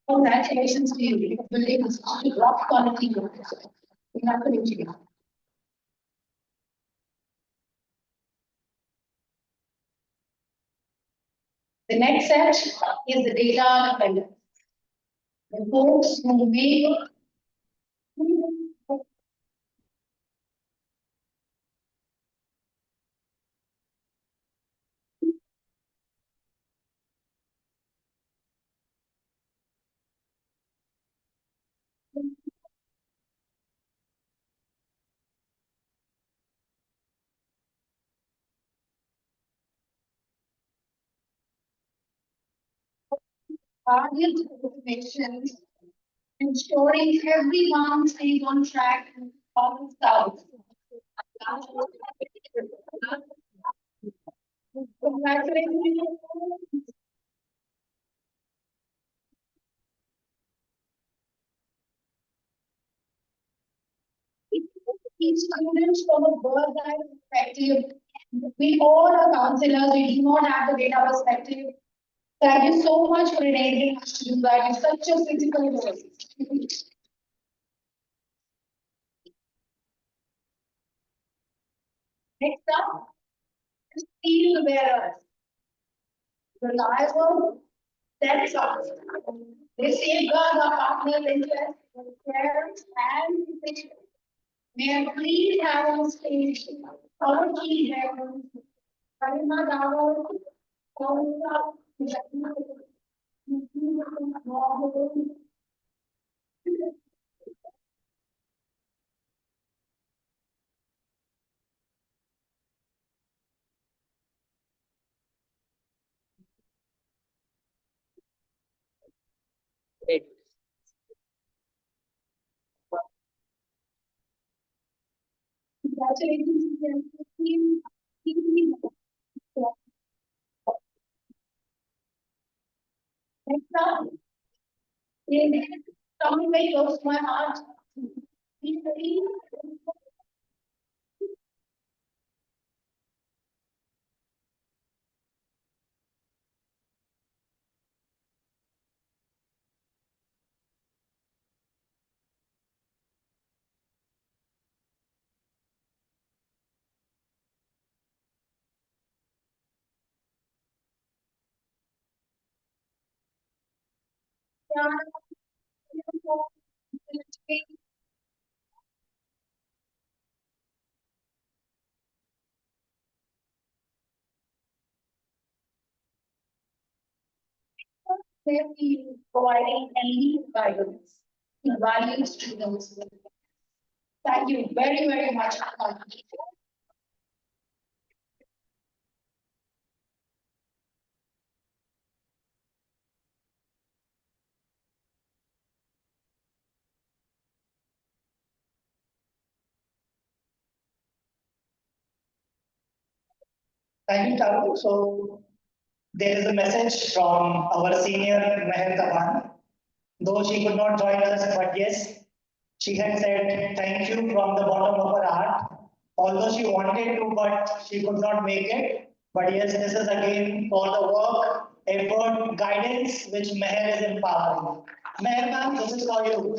Congratulations to you for building this rock quality. Congratulations. The next set is the data dependent. The folks who make target information, ensuring everyone stays on track and follows out. Congratulations. Each student from a bird's eye perspective. We all are counselors, we do not have the data perspective. Thank you so much for enabling us to do that. It's such a critical role. Next up, steel bearers. Reliable, steps up. They safeguard our partners' interests, care, and efficiency. May I please have on stage our key bearers, Great. Next up, is something very close to my heart. Safety, providing any guidance, values to those. Thank you very, very much. Thank you, Taru. So there is a message from our senior Meher Taban. Though she could not join us, but yes, she had said thank you from the bottom of her heart. Although she wanted to, but she could not make it. But yes, this is again for the work, effort, guidance which Meher is empowering. Meher ma'am, this is for you.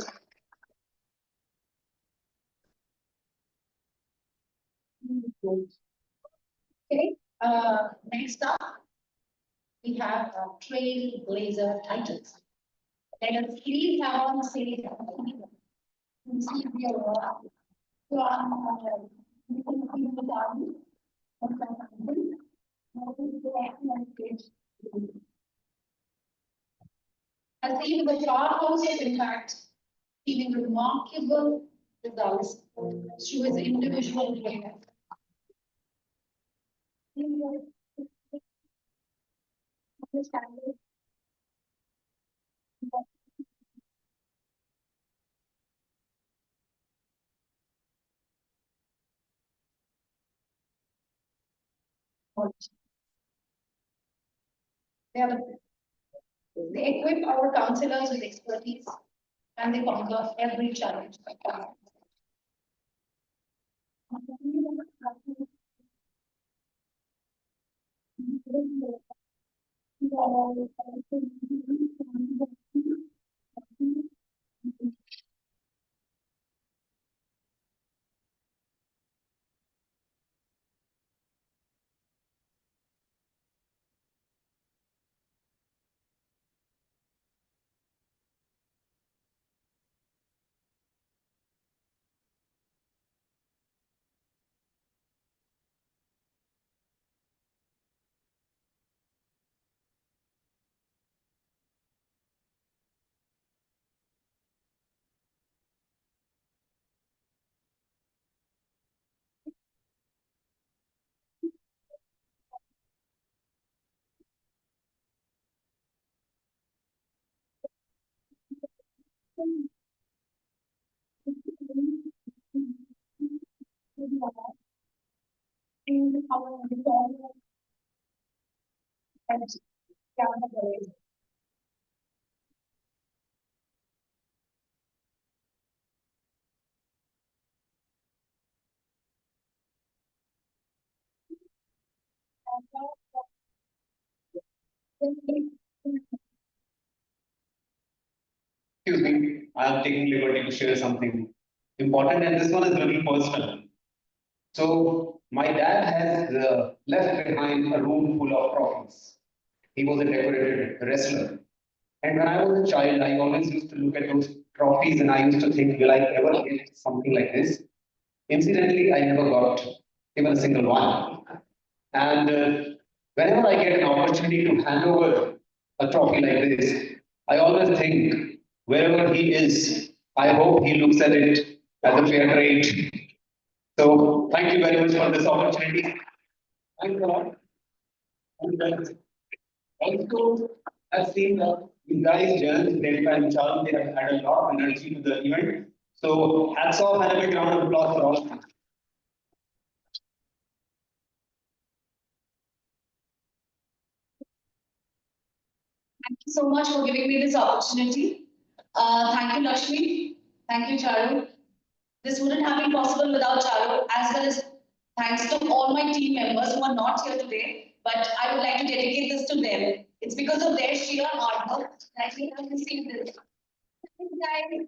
Okay, next up, we have trailblazer titles. Let us please have on say that. I think the powerhouse of impact, giving remarkable results through his individual way. They equip our counselors with expertise and they conquer every challenge. Excuse me, I am taking liberty to share something important, and this one is very personal. So, my dad has left behind a room full of trophies. He was a decorated wrestler. And when I was a child, I always used to look at those trophies and I used to think, will I ever get something like this? Incidentally, I never got even a single one. And whenever I get an opportunity to hand over a trophy like this, I always think wherever he is, I hope he looks at it as a fair trade. So thank you very much for this opportunity. Thanks a lot. And also, I've seen that you guys, Jan, Dev and Charles, they have had a lot of energy to the event. So hats off and a big round of applause for all of you. Thank you so much for giving me this opportunity. Thank you, Lakshmi. Thank you, Charu. This wouldn't have been possible without Charu, as well as thanks to all my team members who are not here today, but I would like to dedicate this to them. It's because of their sheer hard work that we have received this. Thank you, guys.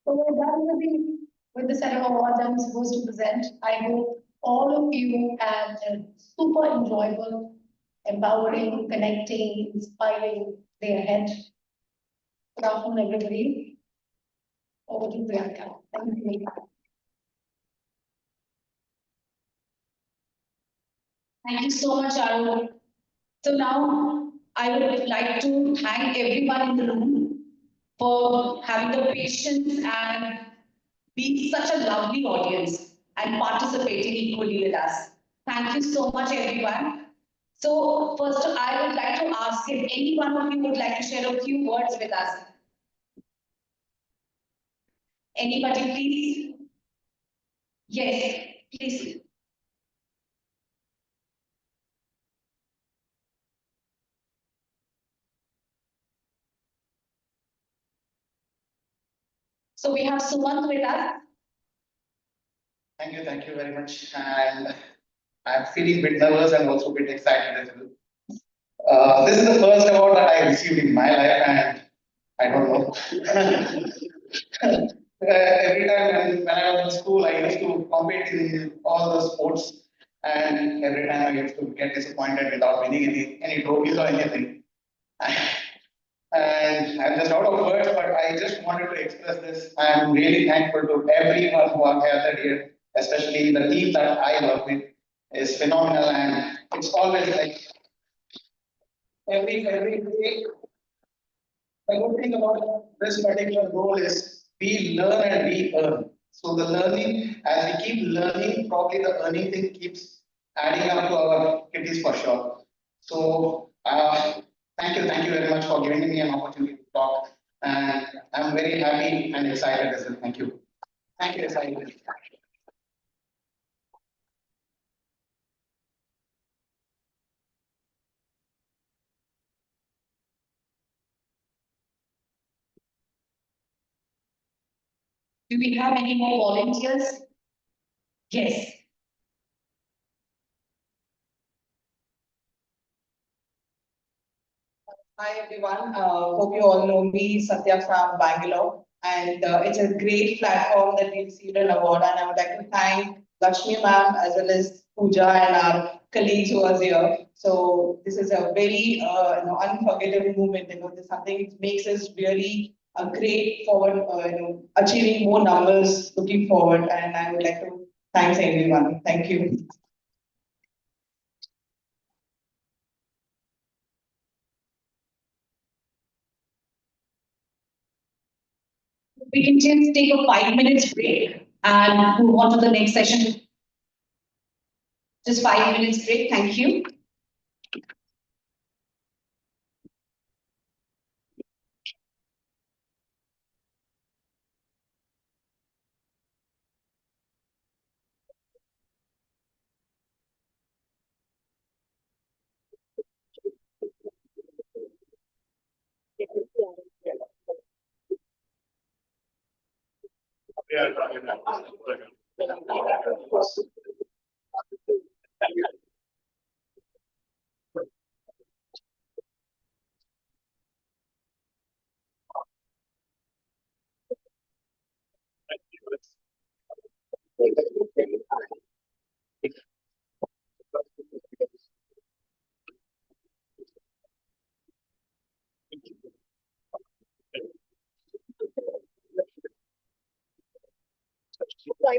So we're done with the set of awards I'm supposed to present. I hope all of you had a super enjoyable, empowering, connecting, inspiring day ahead. Good afternoon, everybody. Over to Priyanka. Thank you. Thank you so much, Arun. So now I would like to thank everyone in the room for having the patience and being such a lovely audience and participating equally with us. Thank you so much, everyone. So first, I would like to ask if any one of you would like to share a few words with us. Anybody, please? Yes, please. So we have Sumant with us. Thank you very much. And I'm feeling a bit nervous and also a bit excited as well. This is the first award that I received in my life, and I don't know. Every time when I was in school, I used to compete in all the sports, and every time I used to get disappointed without winning any trophies or anything. And I'm just out of words, but I just wanted to express this. I'm really thankful to everyone who are gathered here, especially the team that I work with is phenomenal, and it's always like every day. The good thing about this particular role is we learn and we earn. So the learning, as we keep learning, probably the earning thing keeps adding up to our kitties for sure. So thank you very much for giving me an opportunity to talk. And I'm very happy and excited as well. Thank you. Thank you, excited. Do we have any more volunteers? Yes. Hi everyone, hope you all know me, Satya from Bangalore. And it's a great platform that we received an award, and I would like to thank Lakshmi ma'am as well as Pooja and our colleagues who are here. So this is a very unforgettable moment. This is something it makes us really a great forward, achieving more numbers looking forward. And I would like to thank everyone. Thank you. We can just take a 5 minutes break and move on to the next session. Just 5 minutes break. Thank you. Yeah.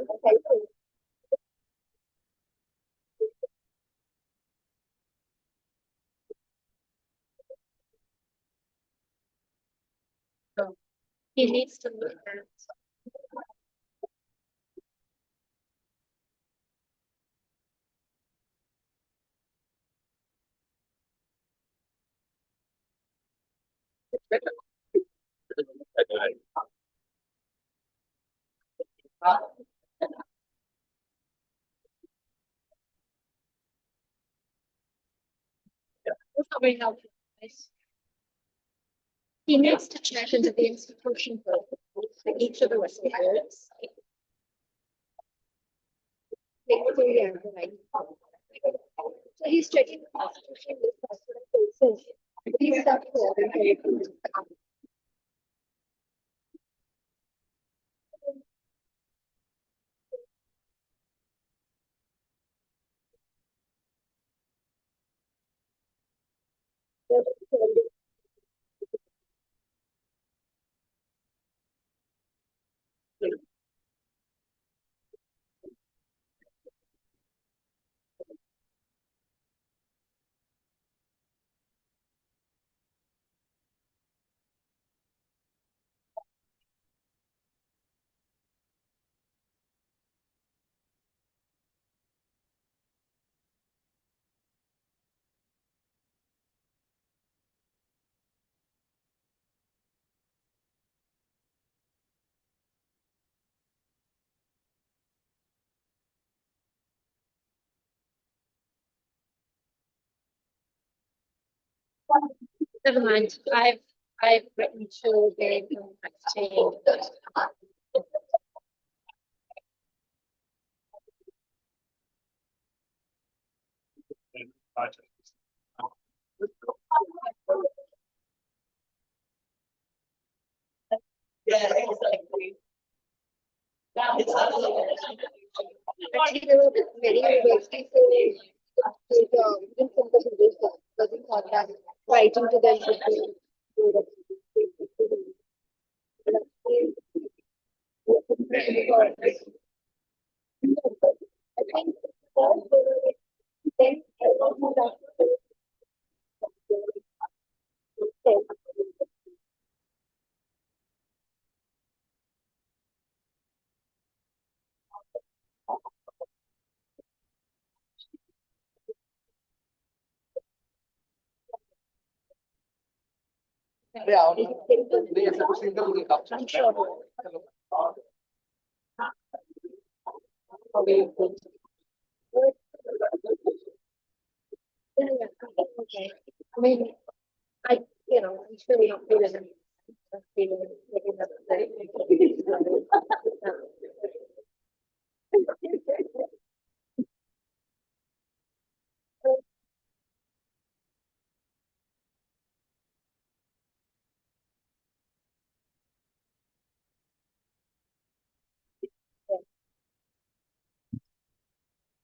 kind of helpful. He needs to look at. That's not very helpful. He needs to check into the institution for each of the respondents. Yeah, right. So he's checking the constitution with hospital cases. He's stuck for. Never mind. I've written to the team. Yeah, exactly. Actually, there were many universities who doesn't thought that writing to them would be. I think then Yeah. They accept a single I'm sure. Yeah, okay. I mean, I'm sure we don't feel it.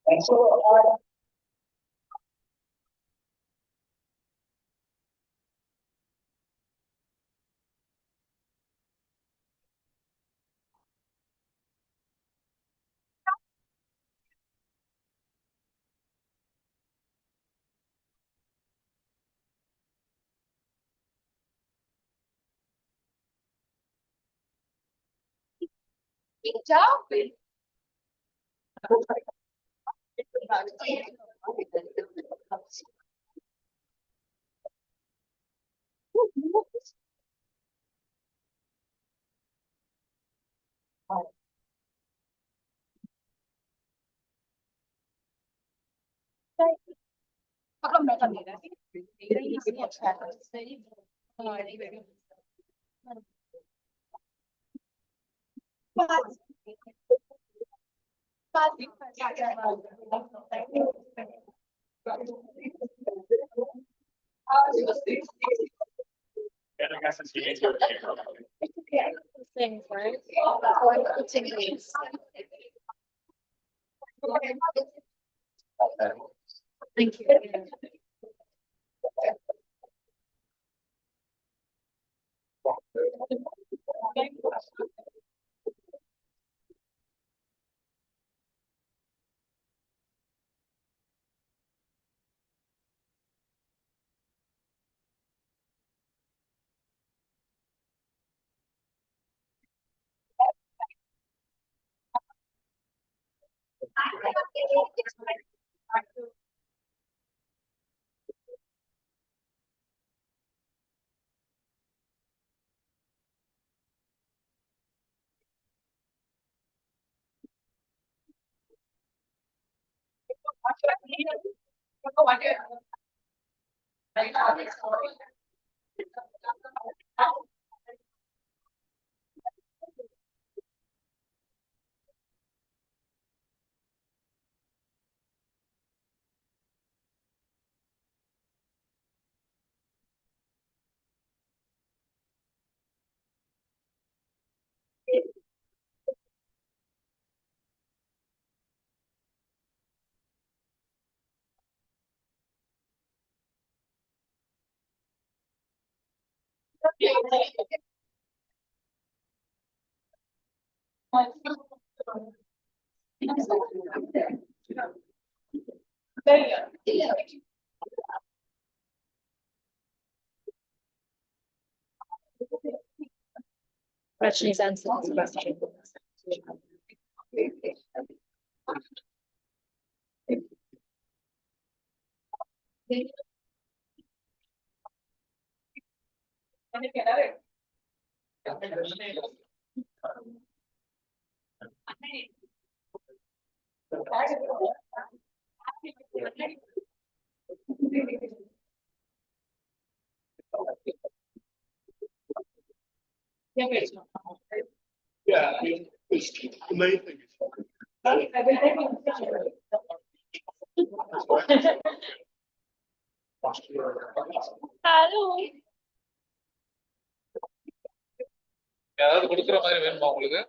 And so, Good job. Things, right? Thank you. Rajni's answer this question. Yeah, I mean, it's the main thing is. Hello. யாராவது கொடுக்குற மாதிரி வேணுமா உங்களுக்கு?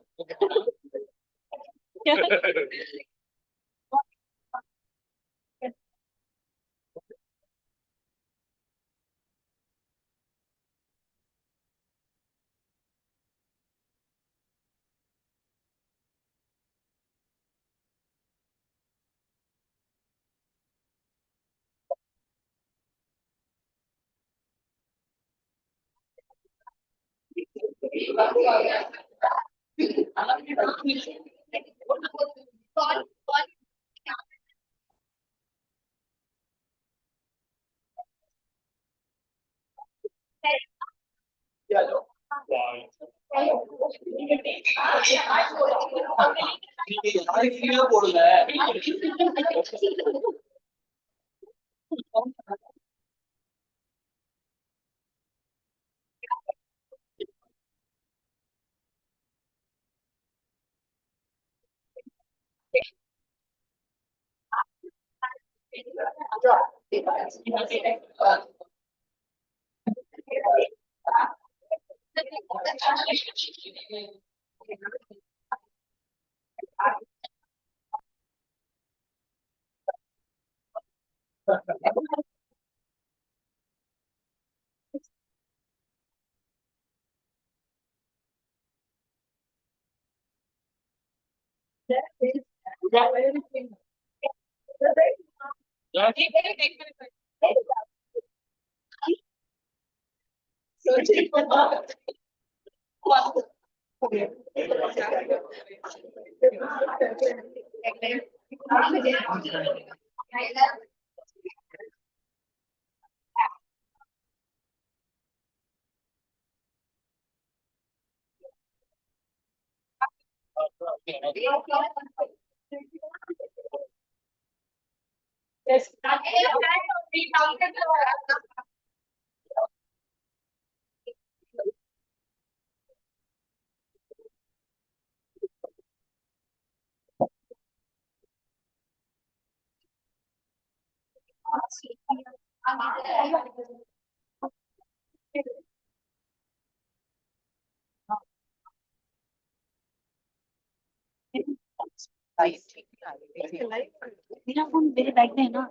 मेरा phone मेरे bag में है ना।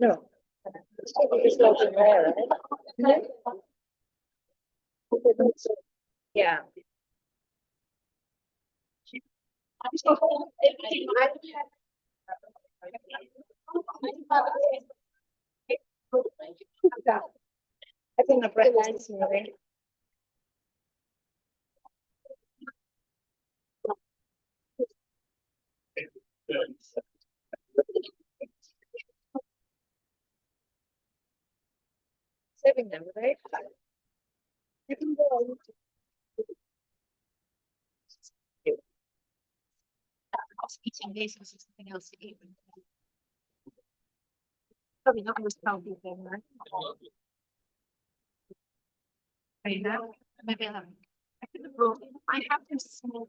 No. It's not in there, right? Yeah. I think the breakfast is moving. Saving them, right? You can go on. Eating this or something else to eat. Probably not most healthy thing, right? I know. Maybe I could have brought. I have this small.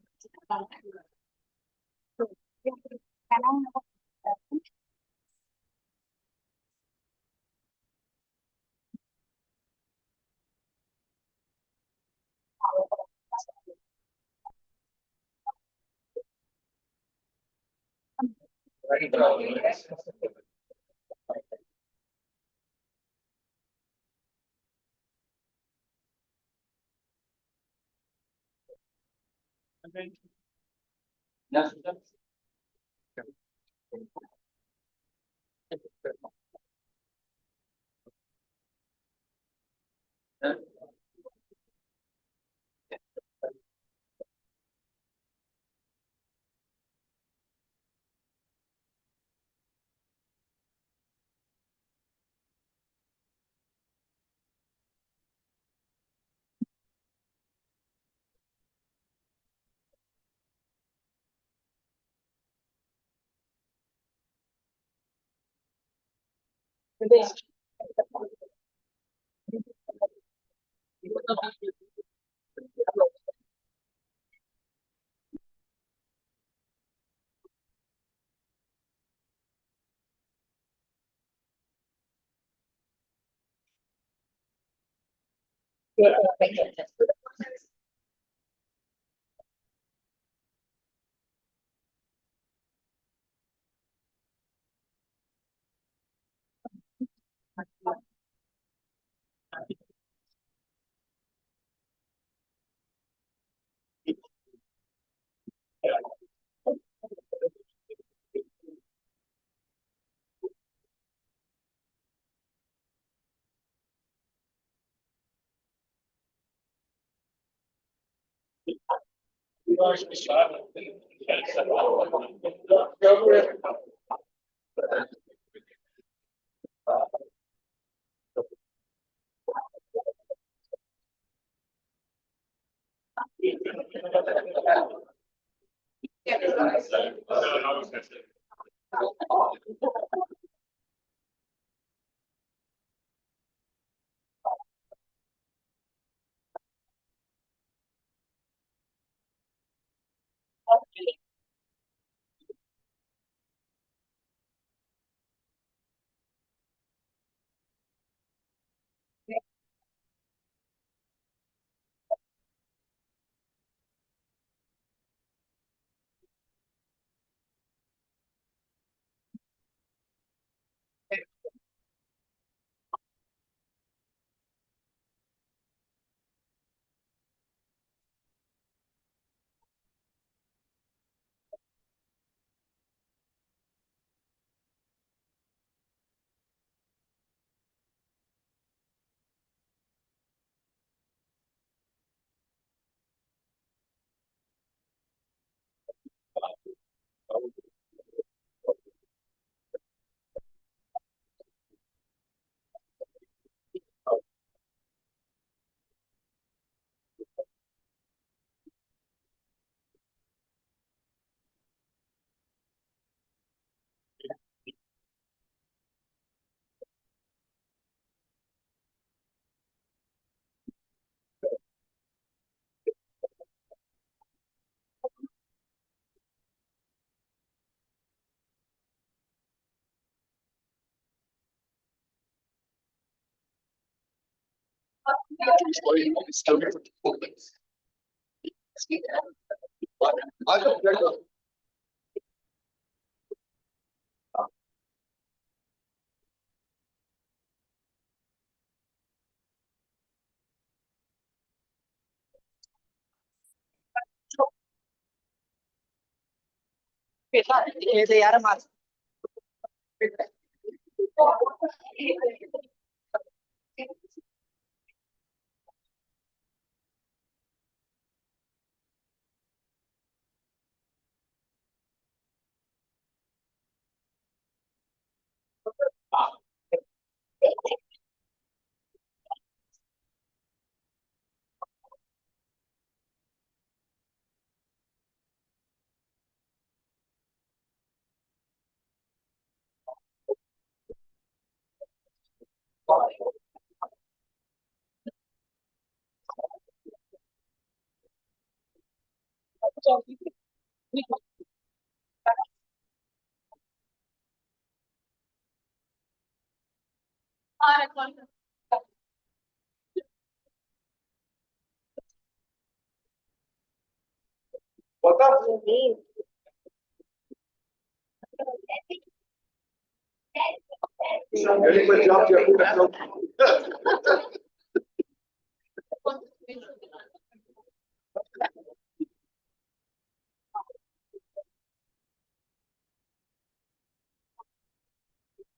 Very good job, Jeff.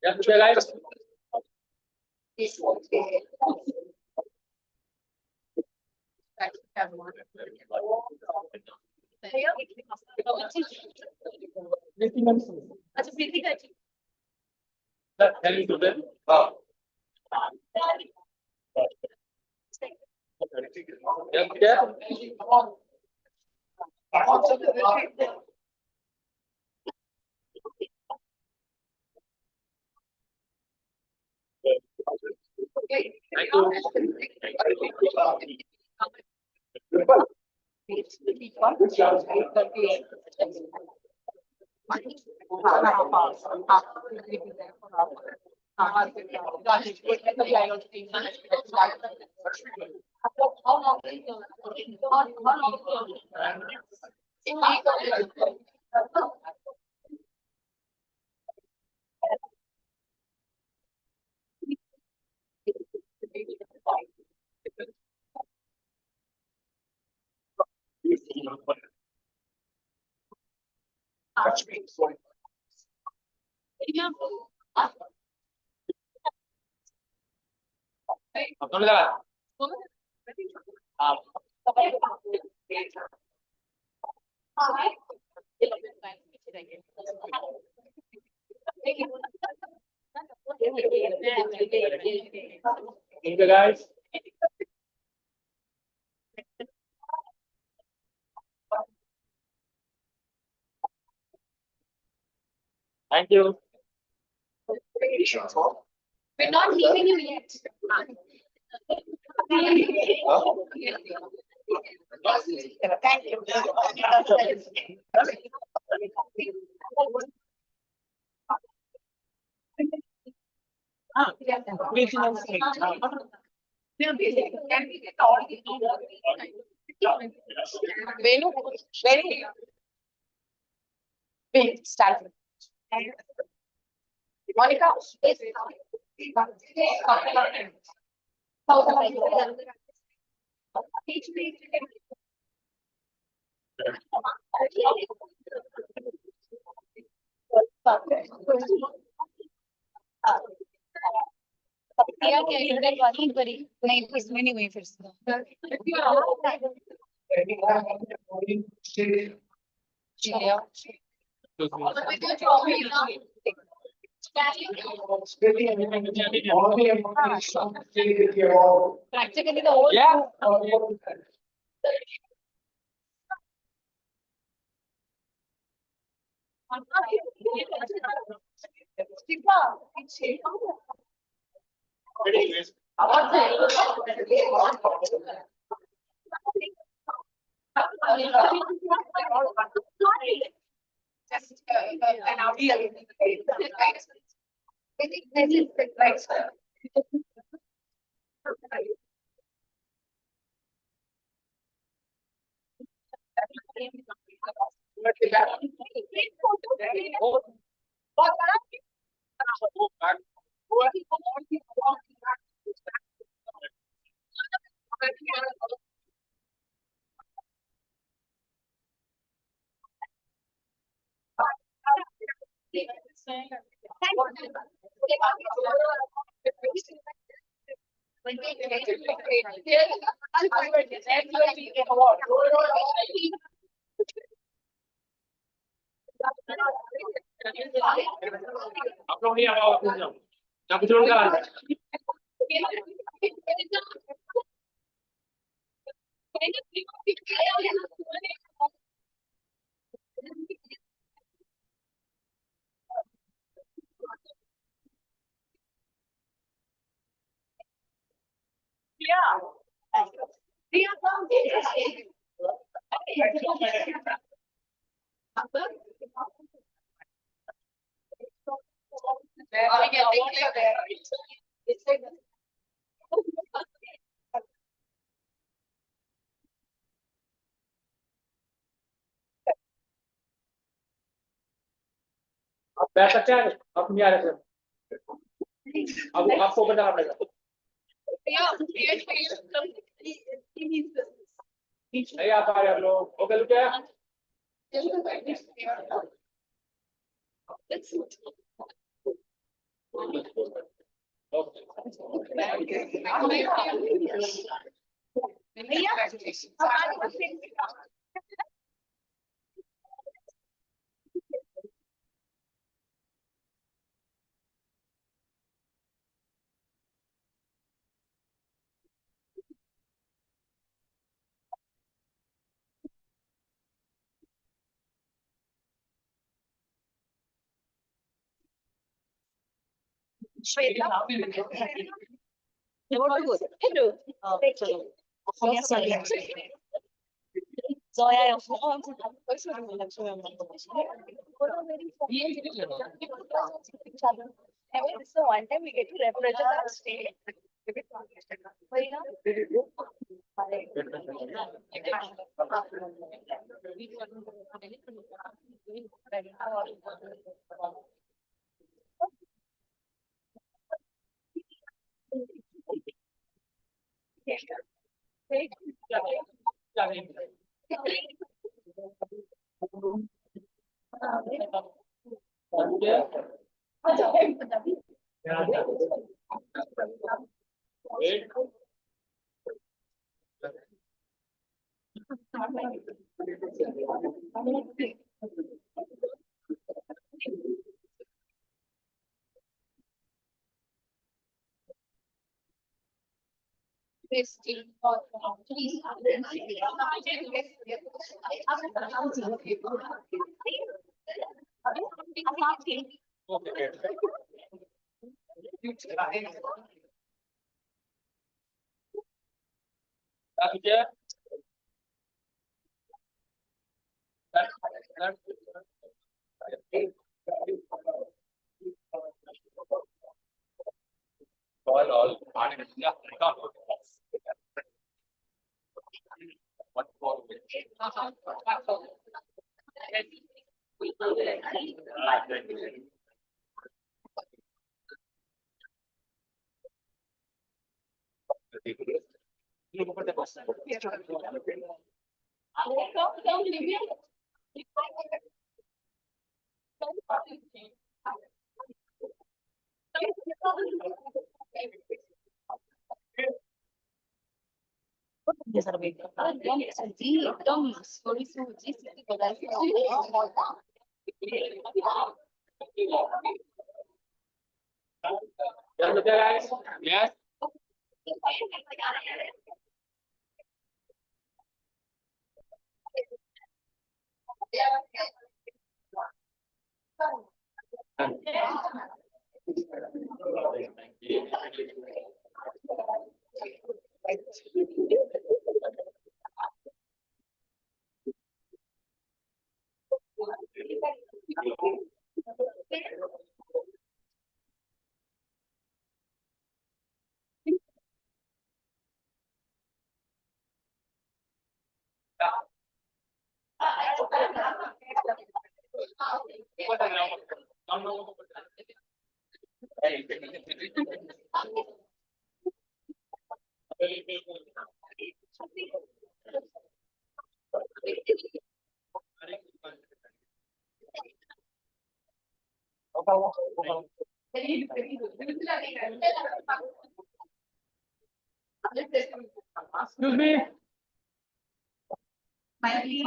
Yeah, guys. अच्छा प्रीति का जी Thank you, guys. Thank you. We're not leaving you yet. Thank you. Venu, wait, start. Monica. नहीं इसमें नहीं हुई फिर से Practically the whole. Yeah. Just an audio. I think this is the right. आप बैठ सकते हैं आप नहीं आ रहे सर अब आपको बताना पड़ेगा नहीं आ पा रहे आप लोग ओके लुक है Yes. Excuse me.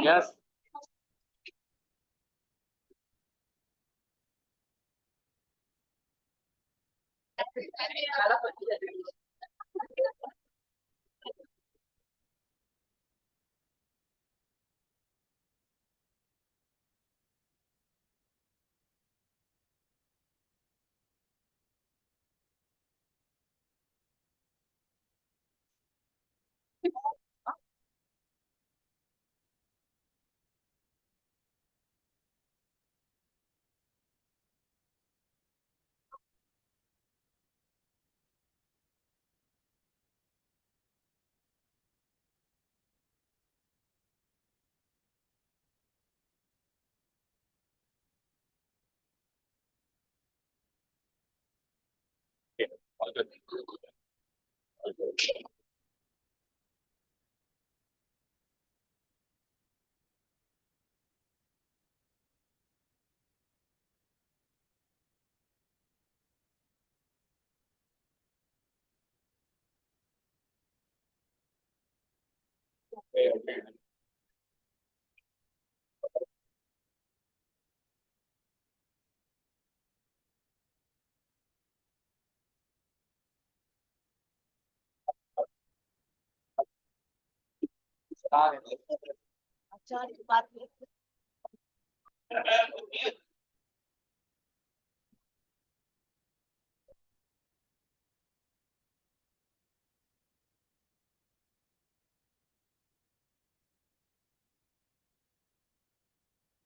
Yes.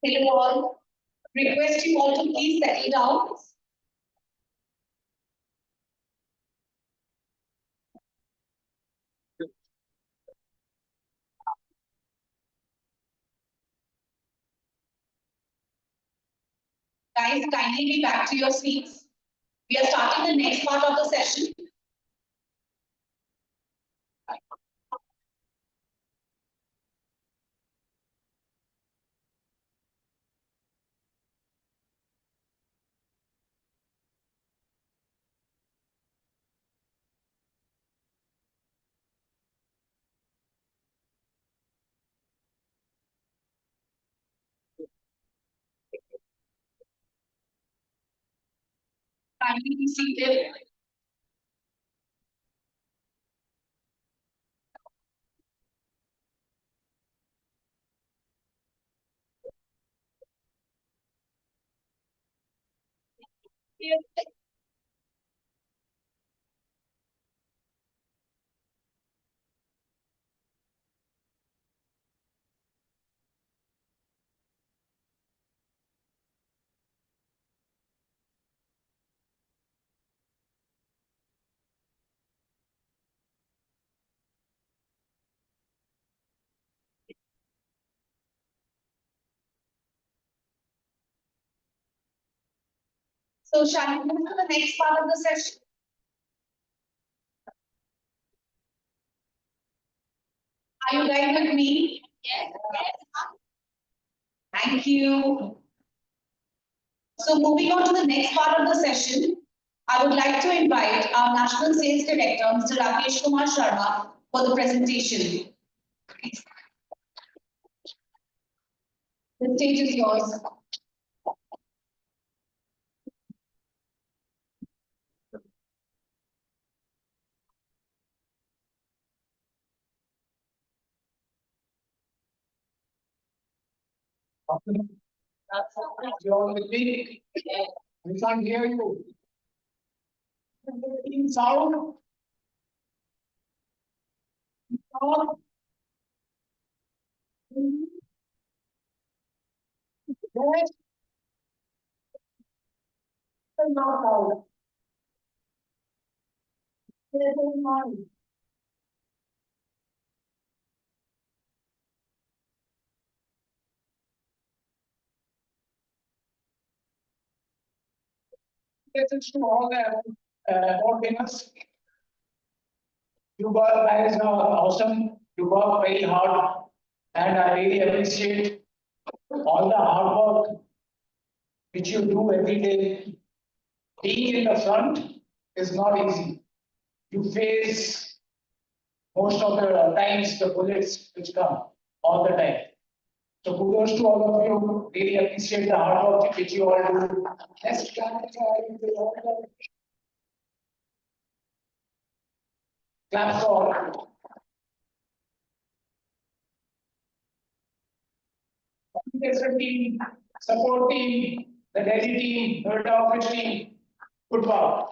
Hello all. Request you all to please settle down. Guys, kindly be back to your seats. We are starting the next part of the session. Kindly be seated. So shall we move to the next part of the session? Are you guys with me? Yes. Thank you. So moving on to the next part of the session, I would like to invite our National Sales Director, Mr. Rakesh Kumar Sharma, for the presentation. The stage is yours. You're with me? We can't hear you. In sound? Sound? Yes. Not loud. Yes, mind. Congratulations to all the award winners. You guys are awesome. You work very hard, and I really appreciate all the hard work which you do every day. Being in the front is not easy. You face most of the times the bullets which come all the time. So kudos to all of you. Really appreciate the hard work which you all do. Let's clap for all. Communication team, support team, the Delhi team, Noida office team. Good work.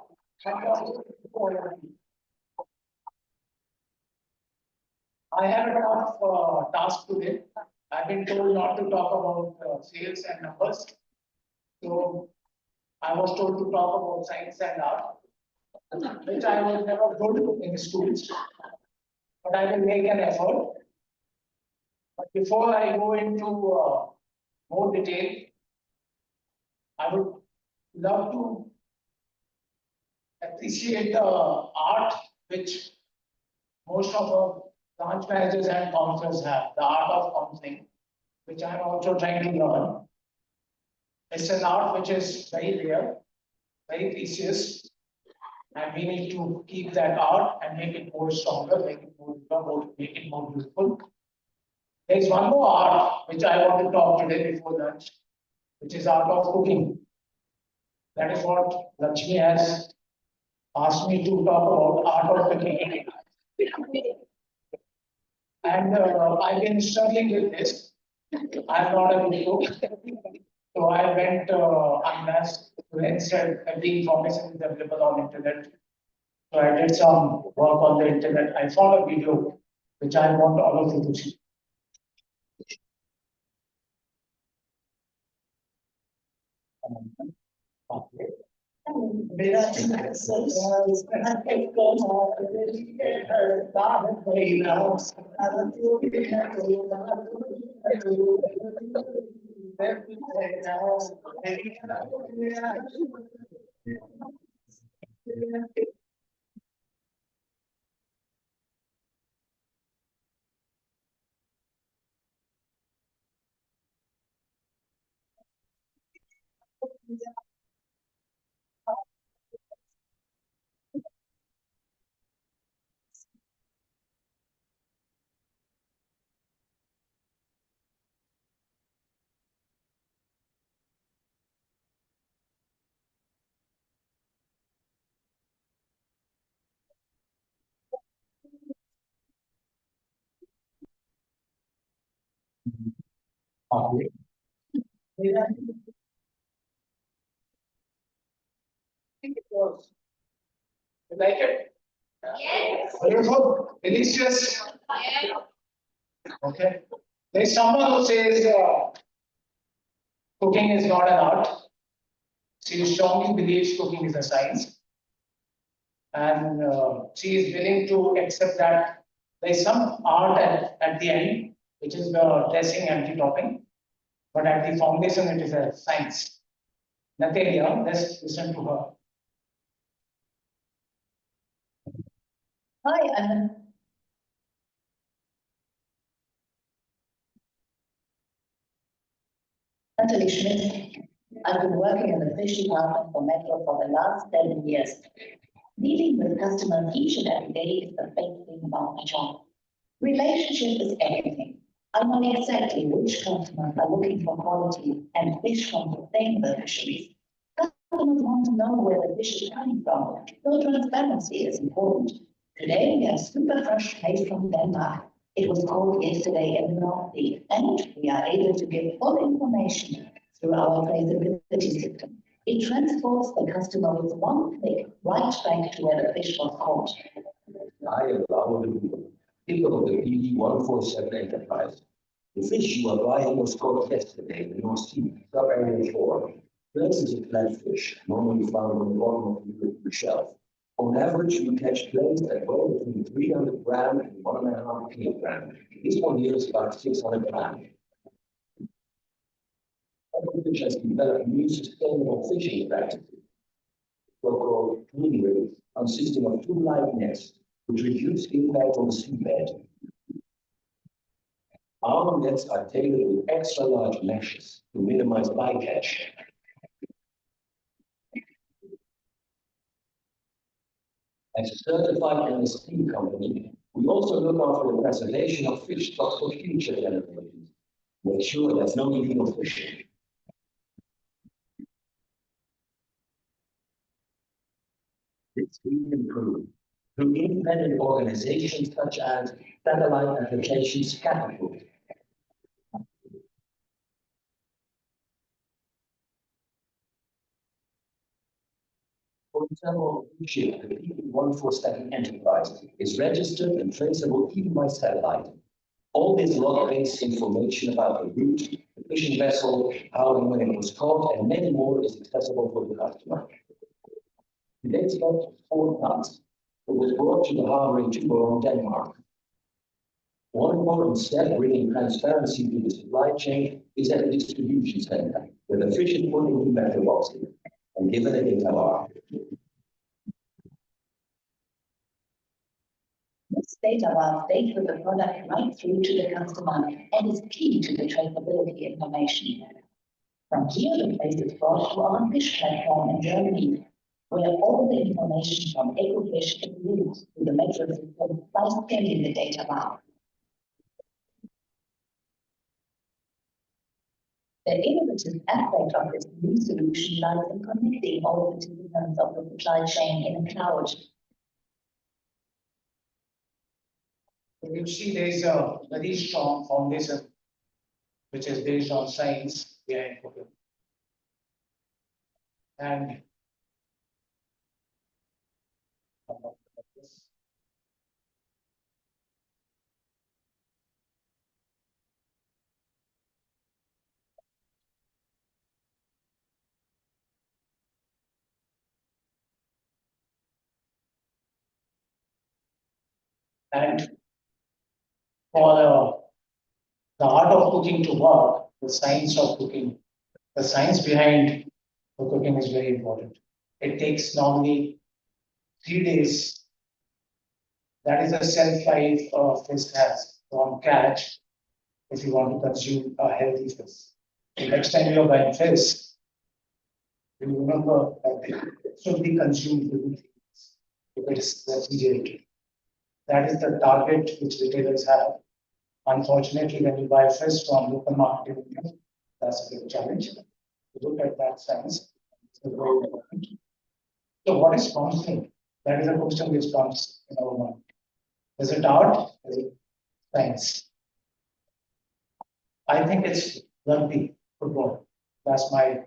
I have a tough task today. I've been told not to talk about sales and numbers. So I was told to talk about science and art, which I was never good in schools. But I will make an effort. But before I go into more detail, I would love to appreciate the art which most of our branch managers and counselors have, the art of counseling, which I'm also trying to learn. It's an art which is very rare, very precious, and we need to keep that art and make it more stronger, make it more beautiful. There's one more art which I want to talk today before lunch, which is art of cooking. That is what Lakshmi has asked me to talk about, art of cooking. And I've been struggling with this. I'm not a good cook. So I went unless instead every information is available on internet. So I did some work on the internet. I found a video which I want all of you to see. You like it? Yes. Beautiful, delicious. Yeah. Okay. There's someone who says cooking is not an art. She strongly believes cooking is a science. And she is willing to accept that there's some art at the end, which is the dressing and the topping. But at the foundation, it is a science. Natalia, let's listen to her. Hi, I'm Natalie Schmidt. I've been working in the fish department for Metro for the last 7 years. Dealing with customers each and every day is the best thing about my job. Relationship is everything. I know exactly which customers are looking for quality and fish from sustainable fisheries. Customers want to know where the fish is coming from, so transparency is important. Today we have super fresh fish from Denmark. It was caught yesterday in the North Sea, and we are able to give full information through our traceability system. It transports the customer with one click right back to where the fish was caught. I am Raul, people of the PD 147 Enterprise. The fish you are buying was caught yesterday in the North Sea, sub-area 4. Places of flatfish, normally found on the bottom of the shelf. On average, we catch places that weigh between 300 grams and 1.5 kilograms. This one here is about 600 grams. Fish has developed new sustainable fishing practices. so-called clean rig, consisting of two live nets, which reduce impact on the seabed. Our nets are tailored with extra large meshes to minimize bycatch. As a certified MSP company, we also look out for the preservation of fish stocks for future generations. Make sure there's no illegal fishing. This we improve through independent organizations such as Satellite Applications Capital. For example, the P147 enterprise is registered and traceable even by satellite. All this log-based information about the route, the fishing vessel, how and when it was caught, and many more is accessible for the customer. It dates back to 4 months. It was brought to the harbor in Tuborg, Denmark. One important step bringing transparency to the supply chain is at the distribution center, where the fish is put into metal boxes and given a data bar. This data bar stays with the product right through to the customer and is key to the traceability information. From here, the place is brought to our fish platform in Germany, where all the information from Ecofish is routed through the metric system by scanning the data bar. The innovative aspect of this new solution lies in connecting all participants of the supply chain in the cloud. You see, there is a very strong foundation which is based on science behind cooking. And for the art of cooking to work, the science of cooking, the science behind the cooking is very important. It takes normally 3 days. That is the shelf life of fish has from catch if you want to consume a healthy fish. The next time you are buying fish, you remember that it should be consumed within 3 days if it is refrigerated. That is the target which retailers have. Unfortunately, when you buy fish from local market, that's a big challenge. To look at that science, it's very important. So what is counseling? That is a question which comes in our mind. Is it art? Is it science? I think it's rugby, football. That's my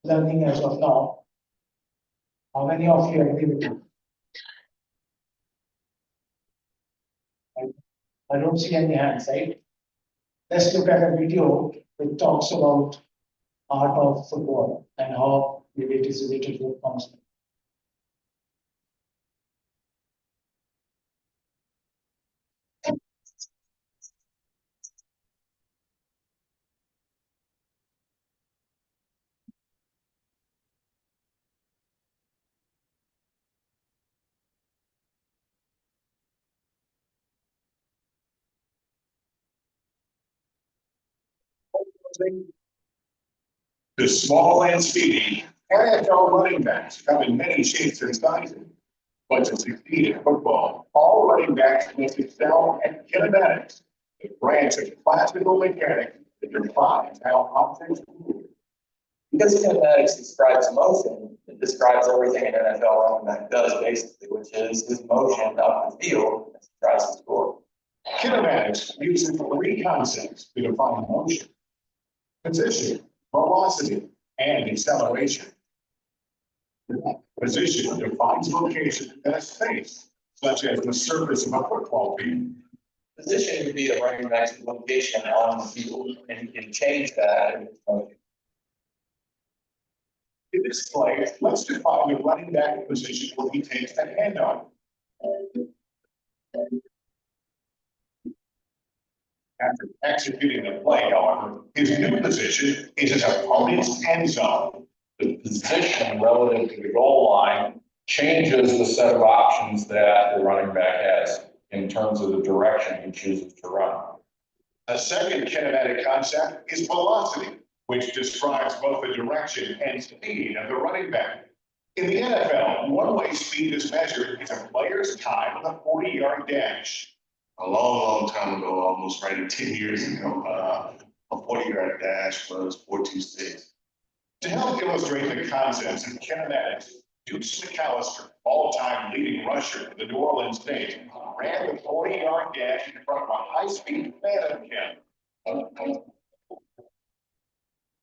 learning as of now. How many of you agree with me? I don't see any hands, right? Let's look at a video which talks about art of football and how it is related with counseling. The small and speedy NFL running backs come in many shapes and sizes. But to succeed in football, all running backs must excel at kinematics, a branch of classical mechanics that defines how objects move. Because kinematics describes motion, it describes everything an NFL running back does basically, which is his motion up the field as he tries to score. Kinematics uses 3 concepts to define motion: position, velocity, and acceleration. Position defines location in a space, such as the surface of a football field. Position would be the running back's location on the field, and he can change that in his motion. In this play, let's define the running back position where he takes the handoff. After executing the play, however, his new position is his opponent's end zone. the position relative to the goal line changes the set of options that the running back has in terms of the direction he chooses to run. A second kinematic concept is velocity, which describes both the direction and speed of the running back. In the NFL, one-way speed is measured as a player's time on a 40-yard dash. A long time ago, almost right 10 years ago, a 40-yard dash was 4.26. To help illustrate the concepts of kinematics, Deuce McAllister, all-time leading rusher for the New Orleans Saints, ran the 40-yard dash in front of a high-speed Phantom Cam.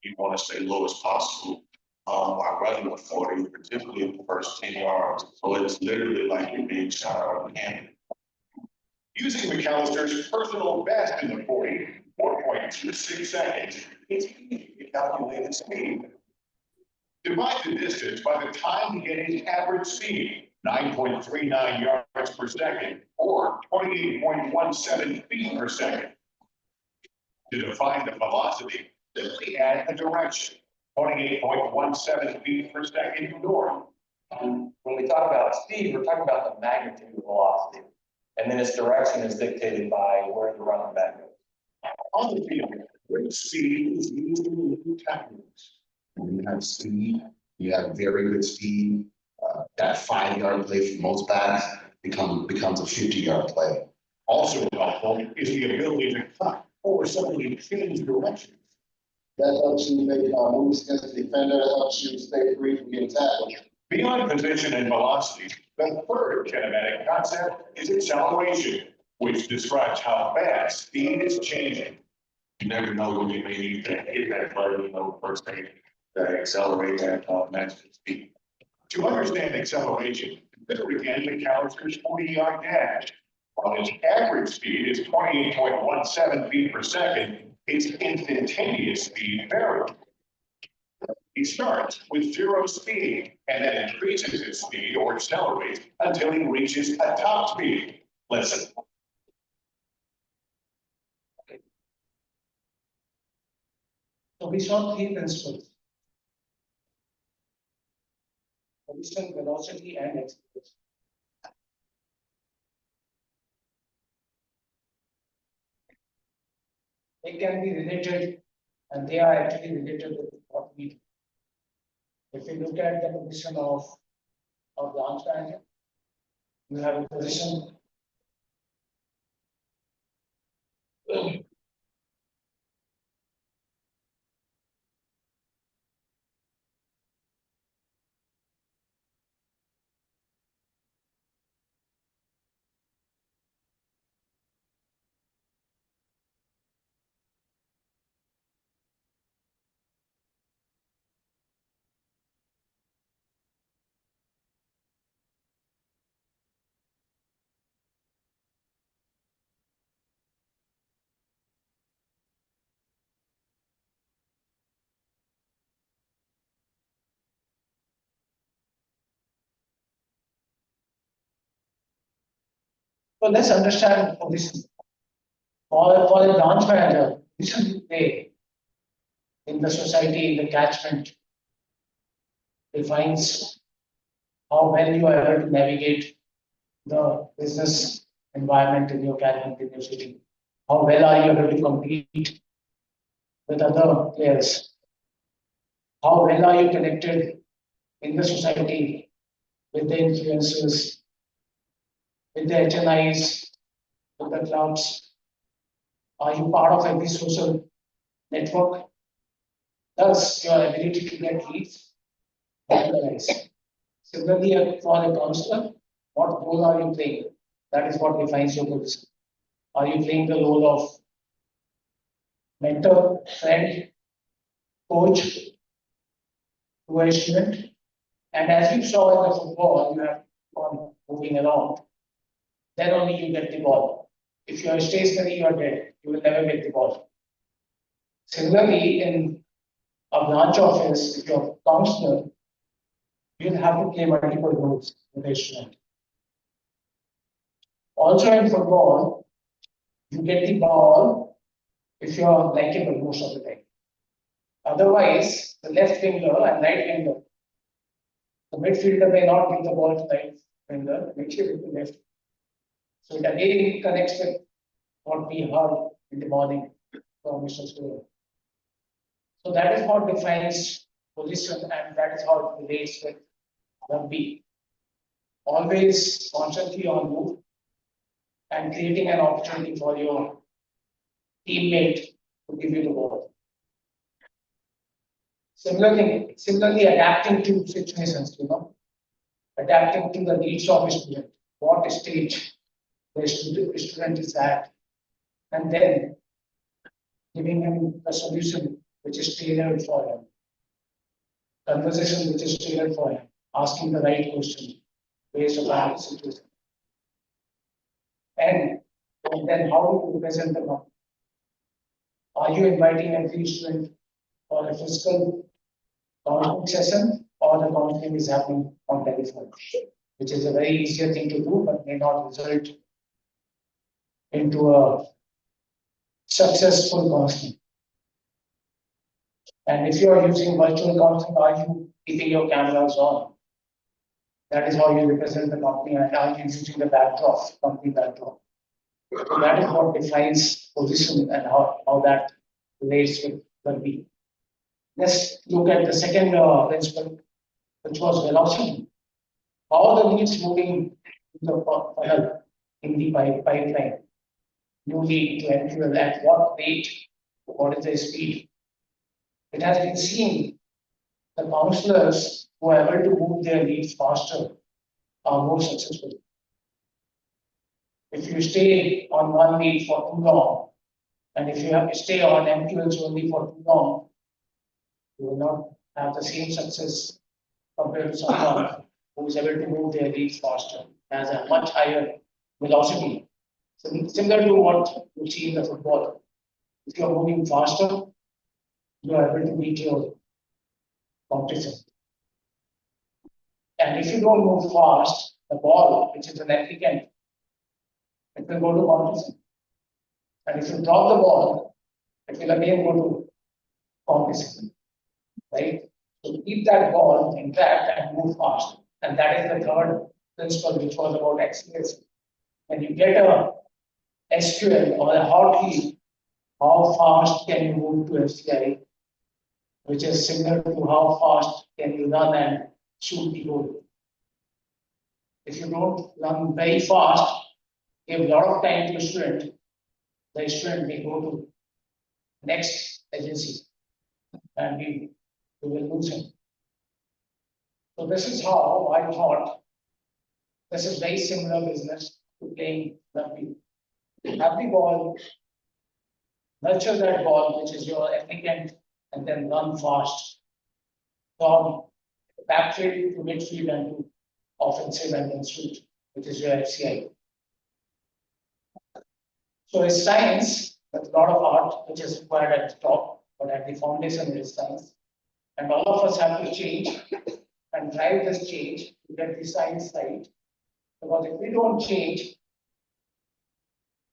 You want to stay low as possible while running with 40, particularly the first 10 yards. So it's literally like you're being shot out of a cannon. Using McAllister's personal best in the 40, 4.26 seconds, it's easy to calculate his speed. Divide the distance by the time to get his average speed, 9.39 yards per second, or 28.17 feet per second. To define the velocity, simply add a direction, 28.17 feet per second north. When we talk about speed, we're talking about the magnitude of velocity. And then its direction is dictated by where the running back goes. On the field, great speed is used in new techniques. When you have speed, you have very good speed. That 5-yard play for most backs becomes a 50-yard play. Also helpful is the ability to cut or suddenly change directions. That helps you make moves against the defender, that helps you stay free from getting tackled. Beyond position and velocity, the third kinematic concept is acceleration, which describes how fast speed is changing. You never know when you may need to hit that button, you know, first thing to accelerate that maximum speed. To understand acceleration, consider again McAllister's 40-yard dash. While his average speed is 28.17 feet per second, his instantaneous speed varies. He starts with 0 speed and then increases his speed or accelerates until he reaches a top speed. Listen. So we saw 3 principles: position, velocity, and acceleration. They can be related, and they are actually related with what we do. If you look at the position of branch manager, you have a position so let's understand position. For a branch manager, position you play in the society, in the catchment, defines how well you are able to navigate the business environment in your catchment, in your city. How well are you able to compete with other players? How well are you connected in the society with the influencers, with the HNIs, with the clubs? Are you part of every social network? Thus, your ability to get leads optimized. Similarly, for a counselor, what role are you playing? That is what defines your position. Are you playing the role of mentor, friend, coach to a student? And as you saw in the football, you have on moving around. Then only you get the ball. If you are stationary, you are dead. You will never get the ball. Similarly, in a branch office, if you're a counselor, you'll have to play multiple roles with a student. Also in football, you get the ball if you're likable most of the time. Otherwise, the left winger and right winger, the midfielder may not give the ball to right winger, midfielder to left. So it again connects with what we heard in the morning from Mr. Surya. So that is what defines position and that is how it relates with rugby. Always constantly on move and creating an opportunity for your teammate to give you the ball. Similarly adapting to situations, adapting to the needs of a student, what stage the student is at, and then giving him a solution which is tailored for him, conversation which is tailored for him, asking the right question based on the situation. And then how do you present the company? Are you inviting every student for a physical counseling session or the counseling is happening on telephone, which is a very easier thing to do but may not result into a successful counseling. And if you are using virtual counseling, are you keeping your cameras on? That is how you represent the company and are you using the backdrop, company backdrop. So that is what defines position and how that relates with rugby. Let's look at the second principle, which was velocity. How are the leads moving in the funnel in the pipeline? New lead to MQL at what rate? What is the speed? It has been seen the counselors who are able to move their leads faster are more successful. If you stay on one lead for too long, and if you have to stay on MQLs only for too long, you will not have the same success compared to someone who is able to move their leads faster, has a much higher velocity. So similar to what you see in the football. If you are moving faster, you are able to beat your competition. And if you don't move fast, the ball, which is an applicant, it will go to competition. And if you drop the ball, it will again go to competition. Right? So keep that ball intact and move fast. And that is the third principle, which was about acceleration. When you get a SQL or a hotkey, how fast can you move to FCI, which is similar to how fast can you run and shoot the goal. If you don't run very fast, give a lot of time to a student, the student may go to next agency and we will lose him. So this is how I thought this is very similar business to playing rugby. Have the ball, nurture that ball, which is your applicant, and then run fast from backfield to midfield and to offensive and then shoot, which is your FCI. So it's science, but a lot of art, which is required at the top, but at the foundation is science. And all of us have to change and drive this change to get the science right. Because if we don't change,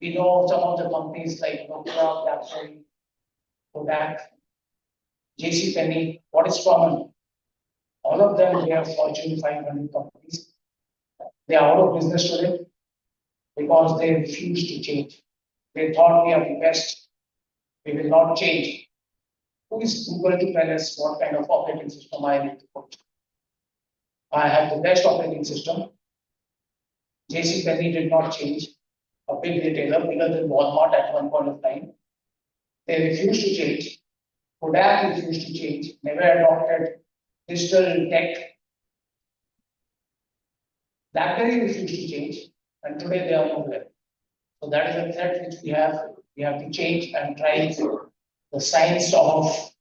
we know some of the companies like Nokia, BlackBerry, Kodak, JCPenney, what is common? All of them, they are Fortune 500 companies. They are out of business today because they refuse to change. They thought we are the best. We will not change. Who is Google to tell us what kind of operating system I need to put? I have the best operating system. JCPenney did not change. A big retailer, bigger than Walmart at one point of time. They refused to change. Kodak refused to change, never adopted digital tech. BlackBerry refused to change, and today they are nowhere. So that is a threat which we have. We have to change and try the science of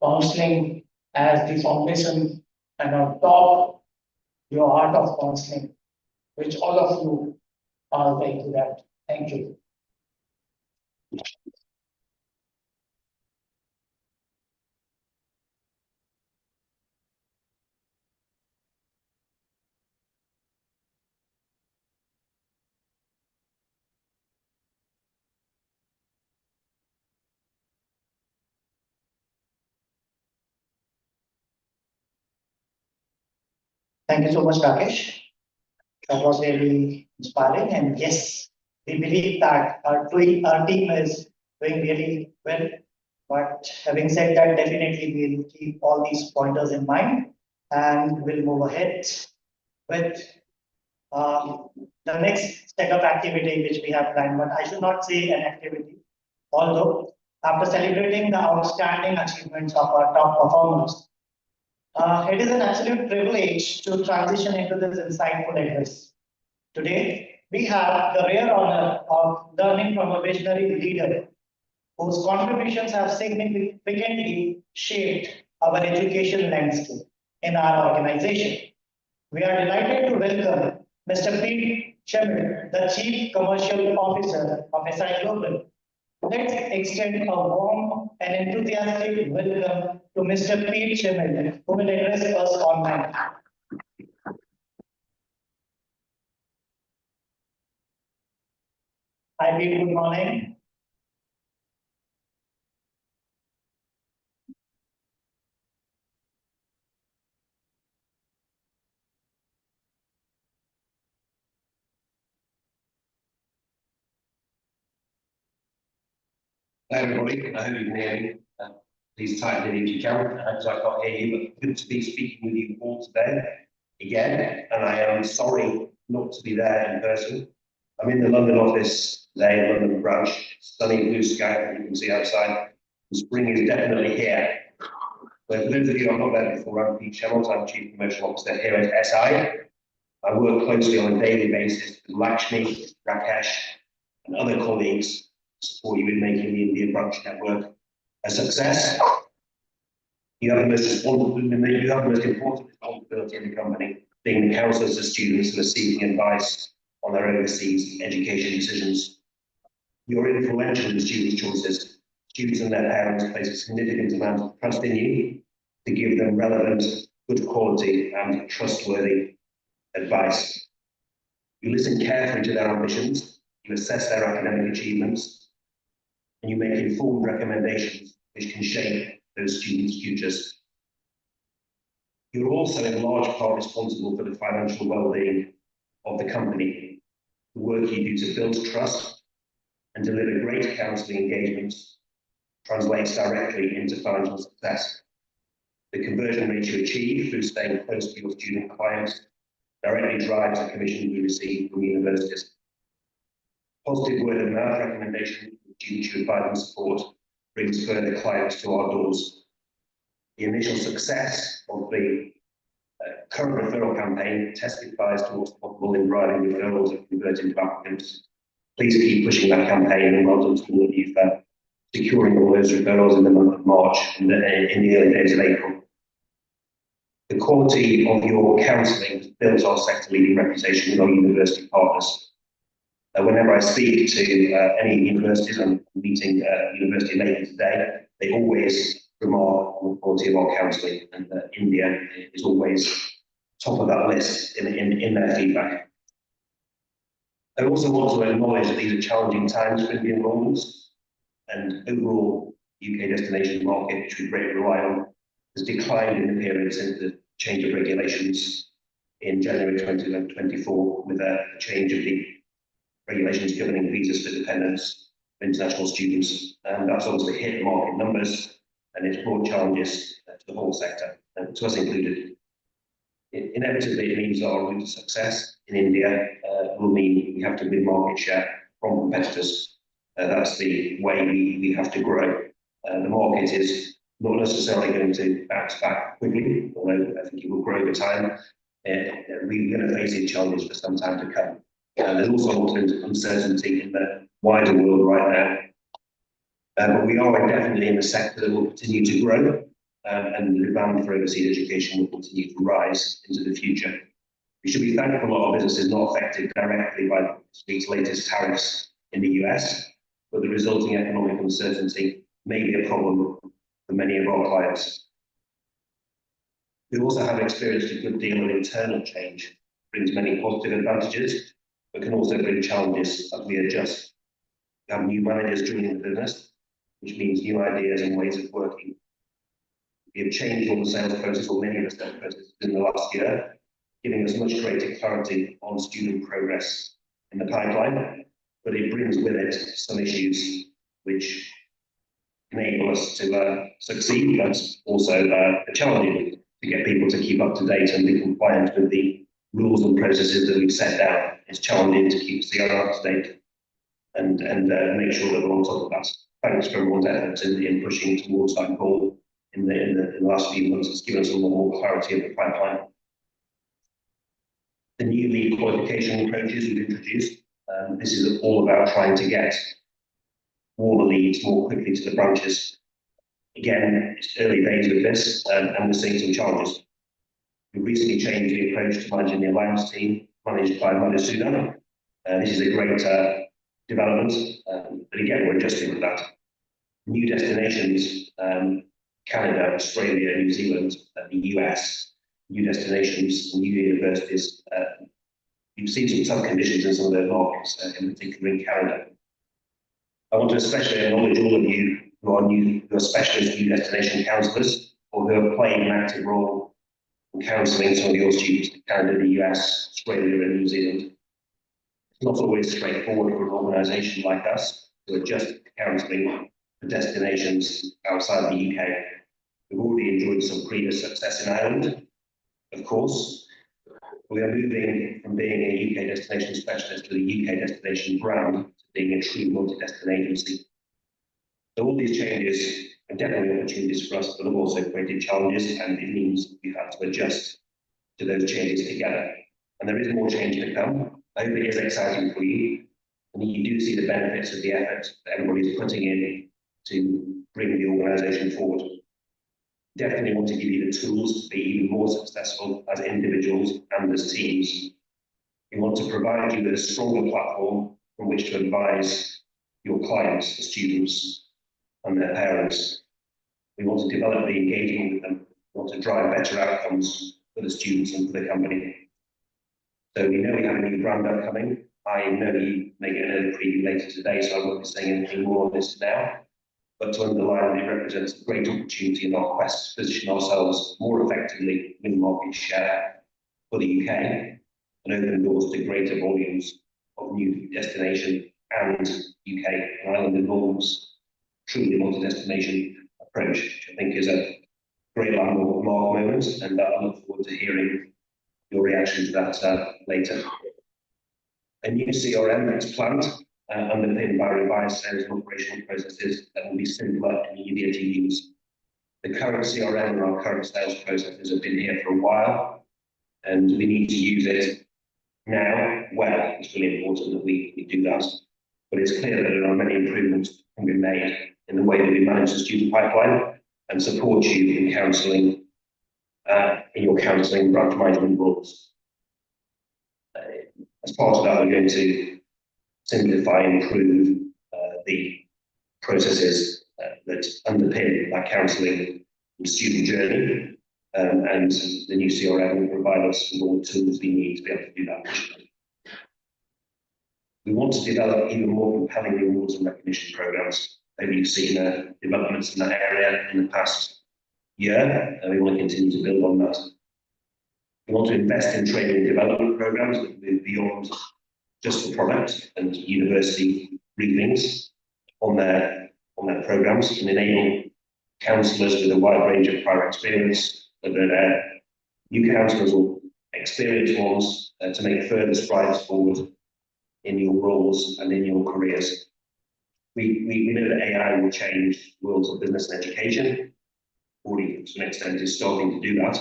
counseling as the foundation, and on top, your art of counseling, which all of you are very good at. Thank you. Thank you so much, Rakesh. That was really inspiring. And yes, we believe that our team is doing really well. But having said that, definitely we'll keep all these pointers in mind and we'll move ahead with the next set of activity which we have planned. But I should not say an activity, although after celebrating the outstanding achievements of our top performers, it is an absolute privilege to transition into this insightful address. Today, we have the rare honor of learning from a visionary leader whose contributions have significantly shaped our education landscape in our organization. We are delighted to welcome Mr. Pete Chemel, the Chief Commercial Officer of SI Global. Let's extend a warm and enthusiastic welcome to Mr. Pete Chemel, who will address us online. Hi, Pete, good morning. Hi everybody, I hope you can hear me. Please type in if you can, because I can't hear you, but good to be speaking with you all today again, and I am sorry not to be there in person. I'm in the London office today, London branch, sunny blue sky, you can see outside. The spring is definitely here. But for those of you who are not there before, I'm Pete Chemel, I'm Chief Commercial Officer here at SI. I work closely on a daily basis with Lakshmi, Rakesh, and other colleagues to support you in making the India branch network a success. You have the most important responsibility in the company, being the counsellors to students who are seeking advice on their overseas education decisions. You're influential in students' choices. Students and their parents place a significant amount of trust in you to give them relevant, good quality and trustworthy advice. You listen carefully to their ambitions, you assess their academic achievements, and you make informed recommendations which can shape those students' futures. You're also in large part responsible for the financial well-being of the company. The work you do to build trust and deliver great counselling engagements translates directly into financial success. The conversion rate you achieve through staying close to your student clients directly drives the commission we receive from universities. Positive word of mouth recommendation from students you advise and support brings further clients to our doors. The initial success of the current referral campaign testifies to what's possible in driving referrals and converting to applicants. Please keep pushing that campaign, and well done to all of you for securing all those referrals in the month of March and in the early days of April. The quality of your counselling has built our sector-leading reputation with our university partners. Whenever I speak to any universities, I'm meeting university later today, they always remark on the quality of our counselling, and India is always top of that list in their feedback. I also want to acknowledge that these are challenging times for Indian enrollments, and overall UK destination market, which we greatly rely on, has declined in the period since the change of regulations in January 2024 with a change of the regulations governing visas for dependents of international students. And that's obviously hit market numbers and it's brought challenges to the whole sector, and to us included. Inevitably, it means our route to success in India will mean we have to win market share from competitors. That's the way we have to grow. The market is not necessarily going to bounce back quickly, although I think it will grow over time. We're going to face these challenges for some time to come. There's also a lot of uncertainty in the wider world right now. But we are definitely in a sector that will continue to grow, and the demand for overseas education will continue to rise into the future. We should be thankful that our business is not affected directly by these latest tariffs in the US, but the resulting economic uncertainty may be a problem for many of our clients. We also have experienced a good deal of internal change, brings many positive advantages, but can also bring challenges as we adjust. We have new managers joining the business, which means new ideas and ways of working. We have changed all the sales process, or many of the sales processes in the last year, giving us much greater clarity on student progress in the pipeline, but it brings with it some issues which enable us to succeed, but also challenging to get people to keep up to date and be compliant with the rules and processes that we've set down. It's challenging to keep CR up to date and make sure that we're on top of that. Thanks for everyone's efforts in pushing towards that goal in the last few months. It's given us a lot more clarity of the pipeline. The new lead qualification approaches we've introduced, this is all about trying to get all the leads more quickly to the branches. Again, it's early days with this, and we're seeing some challenges. We recently changed the approach to managing the alliance team, managed by Madhusudhan. This is a great development, but again, we're adjusting with that. New destinations, Canada, Australia, New Zealand, the US, new destinations, new universities. You've seen some tough conditions in some of those markets, in particular in Canada. I want to especially acknowledge all of you who are specialist new destination counsellors, or who have played an active role in counselling some of your students in Canada, the US, Australia, and New Zealand. It's not always straightforward for an organisation like us to adjust counselling for destinations outside the UK. We've already enjoyed some previous success in Ireland, of course. We are moving from being a UK destination specialist to a UK destination brand to being a true multi-destination agency. So all these changes are definitely opportunities for us, but have also created challenges, and it means we've had to adjust to those changes together. And there is more change to come. I hope it is exciting for you, and you do see the benefits of the effort that everybody's putting in to bring the organisation forward. Definitely want to give you the tools to be even more successful as individuals and as teams. We want to provide you with a stronger platform from which to advise your clients, the students, and their parents. We want to develop the engagement with them. We want to drive better outcomes for the students and for the company. So we know we have a new brand upcoming. I know you may get another preview later today, so I won't be saying anything more on this now. But to underline, it represents a great opportunity in our quest to position ourselves more effectively with market share for the UK and open doors to greater volumes of new destination and UK and Ireland involves truly multi-destination approach, which I think is a great landmark moment, and I look forward to hearing your reaction to that later. A new CRM is planned, underpinned by revised sales and operational processes that will be simpler and easier to use. The current CRM and our current sales processes have been here for a while, and we need to use it now well. It's really important that we do that. But it's clear that there are many improvements that can be made in the way that we manage the student pipeline and support you in counselling, in your counselling branch management roles. As part of that, we're going to simplify and improve the processes that underpin that counselling and student journey, and the new CRM will provide us with all the tools we need to be able to do that. We want to develop even more compelling rewards and recognition programs. Maybe you've seen developments in that area in the past year, and we want to continue to build on that. We want to invest in training and development programs that move beyond just the product and university briefings on their programs and enable counsellors with a wide range of prior experience, whether they're new counsellors or experienced ones, to make further strides forward in your roles and in your careers. We know that AI will change worlds of business and education. Already, to an extent, is starting to do that.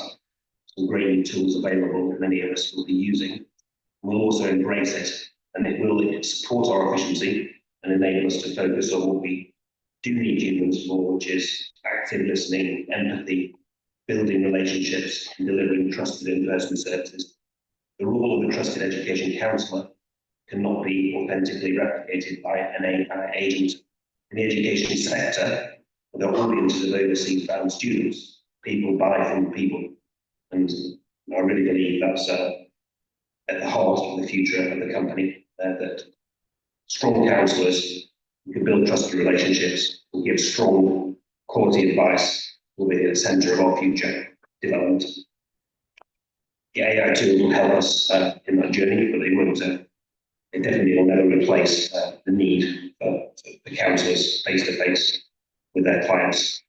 Some great new tools available that many of us will be using. We'll also embrace it, and it will support our efficiency and enable us to focus on what we do need humans for, which is active listening, empathy, building relationships, and delivering trusted in-person services. The role of a trusted education counsellor cannot be authentically replicated by an AI agent. In the education sector, with our audience of overseas bound students, people buy from people. And I really believe that's at the heart of the future of the company, that strong counsellors who can build trusted relationships, will give strong quality advice, will be at the centre of our future development. the AI tools will help us in that journey, but they definitely will never replace the need for counsellors face to face with their clients.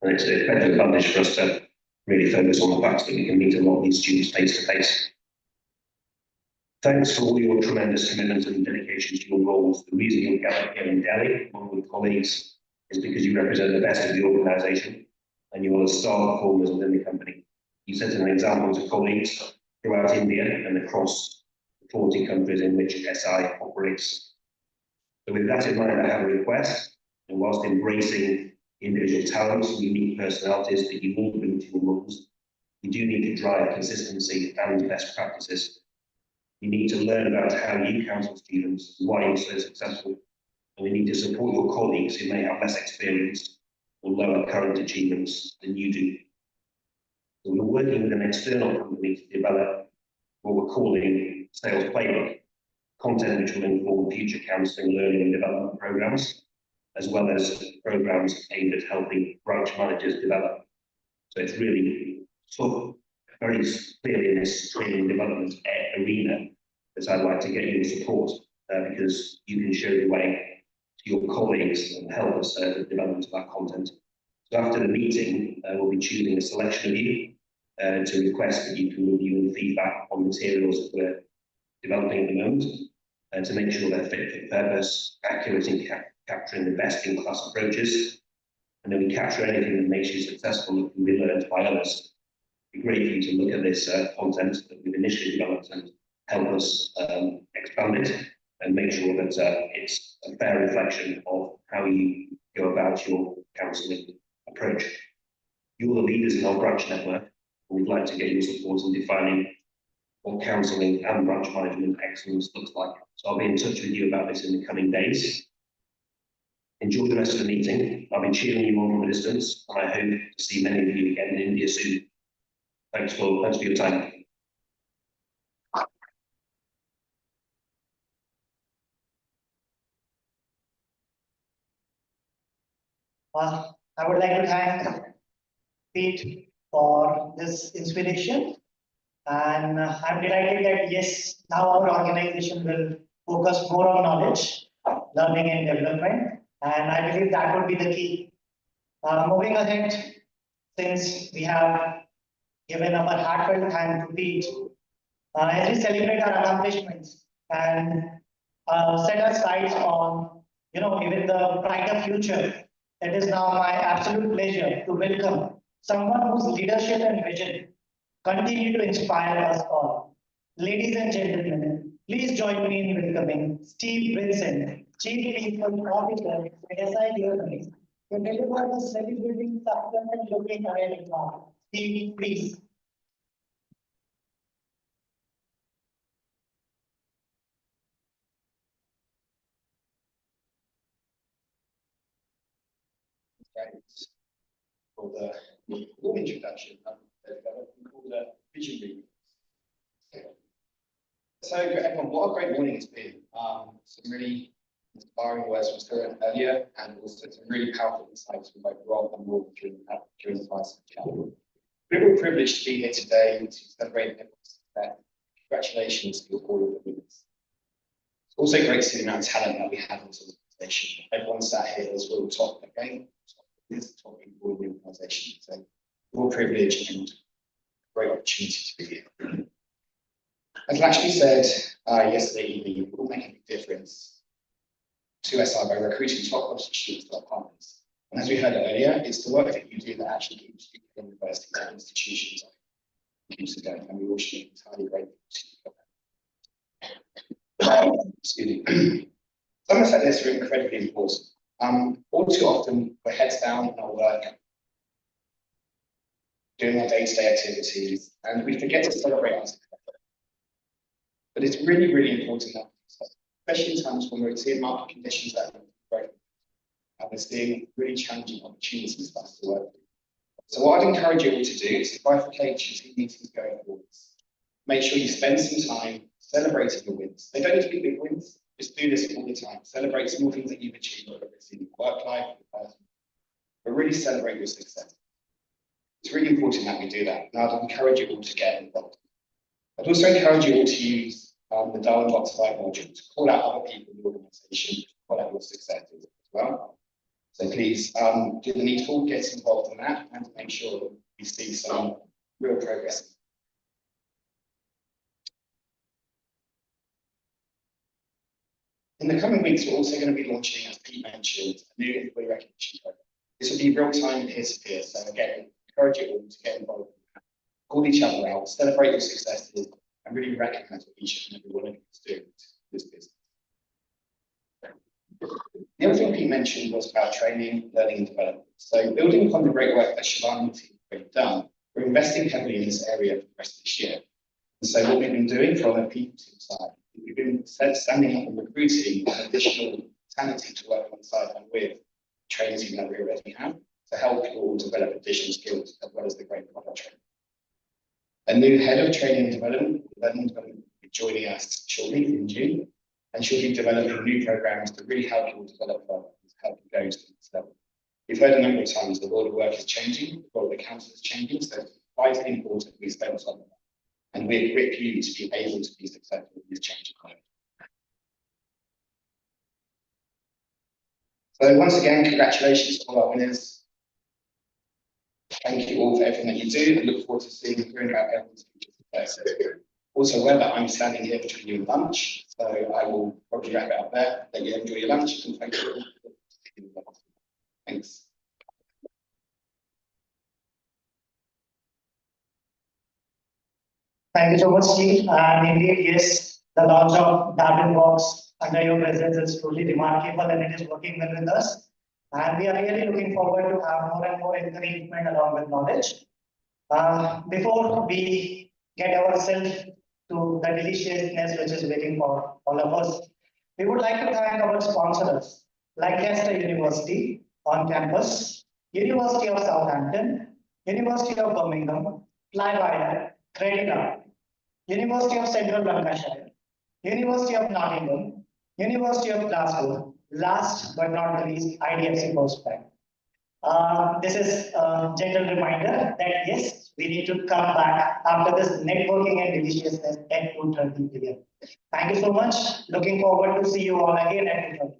And it's a better advantage for us to really focus on the fact that we can meet a lot of these students face to face. Thanks for all your tremendous commitment and dedication to your roles. The reason you're gathered here in Delhi, along with colleagues, is because you represent the best of the organisation and you are the star performers within the company. You set an example to colleagues throughout India and across the 40 countries in which SI operates. So with that in mind, I have a request, and whilst embracing individual talents and unique personalities that you all bring to your roles, you do need to drive consistency and best practices. You need to learn about how you counsel students, why you're so successful, and we need to support your colleagues who may have less experience or lower current achievements than you do. So we're working with an external company to develop what we're calling sales playbook, content which will inform future counselling, learning and development programs, as well as programs aimed at helping branch managers develop. So it's really very clearly in this training and development arena that I'd like to get your support because you can show the way to your colleagues and help us with the development of that content. So after the meeting, we'll be choosing a selection of you to request that you can review and feedback on materials that we're developing at the moment to make sure they're fit for purpose, accurate in capturing the best-in-class approaches, and then we capture anything that makes you successful that can be learned by others. It'd be great for you to look at this content that we've initially developed and help us expand it and make sure that it's a fair reflection of how you go about your counselling approach. You're the leaders in our branch network, and we'd like to get your support in defining what counselling and branch management excellence looks like. So I'll be in touch with you about this in the coming days. Enjoy the rest of the meeting. I'll be cheering you on from a distance, and I hope to see many of you again in India soon. Thanks for your time. I would like to thank Pete for this inspiration. And I'm delighted that yes, now our organization will focus more on knowledge, learning and development. And I believe that would be the key. Moving ahead, since we have given our heartfelt thanks to Pete, as we celebrate our accomplishments and set our sights on, even the brighter future, it is now my absolute pleasure to welcome someone whose leadership and vision continue to inspire us all. Ladies and gentlemen, please join me in welcoming Steve Vincent, Chief People Officer at SI Development, to deliver the celebrating success and looking ahead in now. Steve, please. Thanks for the warm introduction. Called a visionary. So everyone, what a great morning it's been. Some really inspiring words from Stuart earlier, and also some really powerful insights from both Rob and Rob during the Fireside chat. We're all privileged to be here today to celebrate everyone's success. Congratulations to all of the winners. It's also great to see the amount of talent that we have in the organization. Everyone sat here is real top again. Top people in the organisation. So we're all privileged and great opportunity to be here. As Lakshmi said yesterday evening, we're all making a big difference to SI by recruiting top quality students to our partners. And as we heard earlier, it's the work that you do that actually keeps you in universities and institutions keeps it going, and we all should be entirely grateful to you. Excuse me. Something like this are incredibly important. All too often, we're heads down in our work, doing our day-to-day activities, and we forget to celebrate our success. But it's really, really important that, especially in times when we're seeing market conditions that are great, and we're seeing really challenging opportunities for us to work with. So what I'd encourage you all to do is to bifurcate your team meetings going forwards. Make sure you spend some time celebrating your wins. They don't need to be big wins. Just do this all the time. Celebrate small things that you've achieved, whether it's in your work life or personal. But really celebrate your success. It's really important that we do that. And I'd encourage you all to get involved. I'd also encourage you all to use the Darwin Box 5 module to call out other people in the organisation, call out your successes as well. So please do the needful, get involved in that, and make sure that we see some real progress. In the coming weeks, we're also going to be launching, as Pete mentioned, a new employee recognition program. This will be real-time peer-to-peer, so again, encourage you all to get involved in that. Call each other out, celebrate your successes, and really recognise what each and every one of you is doing to this business. The other thing Pete mentioned was about training, learning, and development. So building upon the great work that Siobhan and the team have already done, we're investing heavily in this area for the rest of this year. And so what we've been doing from a people team side, we've been standing up and recruiting additional talent to work alongside and with trainers even that we already have to help you all develop additional skills as well as the great product training. A new head of training and development will be joining us shortly in June, and she'll be developing new programs to really help you all develop further, to help you go to the next level. We've heard a number of times the world of work is changing, the world of the council is changing, so it's vitally important we stay on top of that. And we equip you to be able to be successful in this changing climate. So once again, congratulations to all our winners. Thank you all for everything that you do, and look forward to seeing and hearing about everyone's future successes. Also aware that I'm standing here between you and lunch, so I will probably wrap it up there. Let you enjoy your lunch, and thank you all. Thanks. Thank you so much, Steve. And indeed, yes, the launch of Darwin Box under your presence is truly remarkable, and it is working well with us. And we are really looking forward to have more and more encouragement along with knowledge. Before we get ourselves to the deliciousness which is waiting for all of us, we would like to thank our sponsors, like Leicester University on campus, University of Southampton, University of Birmingham, Flywire, Credit, University of Central Lancashire, University of Nottingham, University of Glasgow, last but not the least, IDFC Postbank. This is a gentle reminder that yes, we need to come back after this networking and deliciousness at 2:30 p.m. Thank you so much. Looking forward to see you all again at 2:30.